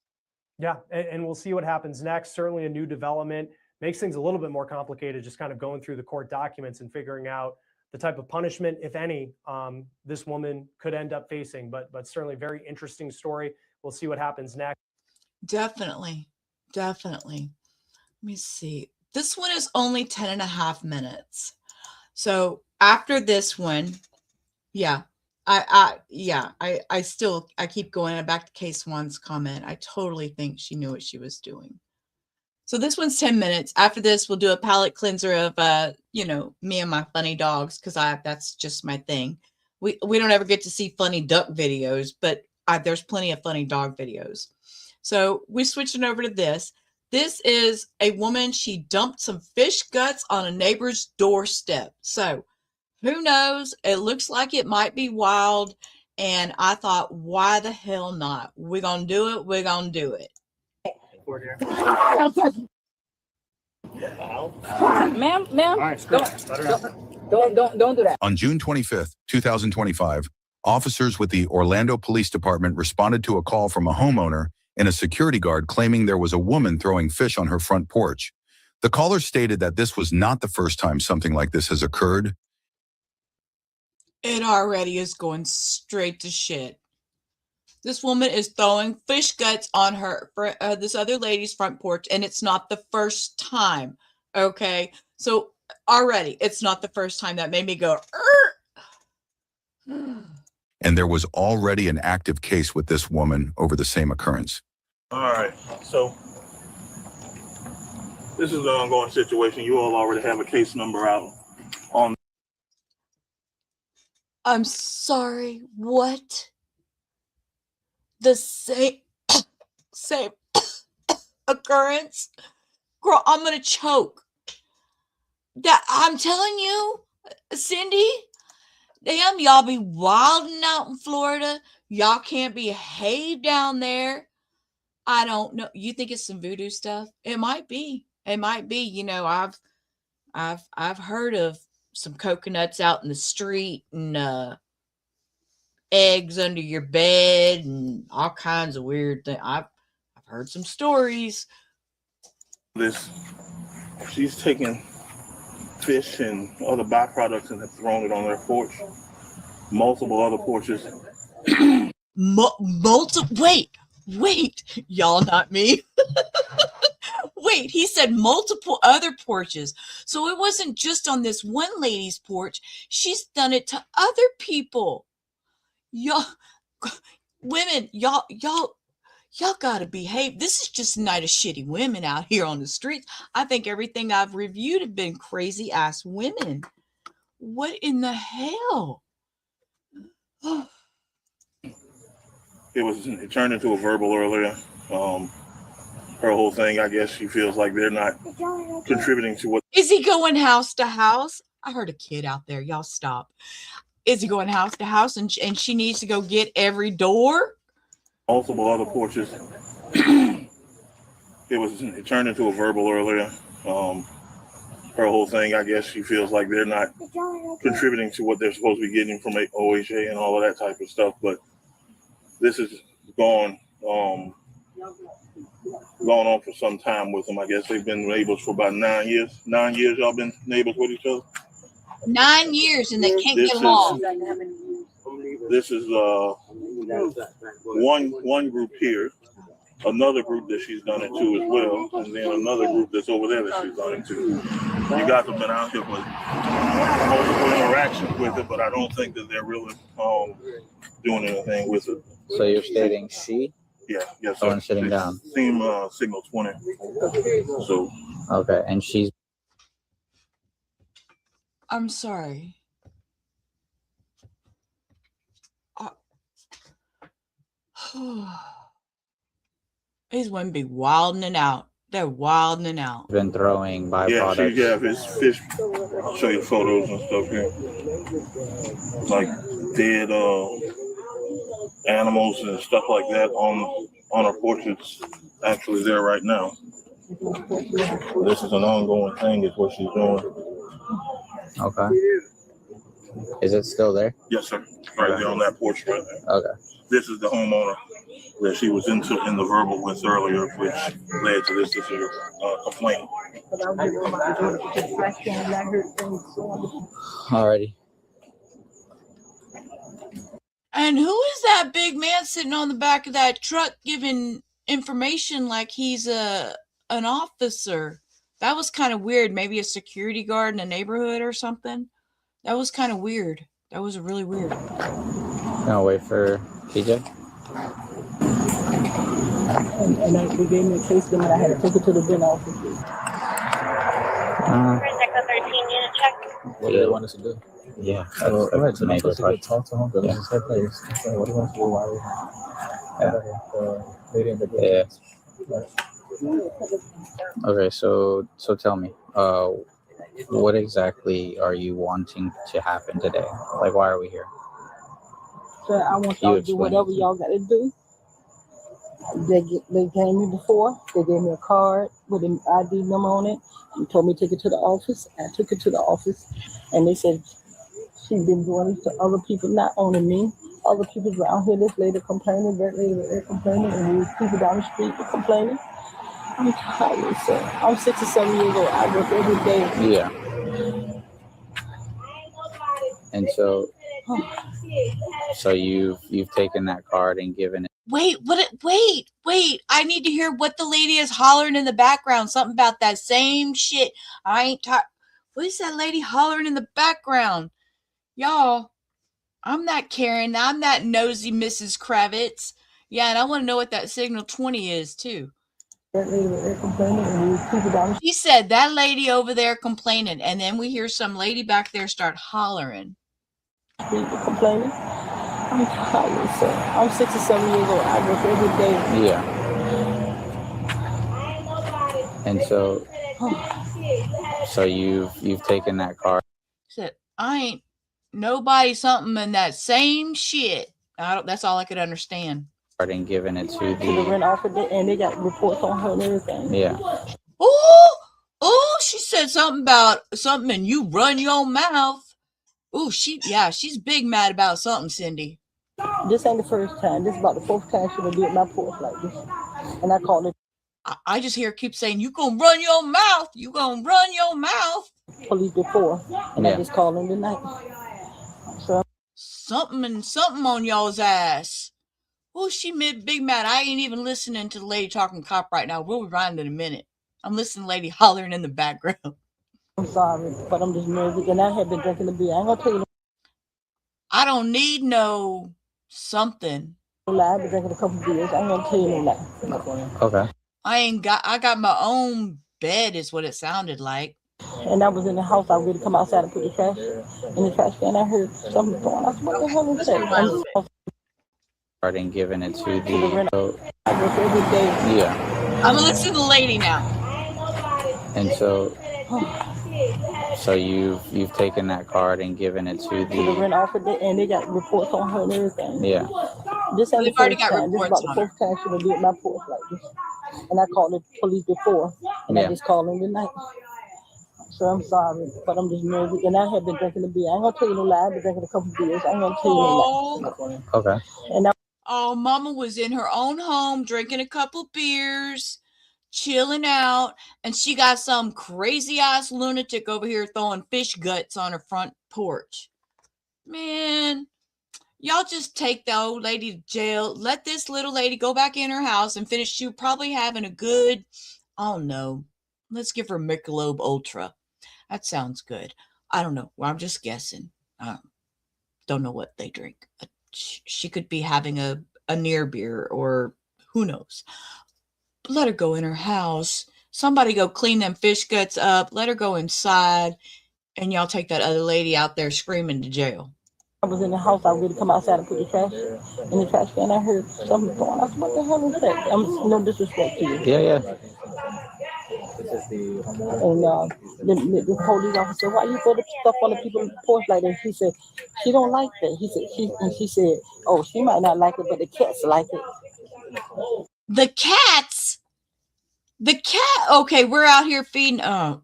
S24: Yeah, and we'll see what happens next. Certainly a new development. Makes things a little bit more complicated, just kind of going through the court documents and figuring out the type of punishment, if any, this woman could end up facing. But certainly very interesting story. We'll see what happens next.
S3: Definitely. Let me see. This one is only 10 and a half minutes. So after this one, yeah, I keep going back to Case One's comment. I totally think she knew what she was doing. So this one's 10 minutes. After this, we'll do a palate cleanser of, me and my funny dogs, because that's just my thing. We don't ever get to see funny duck videos, but there's plenty of funny dog videos. So we're switching over to this. This is a woman. She dumped some fish guts on a neighbor's doorstep. So who knows? It looks like it might be wild. And I thought, why the hell not? We're going to do it. We're going to do it.
S13: Ma'am, don't do that.
S4: On June 25th, 2025, officers with the Orlando Police Department responded to a call from a homeowner and a security guard claiming there was a woman throwing fish on her front porch. The caller stated that this was not the first time something like this has occurred.
S3: It already is going straight to shit. This woman is throwing fish guts on this other lady's front porch, and it's not the first time. Okay. So already, it's not the first time that made me go,
S4: And there was already an active case with this woman over the same occurrence.
S5: All right, so this is an ongoing situation. You all already have a case number out on.
S3: I'm sorry, what? The same occurrence? Girl, I'm gonna choke. That I'm telling you, Cindy, damn, y'all be wilding out in Florida. Y'all can't behave down there. I don't know. You think it's some voodoo stuff? It might be. It might be. You know, I've heard of some coconuts out in the street and eggs under your bed and all kinds of weird things. I've heard some stories.
S5: She's taken fish and other byproducts and have thrown it on their porch. Multiple other porches.
S3: Wait, y'all, not me. Wait, he said multiple other porches. So it wasn't just on this one lady's porch. She's done it to other people. Y'all, women, y'all gotta behave. This is just a night of shitty women out here on the streets. I think everything I've reviewed have been crazy ass women. What in the hell?
S5: It turned into a verbal earlier. Her whole thing, I guess she feels like they're not contributing to what.
S3: Is he going house to house? I heard a kid out there. Y'all stop. Is he going house to house and she needs to go get every door?
S5: Multiple other porches. It turned into a verbal earlier. Her whole thing, I guess she feels like they're not contributing to what they're supposed to be getting from OHA and all of that type of stuff. But this is going on for some time with them. I guess they've been neighbors for about 9 years. 9 years y'all been neighbors with each other?
S3: 9 years and they can't get along.
S5: This is one group here, another group that she's done it to as well, and then another group that's over there that she's done it to. You guys have been out here with multiple interactions with it, but I don't think that they're really doing anything with it.
S6: So you're stating she?
S5: Yeah, yes.
S6: Someone sitting down.
S5: Team Signal 20. So.
S6: Okay, and she's.
S3: I'm sorry. These women be wilding out. They're wilding out.
S6: Been throwing byproducts.
S5: Yeah, his fish. I'll show you photos and stuff here. Like dead animals and stuff like that on our porch. It's actually there right now. This is an ongoing thing, is what she's doing.
S6: Okay. Is it still there?
S5: Yes, sir. Right there on that porch right there.
S6: Okay.
S5: This is the homeowner that she was in the verbal with earlier, which led to this complaint.
S6: Alrighty.
S3: And who is that big man sitting on the back of that truck giving information like he's an officer? That was kind of weird. Maybe a security guard in a neighborhood or something. That was kind of weird. That was really weird.
S6: Gonna wait for PJ.
S7: And they gave me a case number. I had to take it to the VIN office.
S9: 13 unit check.
S6: What do they want us to do? Yeah. So go ahead to make a talk to him. Yeah. What do you want to do while we have? Yeah. Okay, so tell me, what exactly are you wanting to happen today? Like, why are we here?
S7: So I want y'all to do whatever y'all got to do. They came me before. They gave me a card with an ID number on it. They told me to take it to the office. I took it to the office, and they said she's been doing it to other people, not only me. Other people around here, this lady complaining, that lady there complaining, and these people down the street are complaining. I'm tired, sir. I'm 67 years old. I work every day.
S6: Yeah. And so you've taken that card and given it
S3: Wait, wait. I need to hear what the lady is hollering in the background. Something about that same shit. I ain't talk. What is that lady hollering in the background? Y'all, I'm not Karen. I'm that nosy Mrs. Kravitz. Yeah, and I want to know what that signal 20 is, too. He said that lady over there complaining, and then we hear some lady back there start hollering.
S7: Complaining. I'm tired, sir. I'm 67 years old. I work every day.
S6: Yeah. And so you've taken that car.
S3: Said, I ain't nobody something in that same shit. That's all I could understand.
S6: And given it to
S7: the rent offer, and they got reports on her and everything.
S6: Yeah.
S3: Oh, she said something about something and you run your mouth. Oh, she's big mad about something, Cindy.
S7: This ain't the first time. This is about the fourth time she done did my porch like this. And I called it.
S3: I just hear her keep saying, you gonna run your mouth. You gonna run your mouth.
S7: Police before. And I just called them tonight. So
S3: something on y'all's ass. Oh, she big mad. I ain't even listening to the lady talking cop right now. We'll rewind in a minute. I'm listening to the lady hollering in the background.
S7: I'm sorry, but I'm just nervous. And I have been drinking the beer. I ain't gonna tell you.
S3: I don't need no something.
S7: I've been drinking a couple of beers. I ain't gonna tell you no lie.
S6: Okay.
S3: I got my own bed is what it sounded like.
S7: And I was in the house. I was ready to come outside and put the trash in the trash can. I heard something going. I said, what the hell is that?
S6: And given it to the
S7: I work every day.
S6: Yeah.
S3: I'm gonna listen to the lady now.
S6: And so you've taken that card and given it to the
S7: rent offer, and they got reports on her and everything.
S6: Yeah.
S7: This ain't the first time. This is about the fourth time she done did my porch like this. And I called the police before, and I just called them tonight. So I'm sorry, but I'm just nervous. And I have been drinking the beer. I ain't gonna tell you no lie. I've been drinking a couple of beers. I ain't gonna tell you no lie.
S6: Okay.
S7: And
S3: Mama was in her own home drinking a couple beers, chilling out, and she got some crazy ass lunatic over here throwing fish guts on her front porch. Man, y'all just take the old lady to jail. Let this little lady go back in her house and finish. She probably having a good, I don't know. Let's give her Michelob Ultra. That sounds good. I don't know. Well, I'm just guessing. Don't know what they drink. She could be having a near beer or who knows. Let her go in her house. Somebody go clean them fish guts up. Let her go inside. And y'all take that other lady out there screaming to jail.
S7: I was in the house. I was ready to come outside and put the trash in the trash can. I heard something going. I said, what the hell is that? I'm no disrespect to you.
S6: Yeah.
S7: And the police officer, why you throw the stuff on the people's porch like that? He said, she don't like that. He said, she said, oh, she might not like it, but the cats like it.
S3: The cats? The cat? Okay, we're out here feeding. I'm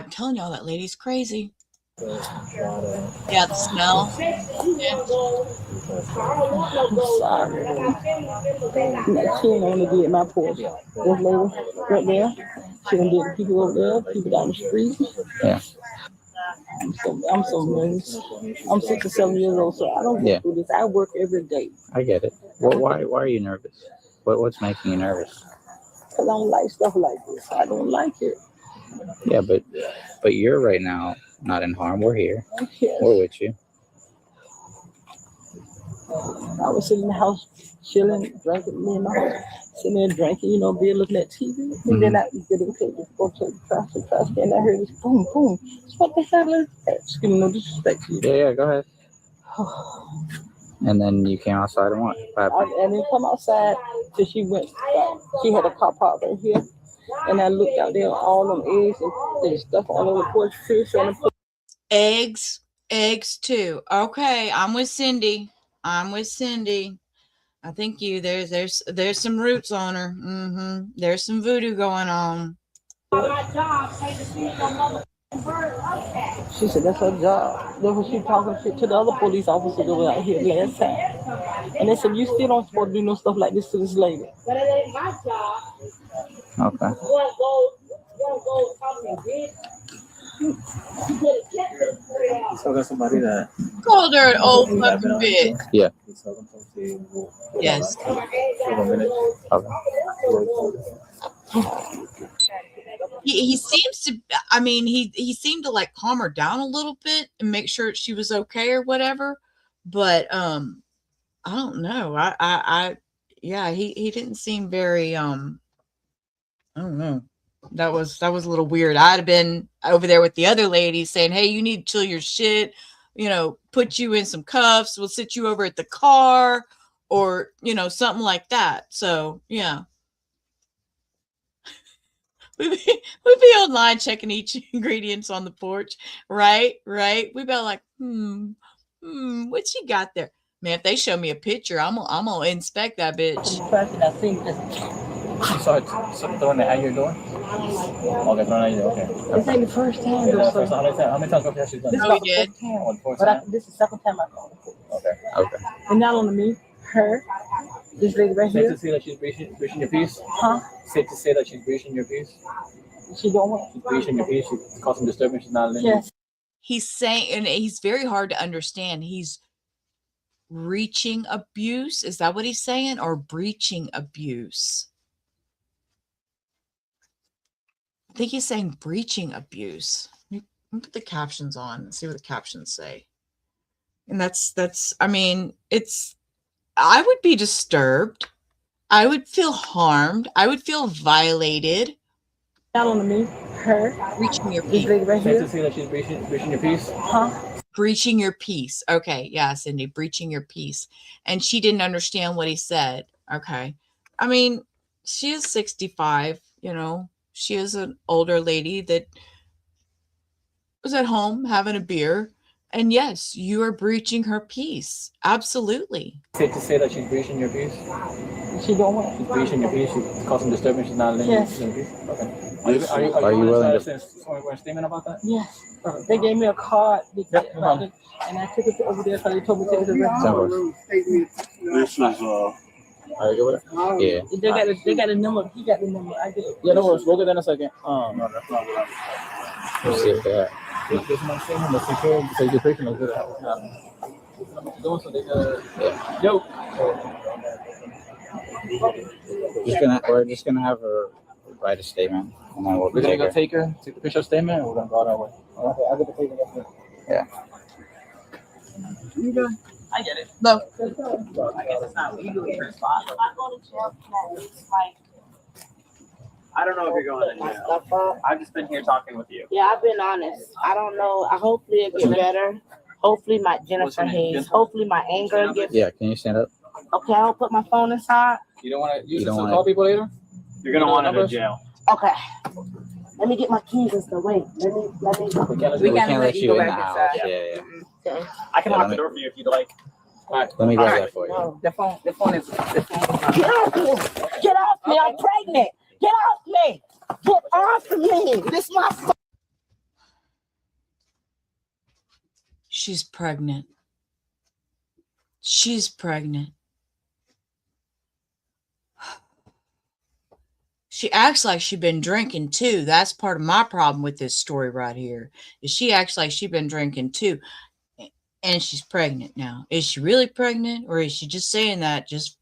S3: telling y'all, that lady's crazy. Yeah, the smell. Yeah.
S7: I'm sorry. She ain't only did my porch. This lady right there, she done did the people over there, people down the street.
S6: Yeah.
S7: I'm so nervous. I'm 67 years old, so I don't go through this. I work every day.
S6: I get it. Well, why are you nervous? What's making you nervous?
S7: Because I don't like stuff like this. I don't like it.
S6: Yeah, but you're right now not in harm. We're here.
S7: Yes.
S6: We're with you.
S7: I was sitting in the house, chilling, drinking, me and my husband, sitting there drinking, beer, looking at TV. And then I get into the go to the trash can. I heard this boom, boom. What the hell is that? Excuse me, no disrespect to you.
S6: Yeah, go ahead. And then you came outside and what?
S7: I didn't come outside till she went. She had a car parked right here. And I looked out there, all them eggs and stuff all over the porch, fish on the porch.
S3: Eggs too. Okay, I'm with Cindy. I think there's some roots on her. There's some voodoo going on.
S7: She said that's her job. That's what she talking shit to the other police officers that were out here last time. And they said, you still don't supposed to do no stuff like this to this lady.
S8: But it ain't my job.
S6: Okay.
S8: So that's somebody that
S3: called her an old fucking bitch.
S6: Yeah.
S3: Yes. He seems to, I mean, he seemed to like calm her down a little bit and make sure she was okay or whatever. But I don't know. Yeah, he didn't seem very I don't know. That was a little weird. I'd have been over there with the other ladies saying, "Hey, you need to chill your shit. You know, put you in some cuffs. We'll sit you over at the car, or something like that." So yeah, we'd be online checking each ingredients on the porch, right? We'd be like, what she got there? Man, if they show me a picture, I'm gonna inspect that bitch.
S6: You saw it throwing it at your door? Okay, throwing at your door. Okay.
S7: This ain't the first time.
S6: Yeah, first time. How many times have she done
S7: This
S6: it?
S7: is not the first time.
S6: Oh, the fourth
S7: But
S6: time?
S7: this is the second time I called.
S6: Okay. Okay.
S7: And not only me, her, this lady right
S6: Safe
S7: here.
S6: to say that she's breaching your peace?
S7: Huh?
S6: Safe to say that she's breaching your peace?
S7: She doing what?
S6: She's breaching your peace. She's causing disturbance. She's not living.
S7: Yes.
S3: He's saying, and he's very hard to understand. He's reaching abuse. Is that what he's saying? Or breaching abuse? I think he's saying breaching abuse. Let me put the captions on and see what the captions say. And that's, I mean, I would be disturbed. I would feel harmed. I would feel violated.
S7: Not only me, her.
S3: Breaching your
S7: This
S3: peace.
S7: lady right
S6: Safe
S7: here.
S6: to say that she's breaching your peace?
S7: Huh?
S3: Breaching your peace. Okay. Yeah, Cindy, breaching your peace. And she didn't understand what he said. Okay. I mean, she is 65, she is an older lady that was at home having a beer. And yes, you are breaching her peace. Absolutely.
S6: Safe to say that she's breaching your peace?
S7: She doing what?
S6: She's breaching your peace. She's causing disturbance. She's not living
S7: Yes.
S6: in peace. Okay. Are you willing to say a statement about that?
S7: Yes. They gave me a card. And I took it over there, so they told me to take it to the restaurant.
S5: This is
S6: Are you good with it? Yeah.
S7: They got a number. He got the number. I get it.
S6: Yeah, no worries. We'll get that in a second. No, that's not what Let's see if that. This is my statement. The security, so you're breaking those good hours. Yeah. Yo. We're just gonna have her write a statement, and then we're gonna go take her, take the official statement, and we're gonna go that way. Okay, I'll get the paper. Yeah.
S7: You good? I get it.
S3: No.
S7: I guess it's not legal in her spot. I go to jail like.
S8: I don't know if you're going to jail. I've just been here talking with you.
S10: Yeah, I've been honest. I don't know. Hopefully it gets better. Hopefully my Jennifer Hayes. Hopefully my anger gets.
S6: Yeah, can you stand up?
S10: Okay, I'll put my phone inside.
S6: You don't want to use this to call people later?
S8: You're going to want to go to jail.
S10: Okay. Let me get my keys and stuff. Wait, let me.
S6: We can't let you in the house. Yeah.
S10: Okay.
S8: I can lock the door for you if you'd like.
S6: All right, let me grab that for you.
S10: No, the phone is. Get off me! Get off me! I'm pregnant! Get off me! Get off of me! This is my phone.
S3: She's pregnant. She's pregnant. She acts like she's been drinking too. That's part of my problem with this story right here. Is she acts like she's been drinking too. And she's pregnant now. Is she really pregnant, or is she just saying that just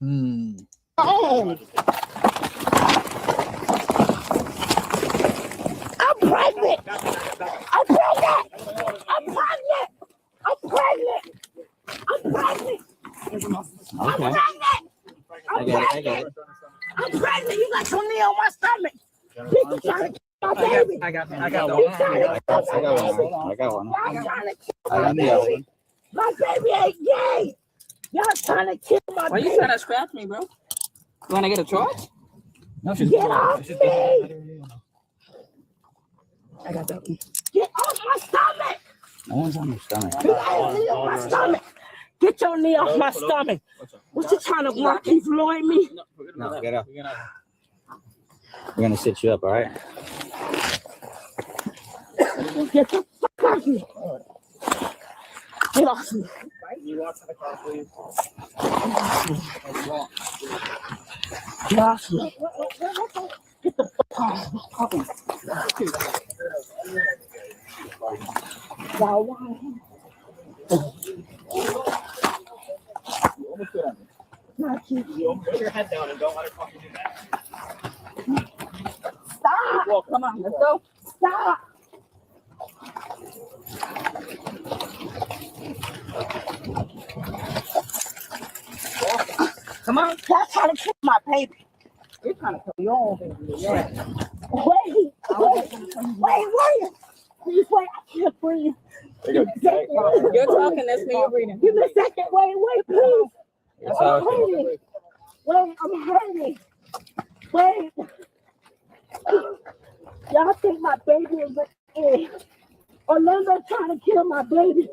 S10: Oh. I'm pregnant! I'm pregnant! I'm pregnant! I'm pregnant! I'm pregnant! I'm pregnant!
S6: I get it.
S10: I'm pregnant! You got some knee on my stomach! Bitch, you trying to kill my baby!
S6: I got one. I got one.
S10: Y'all trying to kill my baby! My baby ain't gay! Y'all trying to kill my
S7: Why
S10: baby!
S7: you trying to scratch me, bro? You want to get a charge?
S6: No, she's
S10: Get off me!
S7: I got that.
S10: Get off my stomach!
S6: No one's on your stomach.
S10: You got a knee on my stomach! Get your knee off my stomach! What you trying to block and Floyd me?
S6: No, get up. We're gonna sit you up, all right?
S10: Get the fuck off me! Get off me!
S8: You walk to the car, please.
S10: Get off me! Get the fuck off me! Why? not cute.
S8: Put your head down and don't let her fucking do that.
S10: Stop.
S8: Well, come on, let's go.
S10: Stop.
S8: Come on.
S10: Stop trying to kill my baby.
S8: You're trying to kill your own baby. Yeah.
S10: Wait. Please wait. I can't breathe.
S8: You're talking, that's me, you're breathing.
S10: Give me a second. Wait, please.
S8: It's
S10: I'm
S8: okay.
S10: hurting. Wait, I'm hurting. Wait. Y'all think my baby is in. Orlando's trying to kill my baby.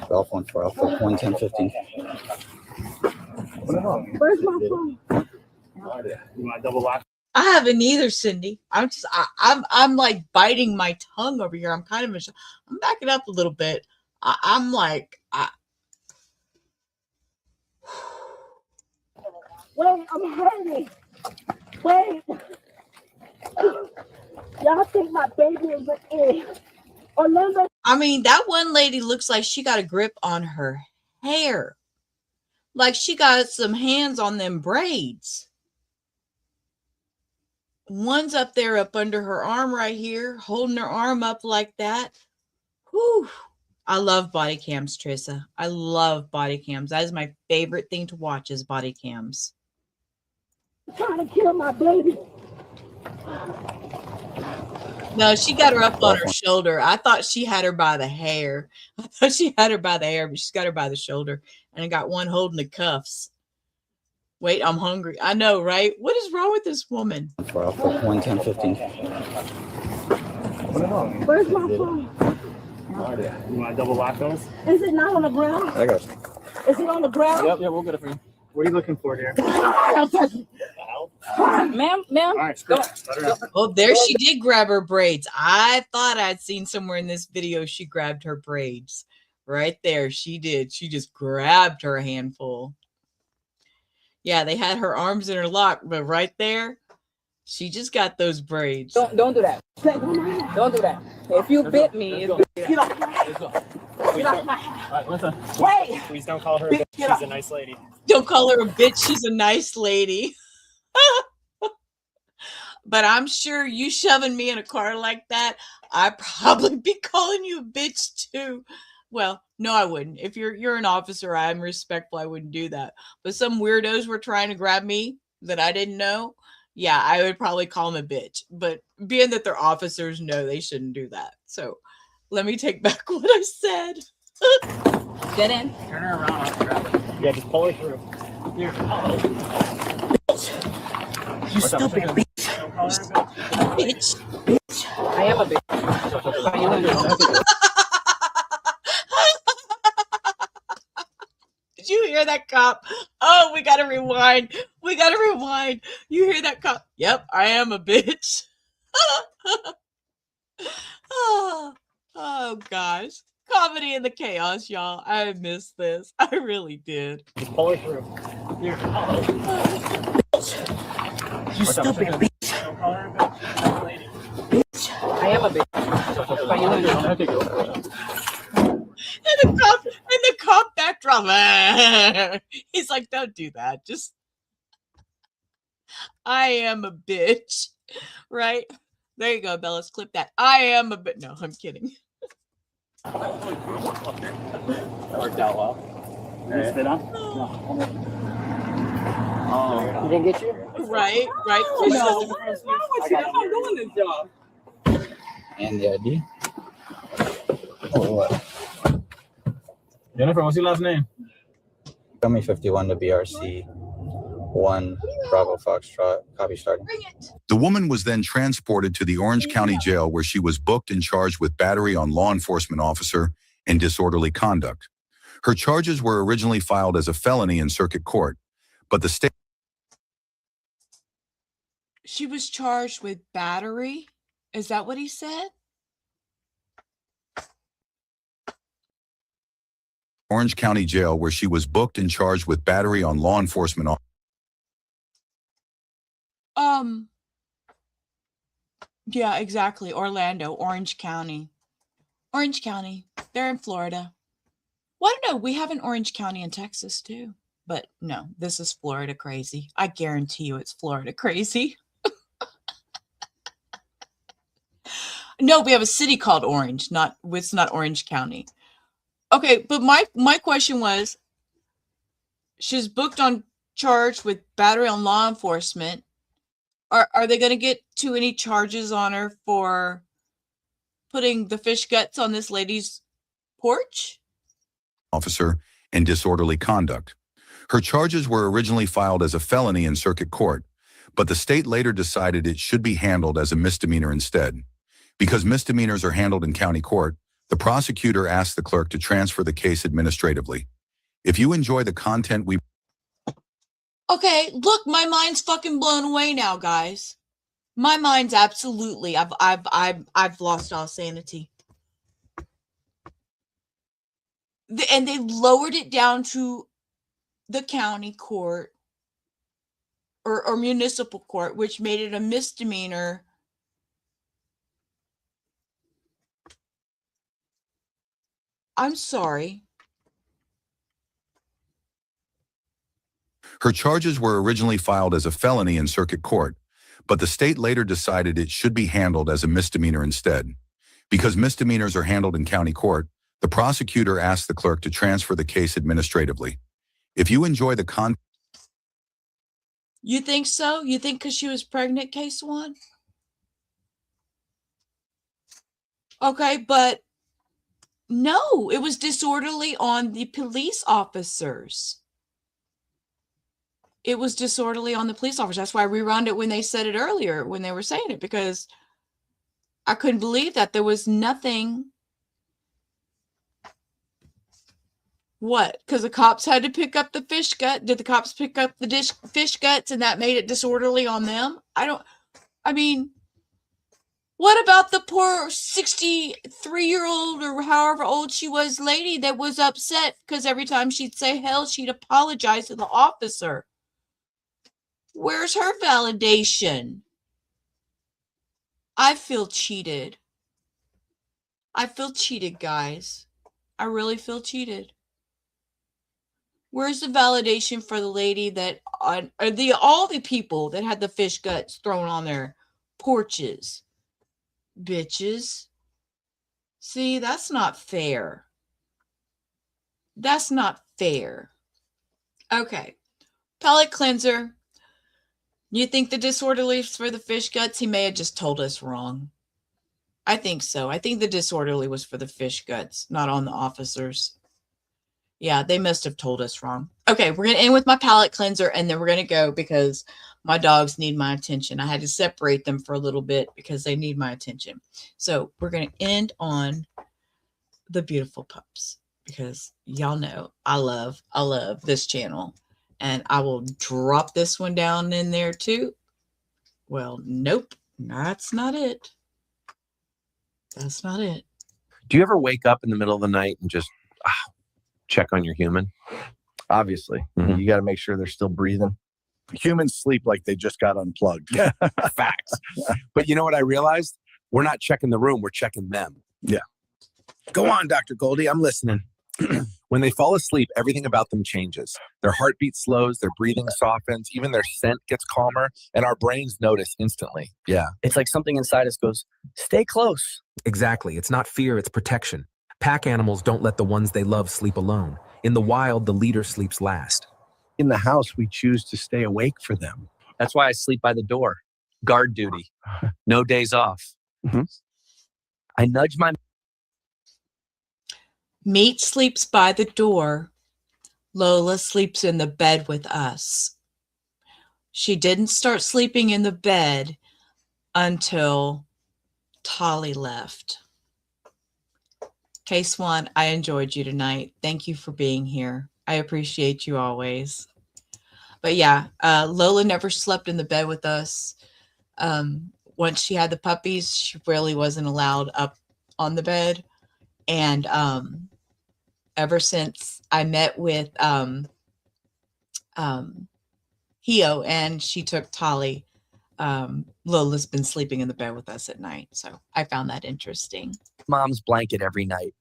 S6: Golf 1 for Alpha 11015.
S10: Where's my phone?
S5: You want to double lock?
S3: I haven't either, Cindy. I'm like biting my tongue over here. I'm backing up a little bit.
S10: Wait, I'm hurting. Wait. Y'all think my baby is in. Orlando.
S3: I mean, that one lady looks like she got a grip on her hair. Like she got some hands on them braids. One's up there up under her arm right here, holding her arm up like that. Whew. I love body cams, Trissa. I love body cams. That is my favorite thing to watch is body cams.
S10: Trying to kill my baby.
S3: No, she got her up on her shoulder. I thought she had her by the hair. But she's got her by the shoulder. And I got one holding the cuffs. Wait, I'm hungry. I know, right? What is wrong with this woman?
S6: For Alpha 11015.
S10: Where's my phone?
S8: You want to double lock those?
S10: Is it not on the ground?
S6: I got it.
S10: Is it on the ground?
S8: Yep, we'll get it for you. What are you looking for here?
S10: Ma'am.
S8: All right, go.
S3: Oh, there she did grab her braids. I thought I'd seen somewhere in this video she grabbed her braids. Right there, she did. She just grabbed her handful. Yeah, they had her arms in her lock, but right there, she just got those braids.
S8: Don't do that. Don't do that. If you bit me, it's
S10: Get off my
S8: Let's go.
S10: Get off my
S8: All right, listen.
S10: Wait.
S8: Please don't call her a bitch. She's a nice lady.
S3: Don't call her a bitch. She's a nice lady. But I'm sure you shoving me in a car like that, I'd probably be calling you a bitch too. Well, no, I wouldn't. If you're an officer, I'm respectful. I wouldn't do that. But some weirdos were trying to grab me that I didn't know. Yeah, I would probably call them a bitch. But being that they're officers, no, they shouldn't do that. So let me take back what I said.
S8: Get in. Turn her around. Yeah, just pull her through. Here.
S10: You stupid bitch.
S3: Bitch.
S8: I am a bitch.
S3: Did you hear that, cop? Oh, we gotta rewind. We gotta rewind. You hear that, cop? Yep, I am a bitch. Oh gosh. Comedy in the chaos, y'all. I missed this. I really did.
S8: Just pull her through. Here.
S10: You stupid bitch. Bitch.
S8: I am a bitch.
S3: And the cop backdrop. He's like, don't do that. Just I am a bitch. Right? There you go, Bellas. Clip that. I am a bitch. No, I'm kidding.
S8: That worked out well. Did you spit on? No. Oh, he didn't get you?
S3: Right.
S8: No. What's wrong with you? I'm doing this job.
S6: And the ID. Oh, what?
S8: Jennifer, what's your last name?
S6: Tell me 51 to BRC 1 Bravo Foxtrot. Copy starting.
S4: The woman was then transported to the Orange County Jail where she was booked and charged with battery on law enforcement officer and disorderly conduct. Her charges were originally filed as a felony in circuit court, but the state...
S3: She was charged with battery? Is that what he said?
S4: Orange County Jail where she was booked and charged with battery on law enforcement officer.
S3: Yeah, exactly. Orlando, Orange County. Orange County. They're in Florida. Well, I don't know. We have an Orange County in Texas too. But no, this is Florida crazy. I guarantee you it's Florida crazy. No, we have a city called Orange, it's not Orange County. Okay, but my question was, she's booked on charge with battery on law enforcement. Are they going to get to any charges on her for putting the fish guts on this lady's porch?
S4: Officer and disorderly conduct. Her charges were originally filed as a felony in circuit court, but the state later decided it should be handled as a misdemeanor instead. Because misdemeanors are handled in county court, the prosecutor asked the clerk to transfer the case administratively. If you enjoy the content we...
S3: Okay, look, my mind's fucking blown away now, guys. My mind's absolutely, I've lost all sanity. And they lowered it down to the county court or municipal court, which made it a misdemeanor. I'm sorry.
S4: Her charges were originally filed as a felony in circuit court, but the state later decided it should be handled as a misdemeanor instead. Because misdemeanors are handled in county court, the prosecutor asked the clerk to transfer the case administratively. If you enjoy the content...
S3: You think so? You think because she was pregnant, case one? Okay, but no, it was disorderly on the police officers. It was disorderly on the police officers. That's why I rewound it when they said it earlier, when they were saying it, because I couldn't believe that there was nothing. What? Because the cops had to pick up the fish gut. Did the cops pick up the fish guts and that made it disorderly on them? I mean, what about the poor 63-year-old or however old she was lady that was upset because every time she'd say hell, she'd apologize to the officer? Where's her validation? I feel cheated. I feel cheated, guys. I really feel cheated. Where's the validation for the lady that all the people that had the fish guts thrown on their porches? Bitches. See, that's not fair. That's not fair. Okay. Palate cleanser. You think the disorderly is for the fish guts? He may have just told us wrong. I think so. I think the disorderly was for the fish guts, not on the officers. Yeah, they must have told us wrong. Okay, we're going to end with my palate cleanser, and then we're going to go because my dogs need my attention. I had to separate them for a little bit because they need my attention. So we're going to end on the beautiful pups because y'all know I love this channel. And I will drop this one down in there too. Well, nope, that's not it. That's not it.
S11: Do you ever wake up in the middle of the night and just check on your human?
S12: Obviously. You got to make sure they're still breathing.
S14: Humans sleep like they just got unplugged.
S11: Facts. But you know what I realized? We're not checking the room. We're checking them.
S14: Yeah. Go on, Dr. Goldie. I'm listening.
S11: When they fall asleep, everything about them changes. Their heartbeat slows, their breathing softens, even their scent gets calmer, and our brains notice instantly.
S12: Yeah. It's like something inside us goes, stay close.
S16: Exactly. It's not fear, it's protection. Pack animals don't let the ones they love sleep alone. In the wild, the leader sleeps last.
S14: In the house, we choose to stay awake for them.
S11: That's why I sleep by the door. Guard duty. No days off.
S12: I nudge my...
S3: Meat sleeps by the door. Lola sleeps in the bed with us. She didn't start sleeping in the bed until Tolly left. Case one, I enjoyed you tonight. Thank you for being here. I appreciate you always. But yeah, Lola never slept in the bed with us. Once she had the puppies, she really wasn't allowed up on the bed. And ever since I met with Hio and she took Tolly, Lola's been sleeping in the bed with us at night, so I found that interesting.
S15: Mom's blanket every night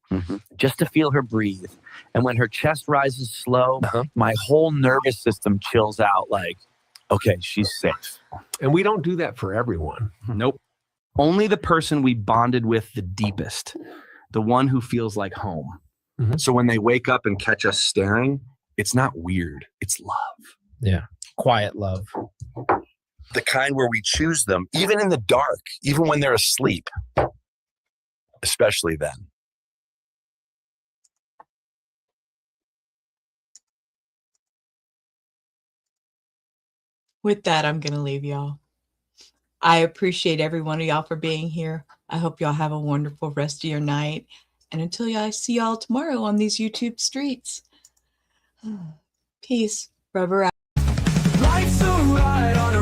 S15: just to feel her breathe. And when her chest rises slow, my whole nervous system chills out like, okay, she's safe.
S18: And we don't do that for everyone.
S19: Nope. Only the person we bonded with the deepest, the one who feels like home.
S11: So when they wake up and catch us staring, it's not weird. It's love.
S12: Yeah. Quiet love.
S11: The kind where we choose them, even in the dark, even when they're asleep. Especially then.
S3: With that, I'm going to leave y'all. I appreciate every one of y'all for being here. I hope y'all have a wonderful rest of your night. And until I see y'all tomorrow on these YouTube streets. Peace. Rubber out.
S21: Life's a ride on a